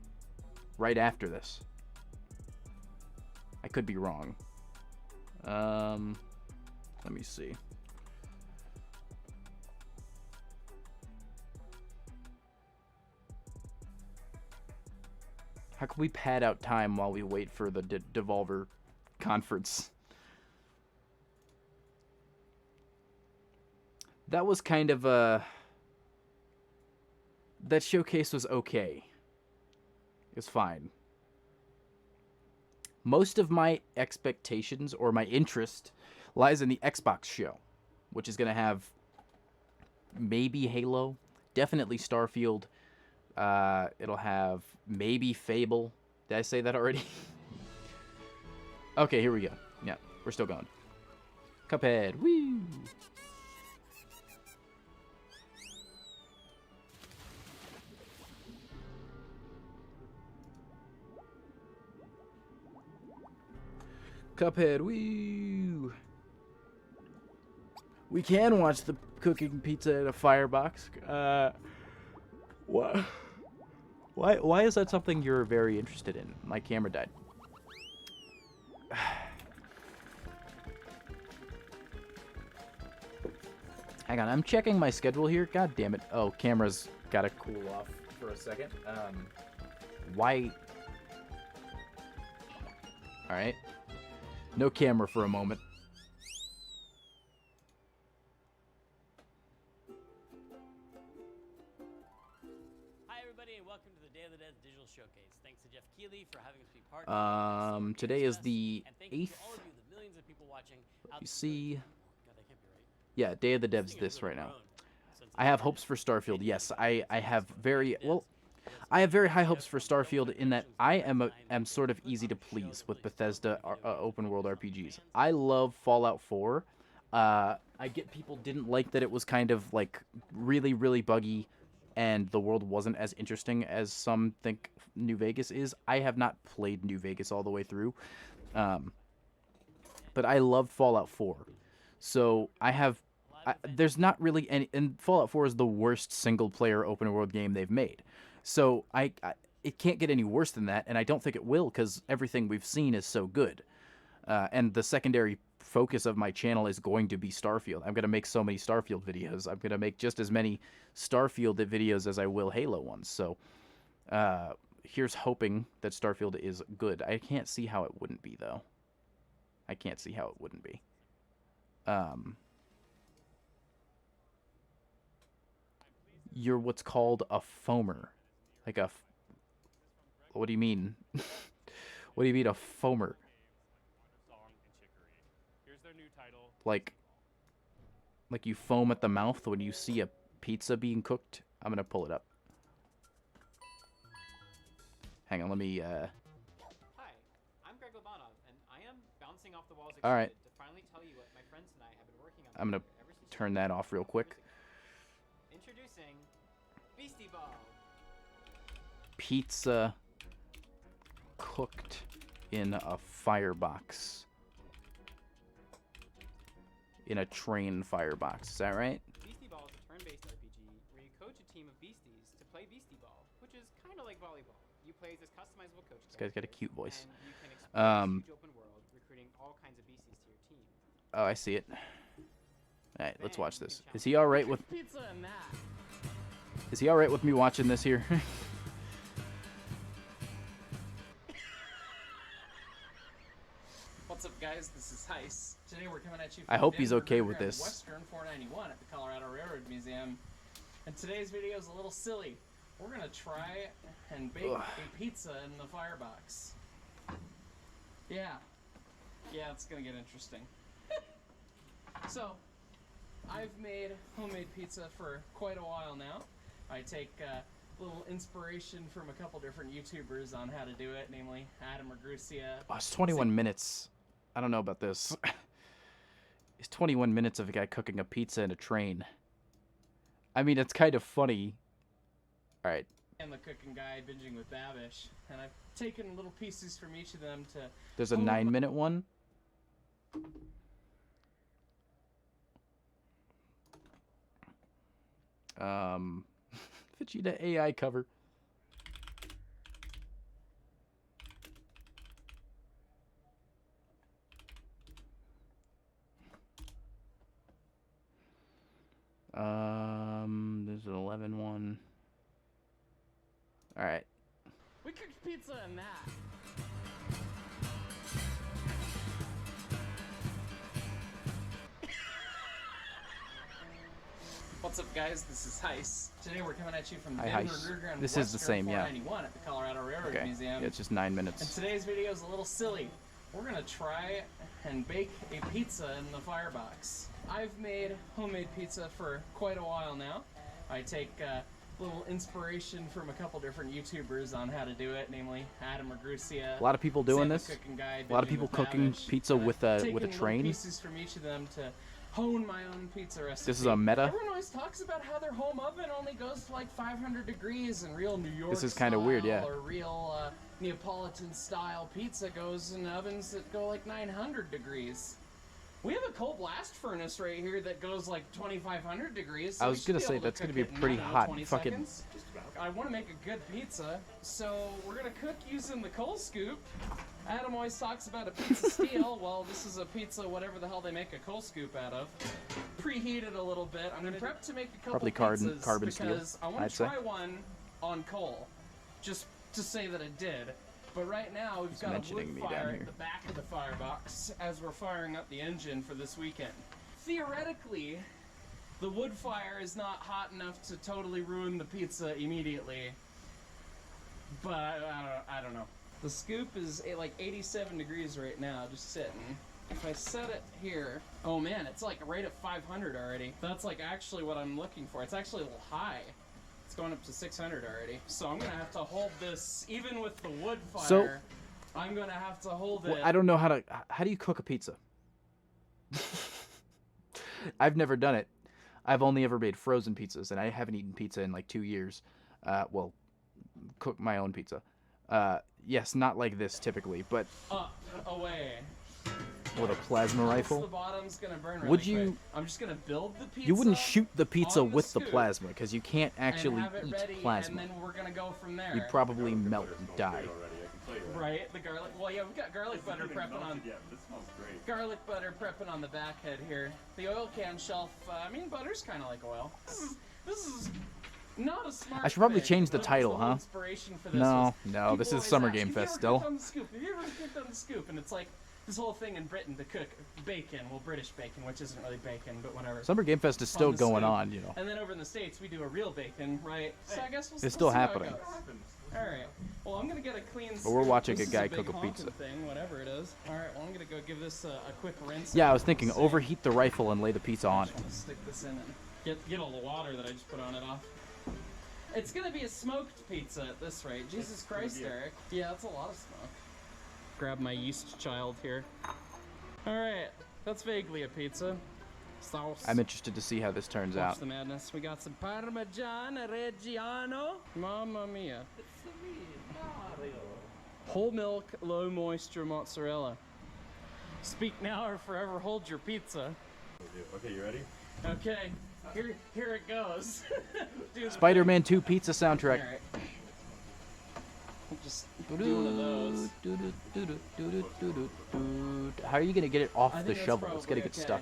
right after this. I could be wrong. Let me see. How can we pad out time while we wait for the Devolver conference? That was kind of a... That showcase was okay. It's fine. Most of my expectations or my interest lies in the Xbox show, which is going to have maybe Halo, definitely Starfield. It'll have maybe Fable. Did I say that already? Okay, here we go. Yeah, we're still going. Cuphead. Woo! Cuphead, woo! We can watch the cooking pizza in a firebox. What? Why is that something you're very interested in? My camera died. Hang on, I'm checking my schedule here. God damn it. Oh, camera's gotta cool off for a second. Why? Alright. No camera for a moment. Hi everybody and welcome to the Day of the Dead Digital Showcase. Thanks to Jeff Keighley for having us be part of it. Today is the 8th. And thank you to all of you, the millions of people watching. You see... God, that can't be right. Yeah, Day of the Dev's this right now. I have hopes for Starfield. Yes, I have very... Well, I have very high hopes for Starfield in that I am sort of easy to please with Bethesda open world RPGs. I love Fallout 4. I get people didn't like that it was kind of like really, really buggy and the world wasn't as interesting as some think New Vegas is. I have not played New Vegas all the way through. But I love Fallout 4. So there's not really any... And Fallout 4 is the worst single-player open-world game they've made. So it can't get any worse than that, and I don't think it will because everything we've seen is so good. And the secondary focus of my channel is going to be Starfield. I'm going to make so many Starfield videos. I'm going to make just as many Starfield videos as I will Halo ones. So here's hoping that Starfield is good. I can't see how it wouldn't be, though. I can't see how it wouldn't be. You're what's called a foamer. Like a... What do you mean? What do you mean a foamer? Like you foam at the mouth when you see a pizza being cooked? I'm gonna pull it up. Hang on, let me... Hi, I'm Greg Lobanov, and I am bouncing off the walls All right. to finally tell you what my friends and I have been working on. I'm gonna turn that off real quick. Introducing Beastie Ball. Pizza cooked in a firebox. In a train firebox. Is that right? Beastie Ball is a turn-based RPG where you coach a team of beasties to play Beastie Ball, which is kind of like volleyball. You play as this customizable coach. This guy's got a cute voice. And you can explore a huge open world, recruiting all kinds of beasties to your team. Oh, I see it. All right, let's watch this. Is he all right with... Pizza and that. Is he all right with me watching this here? What's up, guys? This is Heist. Today we're coming at you. I hope he's okay with this. Western 491 at the Colorado Railroad Museum. And today's video is a little silly. We're gonna try and bake a pizza in the firebox. Yeah, it's gonna get interesting. So, I've made homemade pizza for quite a while now. I take a little inspiration from a couple different YouTubers on how to do it, namely Adam Ragrusia. Oh, it's 21 minutes. I don't know about this. It's 21 minutes of a guy cooking a pizza in a train. I mean, it's kind of funny. All right. And the cooking guy binging with Babish, and I've taken little pieces from each of them to... There's a 9-minute one. Vegeta AI cover. All right. We cooked pizza in that. What's up, guys? This is Heist. Today we're coming at you from the Hi, Denver Heist. Underground This is the same, yeah. 491 at the Colorado Railroad Okay. Museum. Yeah, it's just 9 minutes. And today's video is a little silly. We're gonna try and bake a pizza in the firebox. I've made homemade pizza for quite a while now. I take a little inspiration from a couple different YouTubers on how to do it, namely Adam Magrusia. A lot of people doing Sam the this. Cooking Guy, A lot of people Benjamin cooking Babish, pizza and I've with a taken train. little pieces from each of them to hone my own pizza recipe. This is a meta. Everyone always talks about how their home oven only goes to like 500 degrees, and real New York This is kind of weird, yeah. or real Neapolitan style pizza goes in ovens that go like 900 degrees. We have a coal blast furnace right here that goes like 2,500 degrees. So I we was should gonna be say able to that's gonna cook be it in, pretty I don't know, hot. 20 Fucking. seconds. I want to make a good pizza, so we're gonna cook using the coal scoop. Adam always talks about a pizza steel. Well, this is a pizza, whatever the hell they make a coal scoop out of. Preheated a little bit. I'm gonna prep to make a couple Probably pizzas carbon steel, because I want I'd to say. try one on coal, just to say that it did. But right now we've He's got a mentioning wood me down fire here. at the back of the firebox as we're firing up the engine for this weekend. Theoretically, the wood fire is not hot enough to totally ruin the pizza immediately, but I don't know. The scoop is like 87 degrees right now, just sitting. If I set it here, oh man, it's like right at 500 already. That's like actually what I'm looking for. It's actually a little high. It's going up to 600 already. So I'm gonna have to hold this, even with the wood fire, So- I'm gonna have to hold Well, it. I don't know how do you cook a pizza? I've never done it. I've only ever made frozen pizzas, and I haven't eaten pizza in like 2 years. Well, cook my own pizza. Yes, not like this typically, but Up, away. with a plasma rifle. The bottom's gonna burn really Would you? quick. I'm just gonna build the pizza. You wouldn't shoot the pizza on the with the scoop plasma because you can't actually and have it eat ready, plasma. And then we're gonna go from there. You'd probably melt and die. Right, the garlic. Well, yeah, we've got garlic butter prepping on. Yeah, this smells great. Garlic butter prepping on the back head here. The oil can shelf. I mean, butter's kind of like oil. This is not a smart. I should probably thing, change the but title, the whole huh? Inspiration for this No, was no, this people is always Summer ask, Game "Have you Fest ever still." cooked on the scoop? Have you ever cooked on the scoop? And it's like this whole thing in Britain to cook bacon, well, British bacon, which isn't really bacon, but whatever. Summer Game Fest is On still the going scoop. on, you know. And then over in the States, we do a real bacon, right? So I guess we'll It's still see how it happening. goes. All right. Well, I'm gonna get a clean. But we're watching This a is guy big cook a honking pizza. Thing, whatever it is. All right. Well, I'm gonna go give this a quick rinse. Yeah, I was thinking Save. overheat the rifle and lay the pizza on it. I'm gonna stick this in and get all the water that I just put on it off. It's gonna be a smoked pizza at this rate. Jesus Christ, Eric. Yeah, that's a lot of smoke. Grab my yeast child here. All right, that's vaguely a pizza. Sauce. I'm interested to see how this turns Watch out. the madness. We got some Parmesan Reggiano. Mamma mia. Whole milk, low moisture mozzarella. Speak now or forever hold your pizza. Okay, you ready? Okay, here it goes. Dude, Spider-Man 2 pizza soundtrack. All right. Just do one of those. How are you gonna get it off I the think that's shovel? It's gonna probably get okay. stuck.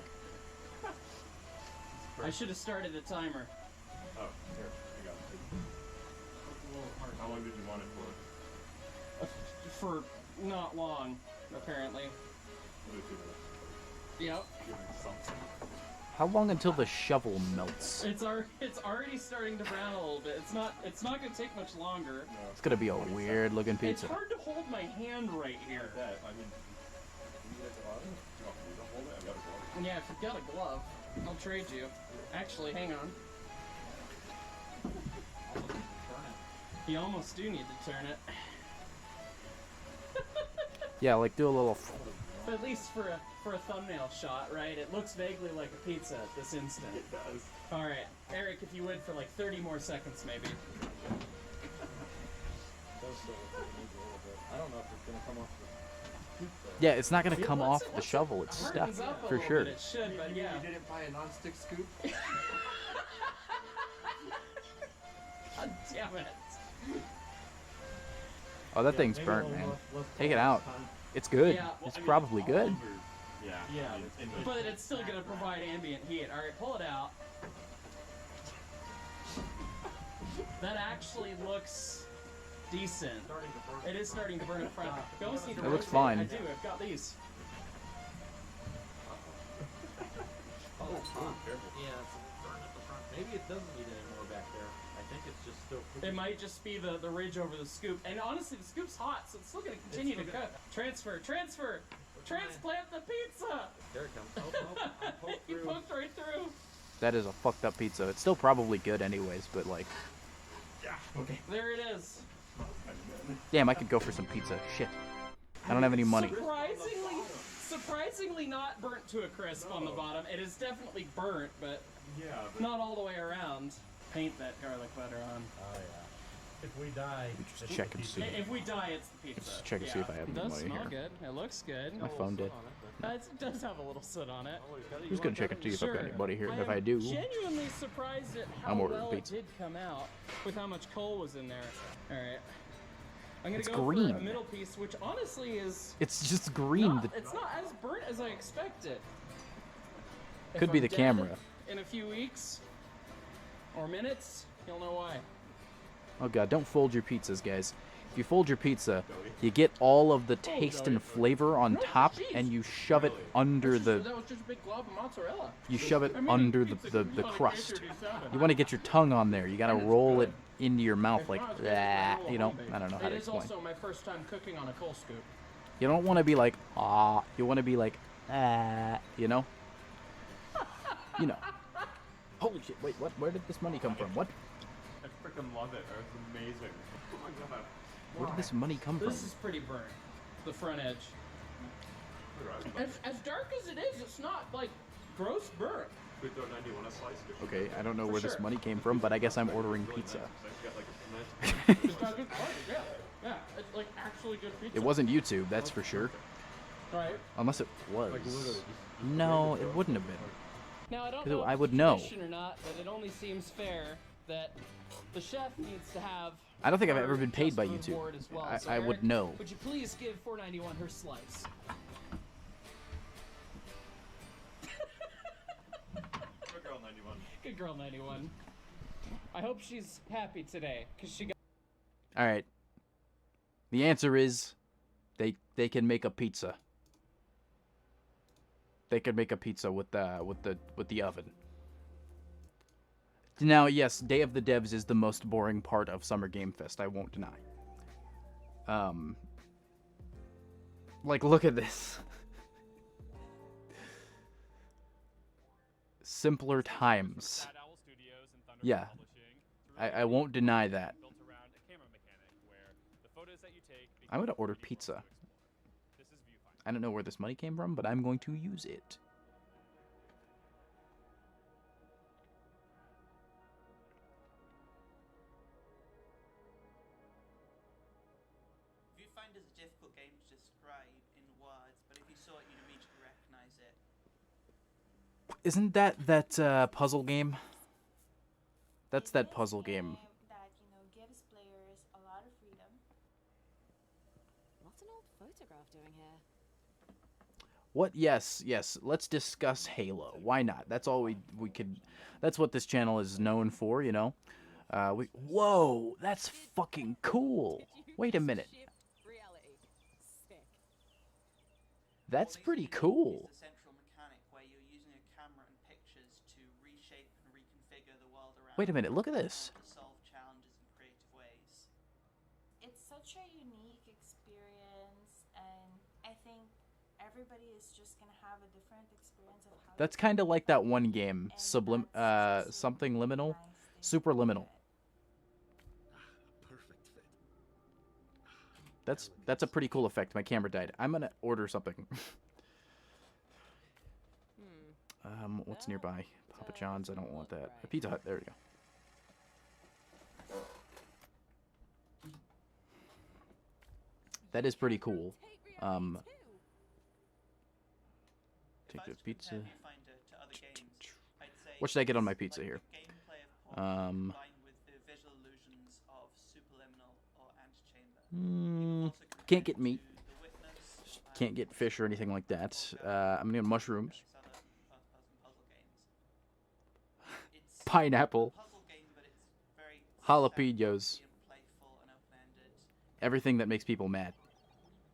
I should have started a timer. Oh, here, I got it. How long did you want it for? For not long, apparently. Maybe 2 minutes. Yep. Give me something. How long until the shovel melts? It's already starting to brown a little bit. It's not gonna take much longer. It's gonna be a weird looking It's pizza. hard to hold my hand right here. That, I mean, can you get the water? Do you want me to hold it? I've got a glove. Yeah, if you've got a glove, I'll trade you. Actually, hang on. You almost do need to turn it. Yeah, like do a little. But at least for a thumbnail shot, right? It looks vaguely like a pizza at this instant. It does. All right, Eric, if you would for like 30 more seconds, maybe. I don't know if it's gonna come off the pizza. Yeah, it's not gonna Yeah, come once off it- the shovel. It's stuck hardens up a for little sure. bit, It should, but yeah. You didn't buy a non-stick scoop? God damn it. Oh, that thing's burnt, man. Take it out. It's good. Yeah, well, It's I mean, probably good. Yeah. Yeah, I mean, but it's still gonna provide ambient heat. All right, pull it out. That actually looks decent. It is starting to burn in front. You almost need to It looks rotate. fine. I do. I've got these. Oh, careful. Yeah, it's burning at the front. Maybe it doesn't need any more back there. I think it's just still cooking. It might just be the ridge over the scoop. And honestly, the scoop's hot, so it's still going to continue to cook. Transfer. Transplant the pizza. There it comes. You poked right through. That is a fucked up pizza. It's still probably good anyways, but like, Yeah. Okay. There it is. damn, I could go for some pizza. Shit. I don't have any money. Surprisingly not burnt to a crisp on the bottom. It is definitely burnt, but not all the way around. Paint that garlic butter on. Oh yeah. If we die, Just check and see. If we die, it's the pizza. Just check and see if I have It any does money smell here. good. It looks good. My phone did. It does have a little soot on it. Who's gonna check and see if I've got any money here? If I do, Genuinely surprised at how I'm ordering well pizza. it did come out with how much coal was in there. All right. I'm gonna It's go green. for a middle piece, which honestly is it's just green. it's not as burnt as I expected. Could If be I'm the dead camera. In a few weeks or minutes, you'll know why. Oh god, don't fold your pizzas, guys. If you fold your pizza, you get all of the taste and flavor on top, and you shove it under the. That was just a big glob of mozzarella. You shove it I mean, under pizza the can be on a crust. case or do salad. You want to get your tongue on there. You gotta roll it into your mouth like that. You know, I don't know how to It is explain. also my first time cooking on a coal scoop. You don't want to be like ah. You want to be like You know. You know. Holy shit! Wait, what? Where did this money come from? What? I freaking love it. It's amazing. Oh my god. Where did this money come from? This is pretty burnt. The front edge. As dark as it is, it's not like gross burnt. We throw 91 a slice. Okay, I don't know For where this sure. money came from, but I guess I'm ordering pizza. It's got good quality, yeah. It's like actually good pizza. It wasn't YouTube, that's for sure. Right. Unless it was. literally. No, it wouldn't have been. Now I don't 'Cause know I if would it's know. tradition or not, but it only seems fair that the chef needs to have. I don't think I've her ever been paid by just on YouTube. board as well. I- So I would Eric, know. Would you please give 491 her slice? Good girl 91. Good girl 91. I hope she's happy today because she got. All right. The answer is, they can make a pizza. They could make a pizza with the oven. Now, yes, Day of the Devs is the most boring part of Summer Game Fest. I won't deny. Like, look at this. Simpler times. Yeah, I won't deny that. I'm gonna order pizza. I don't know where this money came from, but I'm going to use it. If you find it a difficult game to describe in words, but if you saw it, you'd immediately recognize it. Isn't that puzzle game? That's that puzzle game. That, you know, gives players a lot of freedom. What's an old photograph doing here? What? Yes. Let's discuss Halo. Why not? That's all we could. That's what this channel is known for, you know. Whoa, that's fucking cool. Wait a minute. That's pretty cool. It's a central mechanic where you're using a camera and pictures to reshape and reconfigure the world around. Wait a minute. Look at this. To solve challenges in creative ways. It's such a unique experience, and I think everybody is just gonna have a different experience of how. That's kind of like that one game, something liminal, superliminal. That's a pretty cool effect. My camera died. I'm gonna order something. What's nearby? Papa John's. I don't want that. A Pizza Hut. There we go. That is pretty cool. Take the pizza. What should I get on my pizza here? Can't get meat. Can't get fish or anything like that. I'm gonna get mushrooms. Pineapple. Jalapenos. everything that makes people mad.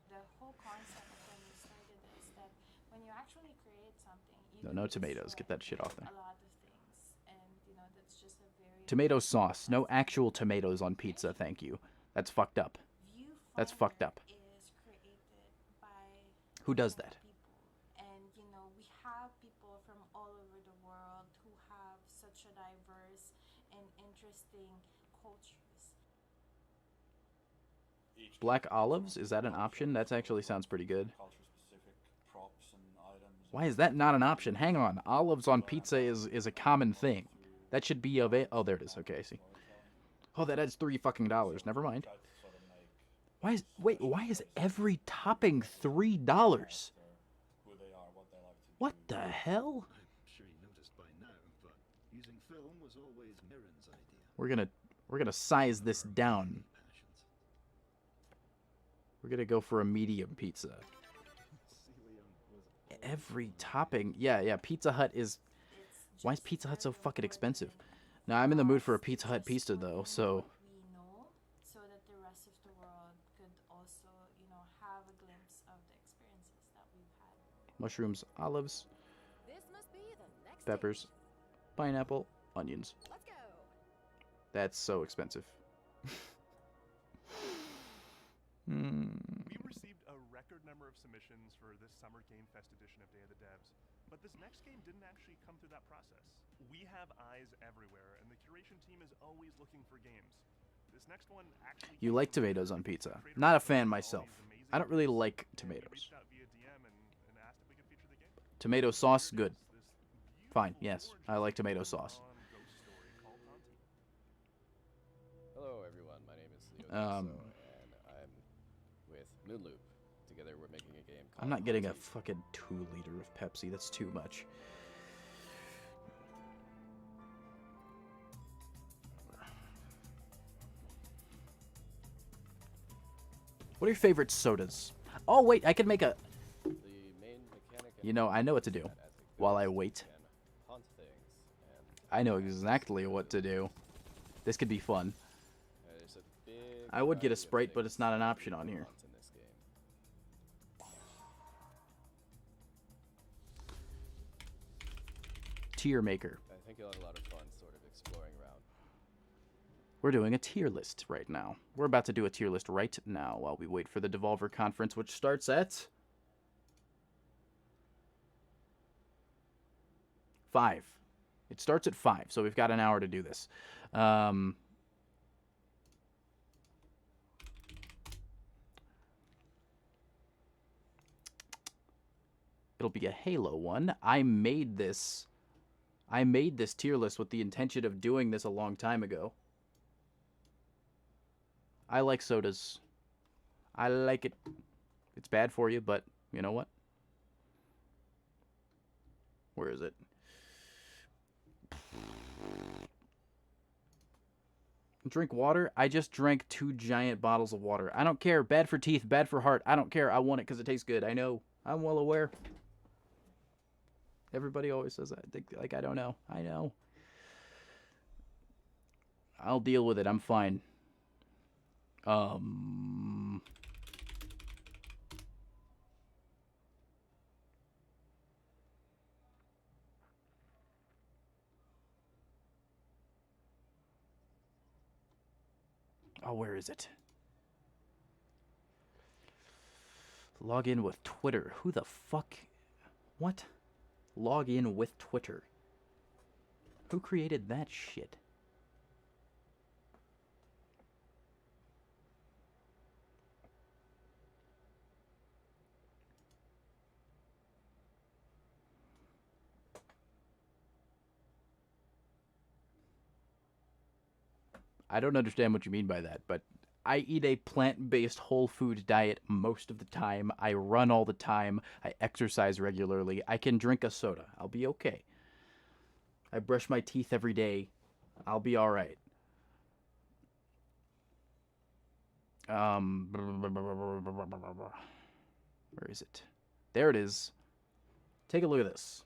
The whole concept when we started is that when you actually create something, No tomatoes. Get that shit off there. a lot of things, and that's just a very Tomato sauce. No actual tomatoes on pizza, thank you. That's fucked up. That's fucked up. is created by Who does that? and we have people from all over the world who have such a diverse and interesting cultures. Black olives? Is that an option? That actually sounds pretty good. Why is that not an option? Hang on. Olives on pizza is a common thing. That should be oh, there it is. Okay, I see. Oh, that adds $3 fucking. Never mind. Why is every topping $3? What the hell? I'm sure you noticed by now, but using film was always Mirren's idea. We're gonna size this down. We're gonna go for a medium pizza. Every topping, yeah. Pizza Hut is. Why is Pizza Hut so fucking expensive? Now I'm in the mood for a Pizza Hut pizza though, so. So that the rest of the world could also, have a glimpse of the experiences that we've had. Mushrooms, olives, peppers, pineapple, onions. Let's go. That's so expensive. We received a record number of submissions for this Summer Game Fest edition of Day of the Devs, but this next game didn't actually come through that process. We have eyes everywhere, and the curation team is always looking for games. This next one actually... You like tomatoes on pizza. Not a fan myself. I don't really like tomatoes. Tomato sauce, good. Fine, yes. I like tomato sauce. Hello everyone, my name is Leo and I'm with Moonloop. Together we're making a game called I'm not getting a fucking 2-liter of Pepsi. That's too much. What are your favorite sodas? Oh, wait, I can make a... The main mechanic I know what to do while I wait. hunt things and I know exactly what to do. This could be fun. there's a big I would get a variety of Sprite, but things it's not an to option on here. hunt in this game. Tier maker. I think you'll have a lot of fun sort of exploring around. We're doing a tier list right now. We're about to do a tier list right now while we wait for the Devolver Conference, which starts at 5. It starts at 5, so we've got an hour to do this. It'll be a Halo one. I made this tier list with the intention of doing this a long time ago. I like sodas. I like it. It's bad for you, but you know what? Where is it? Drink water? I just drank 2 giant bottles of water. I don't care. Bad for teeth, bad for heart. I don't care. I want it because it tastes good. I know. I'm well aware. Everybody always says that. Like, I don't know. I know. I'll deal with it. I'm fine. Oh, where is it? Log in with Twitter. Who the fuck? What? Log in with Twitter. Who created that shit? I don't understand what you mean by that, but I eat a plant-based whole food diet most of the time. I run all the time. I exercise regularly. I can drink a soda. I'll be okay. I brush my teeth every day. I'll be all right. Where is it? There it is. Take a look at this.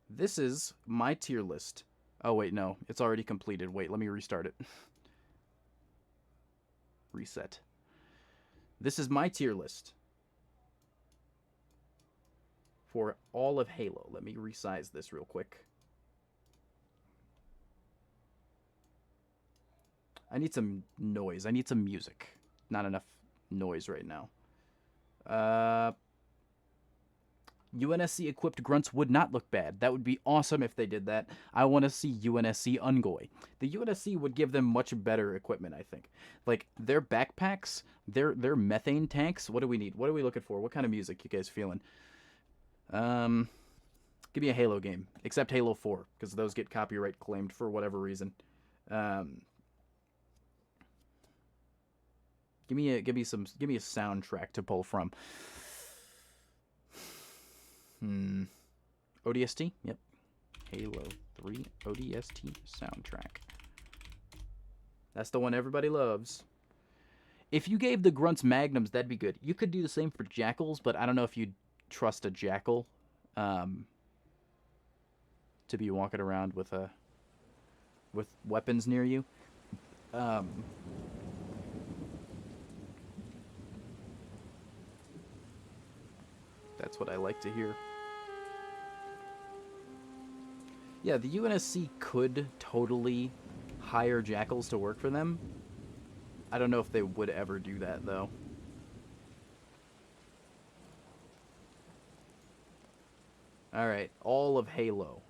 This is my tier list. Oh, wait, no. It's already completed. Wait, let me restart it. reset. This is my tier list for all of Halo. Let me resize this real quick. I need some noise. I need some music. Not enough noise right now. UNSC equipped grunts would not look bad. That would be awesome if they did that. I want to see UNSC Ungoy. The UNSC would give them much better equipment, I think. Like, their backpacks, their methane tanks, what do we need? What are we looking for? What kind of music you guys feeling? Give me a Halo game, except Halo 4, because those get copyright claimed for whatever reason. Give me a soundtrack to pull from. ODST? Yep. Halo 3 ODST soundtrack. That's the one everybody loves. If you gave the grunts magnums, that'd be good. You could do the same for jackals, but I don't know if you'd trust a jackal to be walking around with weapons near you. That's what I like to hear. Yeah, the UNSC could totally hire jackals to work for them. I don't know if they would ever do that, though. Alright, all of Halo.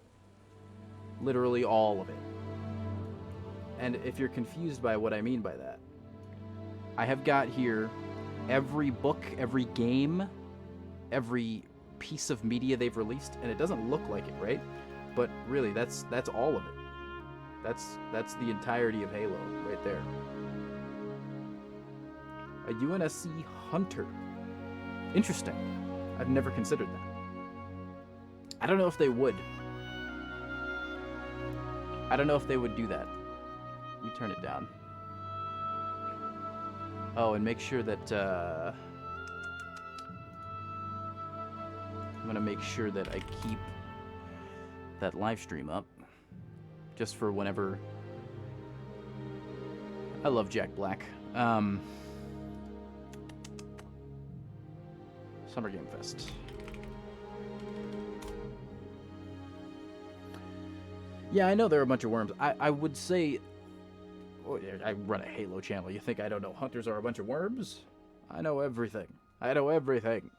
Literally all of it. And if you're confused by what I mean by that, I have got here every book, every game, every piece of media they've released, and it doesn't look like it, right? But really, that's all of it. That's the entirety of Halo right there. A UNSC hunter. Interesting. I've never considered that. I don't know if they would. I don't know if they would do that. Let me turn it down. Oh, and make sure that I'm gonna make sure that I keep that live stream up just for whenever. I love Jack Black. Summer Game Fest. Yeah, I know there are a bunch of worms. I would say, oh, I run a Halo channel. You think I don't know hunters are a bunch of worms? I know everything. I know everything.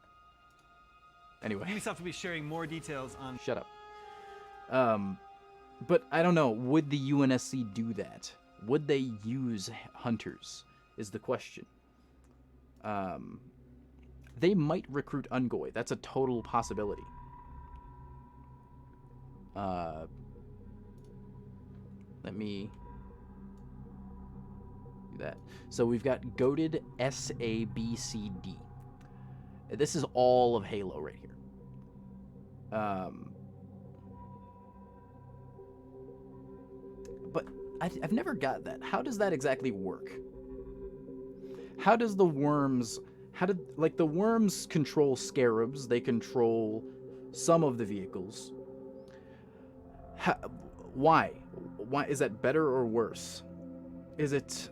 Anyway. Ubisoft will be sharing more details on... Shut up. But I don't know. Would the UNSC do that? Would they use hunters? Is the question. They might recruit Ungoy. That's a total possibility. Let me do that. So we've got goated SABCD. This is all of Halo right here. But I've never got that. How does that exactly work? How does the worms... like, the worms control scarabs. They control some of the vehicles. Why? Why is that better or worse? Is it...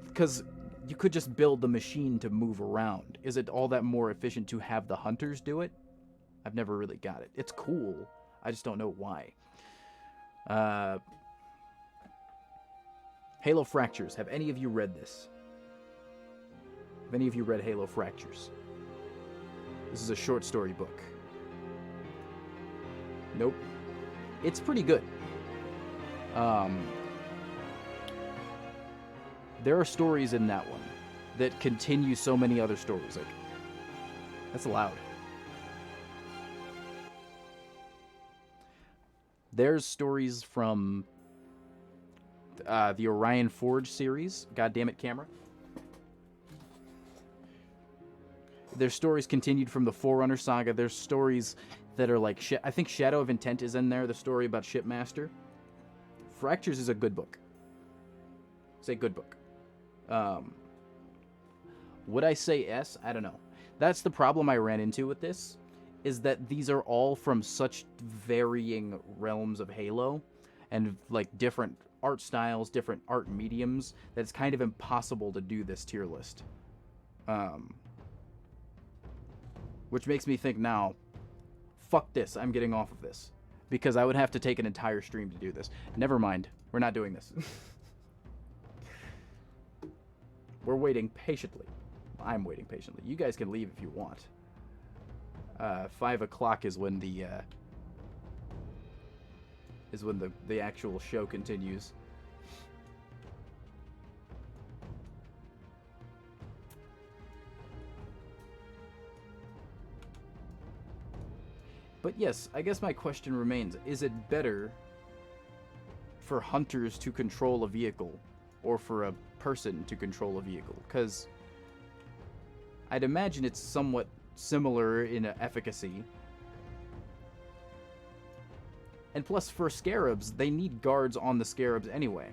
because you could just build the machine to move around. Is it all that more efficient to have the hunters do it? I've never really got it. It's cool. I just don't know why. Halo Fractures. Have any of you read this? Have any of you read Halo Fractures? This is a short story book. Nope. It's pretty good. There are stories in that one that continue so many other stories. Like, that's loud. There's stories from the Orion Forge series. God damn it, camera. There's stories continued from the Forerunner saga. There's stories that are like... I think Shadow of Intent is in there, the story about Shipmaster. Fractures is a good book. It's a good book. Would I say S? I don't know. That's the problem I ran into with this, is that these are all from such varying realms of Halo and like different art styles, different art mediums, that it's kind of impossible to do this tier list. Which makes me think now, fuck this, I'm getting off of this. Because I would have to take an entire stream to do this. Never mind, we're not doing this. We're waiting patiently. I'm waiting patiently. You guys can leave if you want. 5 o'clock is when the actual show continues. But yes, I guess my question remains, is it better for hunters to control a vehicle or for a person to control a vehicle? Because I'd imagine it's somewhat similar in efficacy. And plus, for scarabs, they need guards on the scarabs anyway.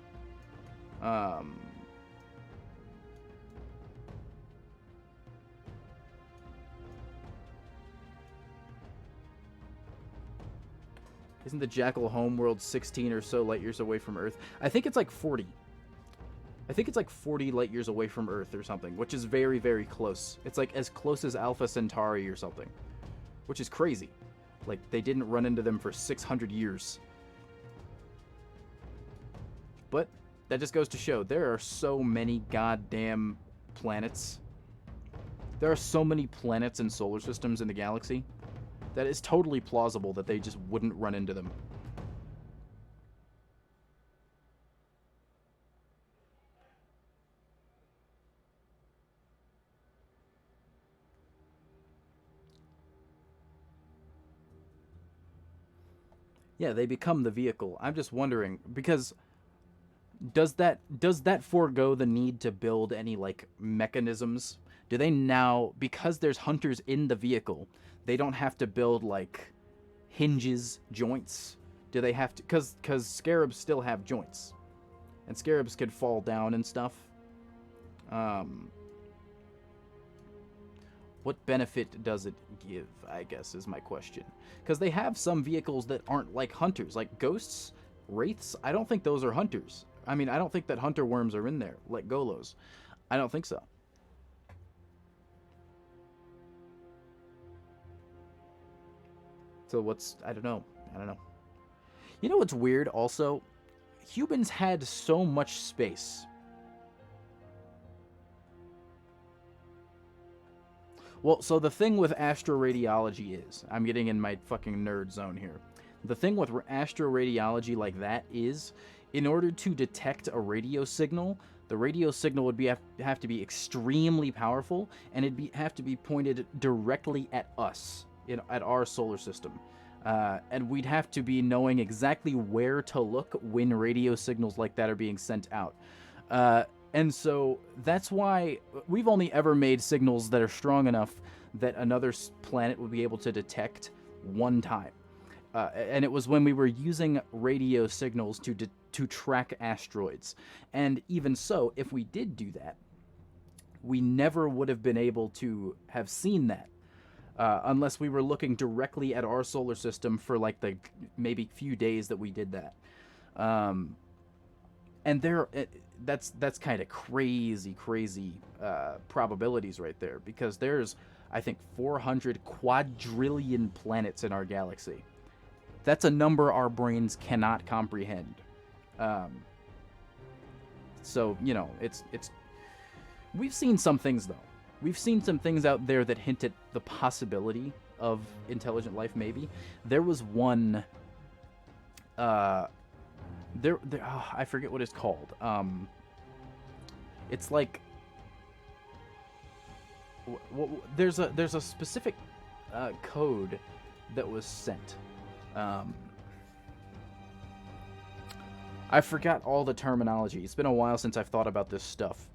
Isn't the Jackal homeworld 16 or so light years away from Earth? I think it's like 40. I think it's like 40 light years away from Earth or something, which is very, very close. It's like as close as Alpha Centauri or something, which is crazy. Like, they didn't run into them for 600 years. But that just goes to show there are so many goddamn planets. There are so many planets and solar systems in the galaxy that it's totally plausible that they just wouldn't run into them. Yeah, they become the vehicle. I'm just wondering, because does that forego the need to build any, like, mechanisms? Do they now, because there's hunters in the vehicle, they don't have to build, like, hinges, joints? Do they have to, because scarabs still have joints, and scarabs could fall down and stuff. What benefit does it give, I guess, is my question. Because they have some vehicles that aren't like hunters, like ghosts, wraiths. I don't think those are hunters. I mean, I don't think that hunter worms are in there, like Golos. I don't think so. So I don't know. You know what's weird also? Humans had so much space. Well, so the thing with astroradiology is, I'm getting in my fucking nerd zone here. The thing with astroradiology like that is, in order to detect a radio signal, the radio signal would have to be extremely powerful, and it'd have to be pointed directly at us, at our solar system. And we'd have to be knowing exactly where to look when radio signals like that are being sent out. And so that's why we've only ever made signals that are strong enough that another planet would be able to detect one time. And it was when we were using radio signals to track asteroids. And even so, if we did do that, we never would have been able to have seen that. Unless we were looking directly at our solar system for like the maybe few days that we did that. And that's kind of crazy probabilities right there, because there's, I think, 400 quadrillion planets in our galaxy. That's a number our brains cannot comprehend. So, you know, it's we've seen some things, though. We've seen some things out there that hint at the possibility of intelligent life, maybe. There was one... I forget what it's called. It's like... there's a specific code that was sent. I forgot all the terminology. It's been a while since I've thought about this stuff.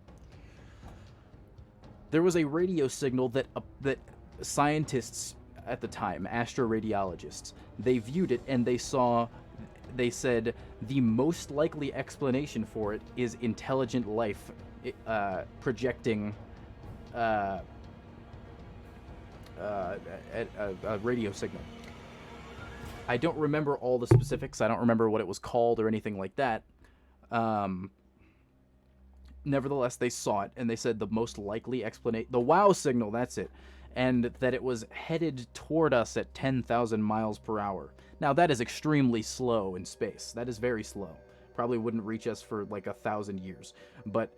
There was a radio signal that scientists at the time, astroradiologists, they viewed it and they said the most likely explanation for it is intelligent life projecting a radio signal. I don't remember all the specifics. I don't remember what it was called or anything like that. Nevertheless, they saw it, and they said the most likely explanation... The WOW signal, that's it. And that it was headed toward us at 10,000 miles per hour. Now, that is extremely slow in space. That is very slow. Probably wouldn't reach us for like 1,000 years. But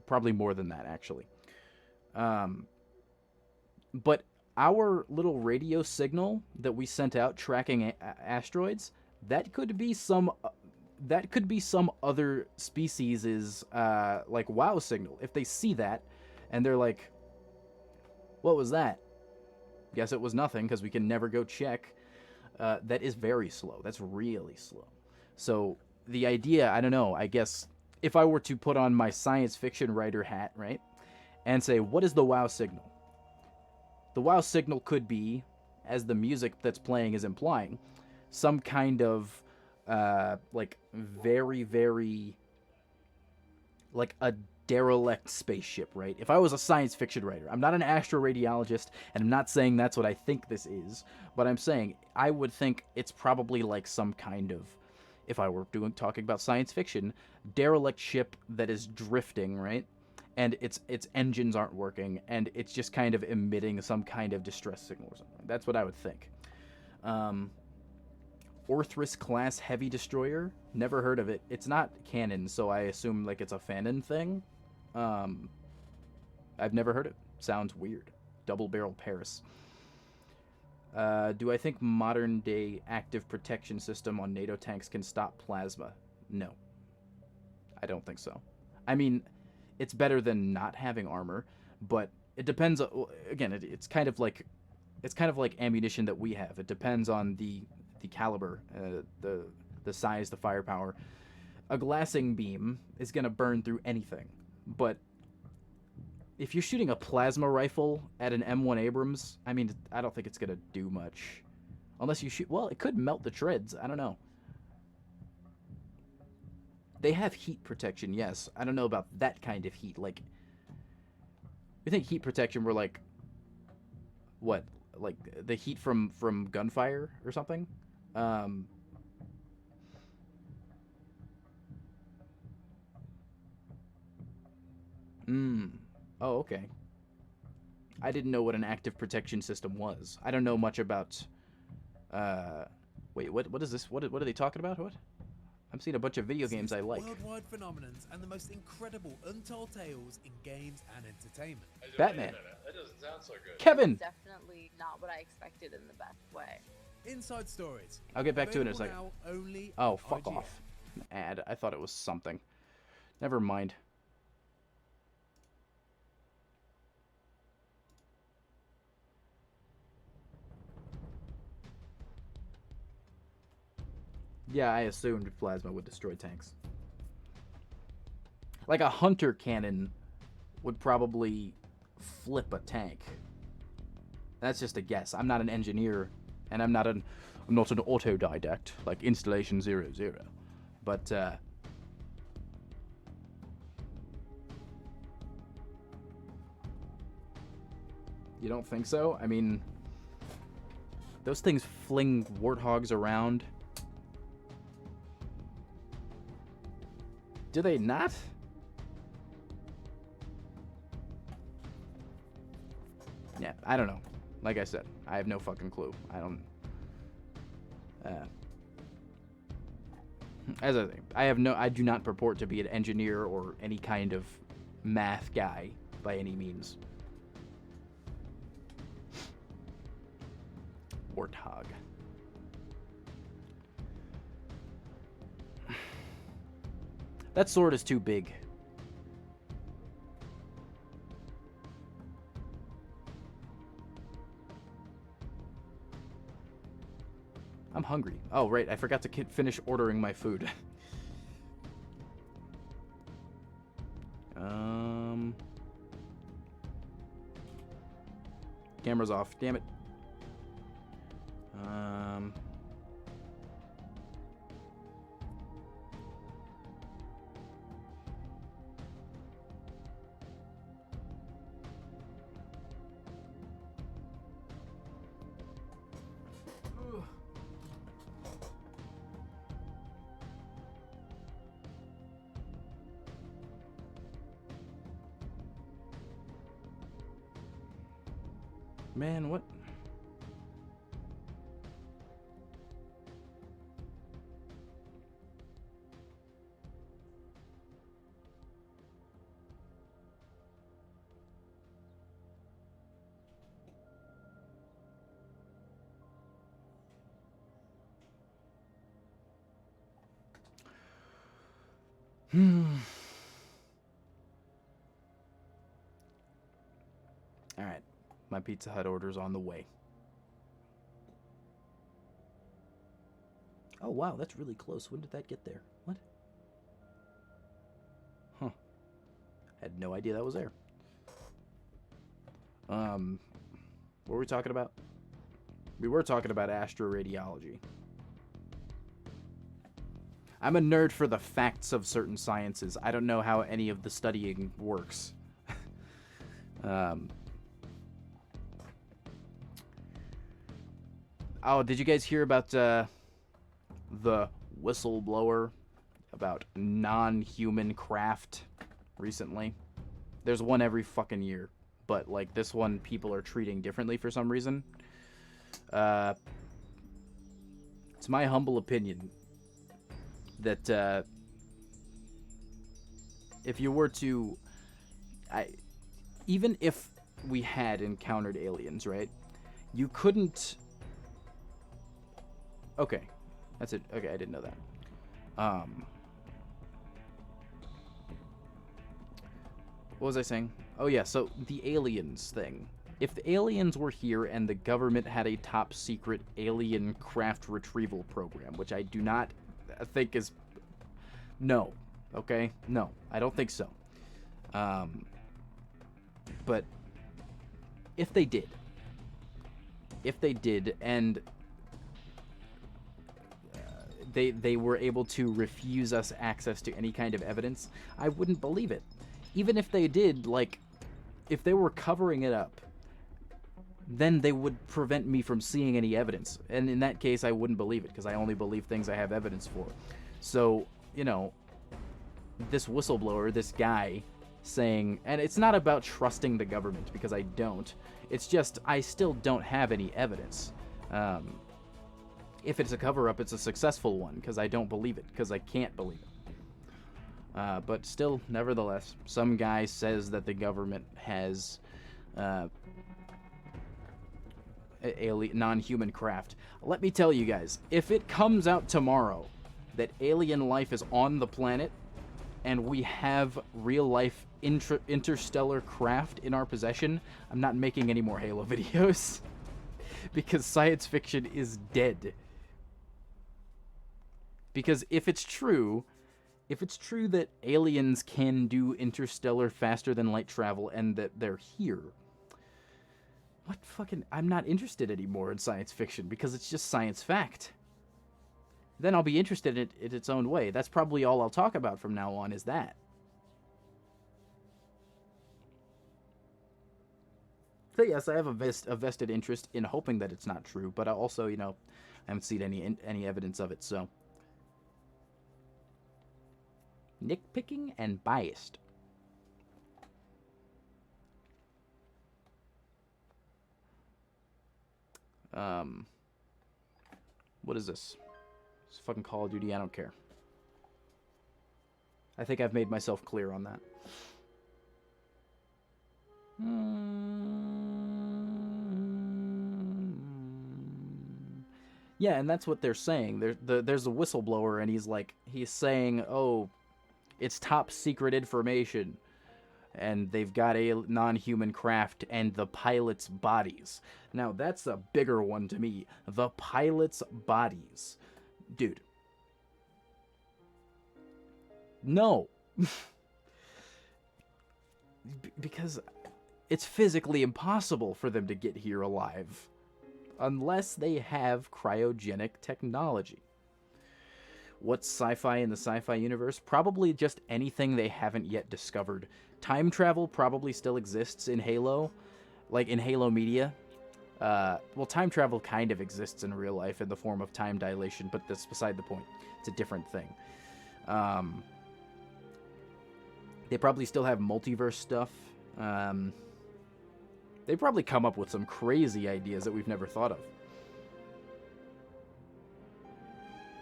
probably more than that, actually. But our little radio signal that we sent out tracking asteroids, that could be some other species' like WOW signal. If they see that and they're like, what was that? Guess it was nothing, because we can never go check. That is very slow. That's really slow. So the idea, I don't know, I guess if I were to put on my science fiction writer hat, right, and say, what is the WOW signal? The WOW signal could be, as the music that's playing is implying, some kind of like very, very, like a derelict spaceship, right? If I was a science fiction writer, I'm not an astroradiologist, and I'm not saying that's what I think this is, but I'm saying I would think it's probably like some kind of, if I were talking about science fiction, derelict ship that is drifting, right? And its engines aren't working, and it's just kind of emitting some kind of distress signal or something. That's what I would think. Orthrus class heavy destroyer, never heard of it. It's not canon, so I assume like it's a fanon thing. I've never heard it. Sounds weird. Double barrel Paris. Do I think modern day active protection system on NATO tanks can stop plasma? No. I don't think so. I mean, it's better than not having armor, but it depends. Again, it's kind of like ammunition that we have. It depends on the caliber, the size, the firepower. A glassing beam is gonna burn through anything, but if you're shooting a plasma rifle at an M1 Abrams, I mean, I don't think it's gonna do much, unless you shoot. Well, it could melt the treads. I don't know. They have heat protection, yes. I don't know about that kind of heat. Like, you think heat protection were like, what? Like the heat from gunfire or something? Oh, okay. I didn't know what an active protection system was. I don't know much about... Wait, what is this? What are they talking about? What? I'm seeing a bunch of video games I like. Worldwide phenomenons and the most incredible untold tales in games and entertainment. Batman. That doesn't sound so good. Kevin. Definitely not what I expected in the best way. Inside stories. I'll get back to it in a second. Only oh, fuck off. An ad. I thought it was something. Never mind. Yeah, I assumed plasma would destroy tanks. Like a hunter cannon would probably flip a tank. That's just a guess. I'm not an engineer, and I'm not an autodidact like Installation 00. But you don't think so? I mean, those things fling warthogs around. Do they not? Yeah, I don't know. Like I said, I have no fucking clue. I don't... as I think, I do not purport to be an engineer or any kind of math guy by any means. Warthog. That sword is too big. I'm hungry. Oh, right. I forgot to finish ordering my food. Camera's off. Damn it. Man, what? All right, my Pizza Hut order's on the way. Oh wow, that's really close. When did that get there? What? Huh. Had no idea that was there. What were we talking about? We were talking about astroradiology. I'm a nerd for the facts of certain sciences. I don't know how any of the studying works. Oh, did you guys hear about the whistleblower about non-human craft recently? There's one every fucking year, but like this one people are treating differently for some reason. It's my humble opinion that if you were to, even if we had encountered aliens, right? You couldn't. Okay, that's it. Okay, I didn't know that. What was I saying? Oh yeah, so the aliens thing. If the aliens were here and the government had a top secret alien craft retrieval program, which I do not think is... No. Okay? No. I don't think so. But if they did, and they were able to refuse us access to any kind of evidence, I wouldn't believe it. Even if they did, like, if they were covering it up, then they would prevent me from seeing any evidence. And in that case, I wouldn't believe it, because I only believe things I have evidence for. So, you know, this whistleblower, this guy saying, and it's not about trusting the government, because I don't. It's just, I still don't have any evidence. If it's a cover-up, it's a successful one, because I don't believe it, because I can't believe it. But still, nevertheless, some guy says that the government has non-human craft. Let me tell you guys, if it comes out tomorrow that alien life is on the planet and we have real-life interstellar craft in our possession, I'm not making any more Halo videos because science fiction is dead. Because if it's true that aliens can do interstellar faster than light travel and that they're here, I'm not interested anymore in science fiction because it's just science fact. Then I'll be interested in it in its own way. That's probably all I'll talk about from now on, is that. So yes, I have a vested interest in hoping that it's not true, but I also, you know, I haven't seen any evidence of it, so. Nitpicking and biased. What is this? It's fucking Call of Duty, I don't care. I think I've made myself clear on that. Yeah, and that's what they're saying. There's a whistleblower, and he's saying, oh, it's top secret information, and they've got a non-human craft and the pilots' bodies. Now, that's a bigger one to me. The pilots' bodies. Dude. No. Because it's physically impossible for them to get here alive. Unless they have cryogenic technology. What's sci-fi in the sci-fi universe? Probably just anything they haven't yet discovered. Time travel probably still exists in Halo. Like in Halo media. Well, time travel kind of exists in real life in the form of time dilation, but that's beside the point. It's a different thing. They probably still have multiverse stuff. They probably come up with some crazy ideas that we've never thought of.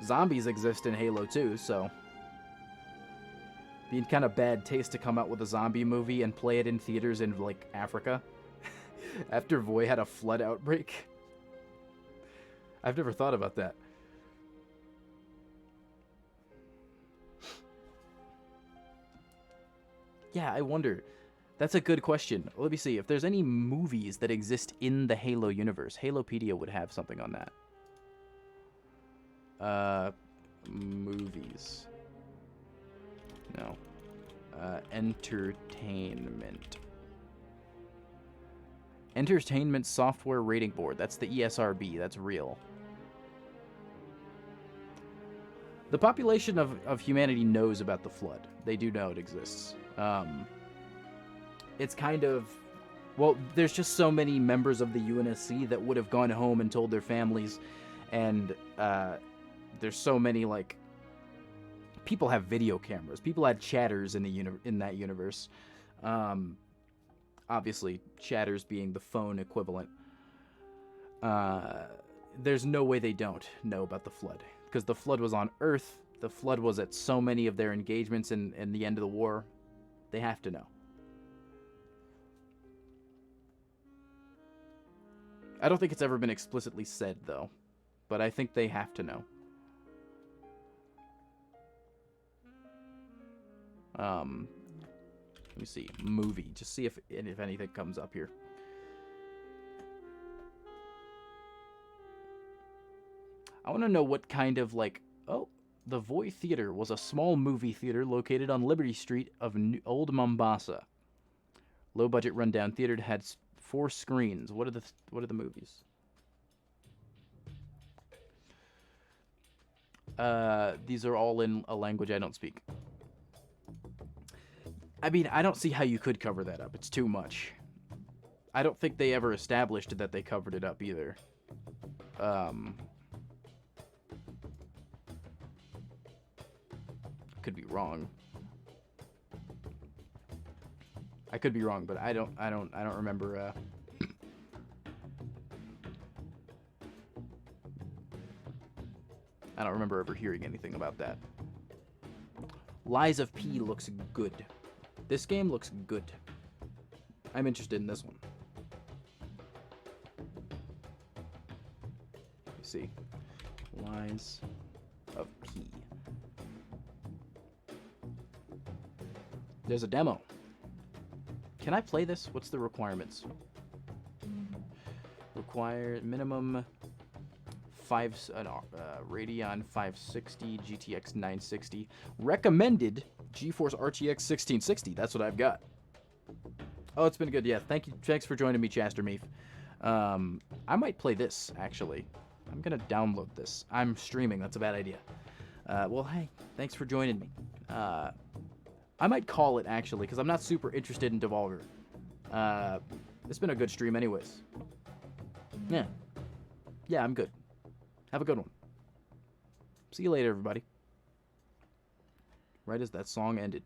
Zombies exist in Halo 2, so being kind of bad taste to come out with a zombie movie and play it in theaters in, like, Africa after Voy had a flood outbreak. I've never thought about that. Yeah, I wonder. That's a good question. Let me see. If there's any movies that exist in the Halo universe, Halopedia would have something on that. Movies. No. Entertainment. Entertainment Software Rating Board. That's the ESRB. That's real. The population of humanity knows about the Flood. They do know it exists. It's kind of... Well, there's just so many members of the UNSC that would have gone home and told their families. And there's so many, like... People have video cameras. People had chatters in that universe. Obviously, chatters being the phone equivalent. There's no way they don't know about the Flood. Because the Flood was on Earth. The Flood was at so many of their engagements in the end of the war. They have to know. I don't think it's ever been explicitly said, though. But I think they have to know. Let me see. Movie. Just see if anything comes up here. I want to know what kind of, like... Oh, the Voy Theater was a small movie theater located on Liberty Street of Old Mombasa. Low-budget rundown theater had 4 screens. What are the movies? These are all in a language I don't speak. I mean, I don't see how you could cover that up. It's too much. I don't think they ever established that they covered it up either. Could be wrong. I could be wrong, but I don't remember. I don't remember ever hearing anything about that. Lies of P looks good. This game looks good. I'm interested in this one. Let's see. Lies of P. There's a demo. Can I play this? What's the requirements? Require minimum Radeon 560, GTX 960. Recommended GeForce RTX 1660. That's what I've got. Oh, it's been good. Yeah, thanks for joining me, Chaster Meef. I might play this, actually. I'm going to download this. I'm streaming. That's a bad idea. Well, hey, thanks for joining me. I might call it, actually, because I'm not super interested in Devolver. It's been a good stream anyways. Yeah. Yeah, I'm good. Have a good one. See you later, everybody. Right as that song ended.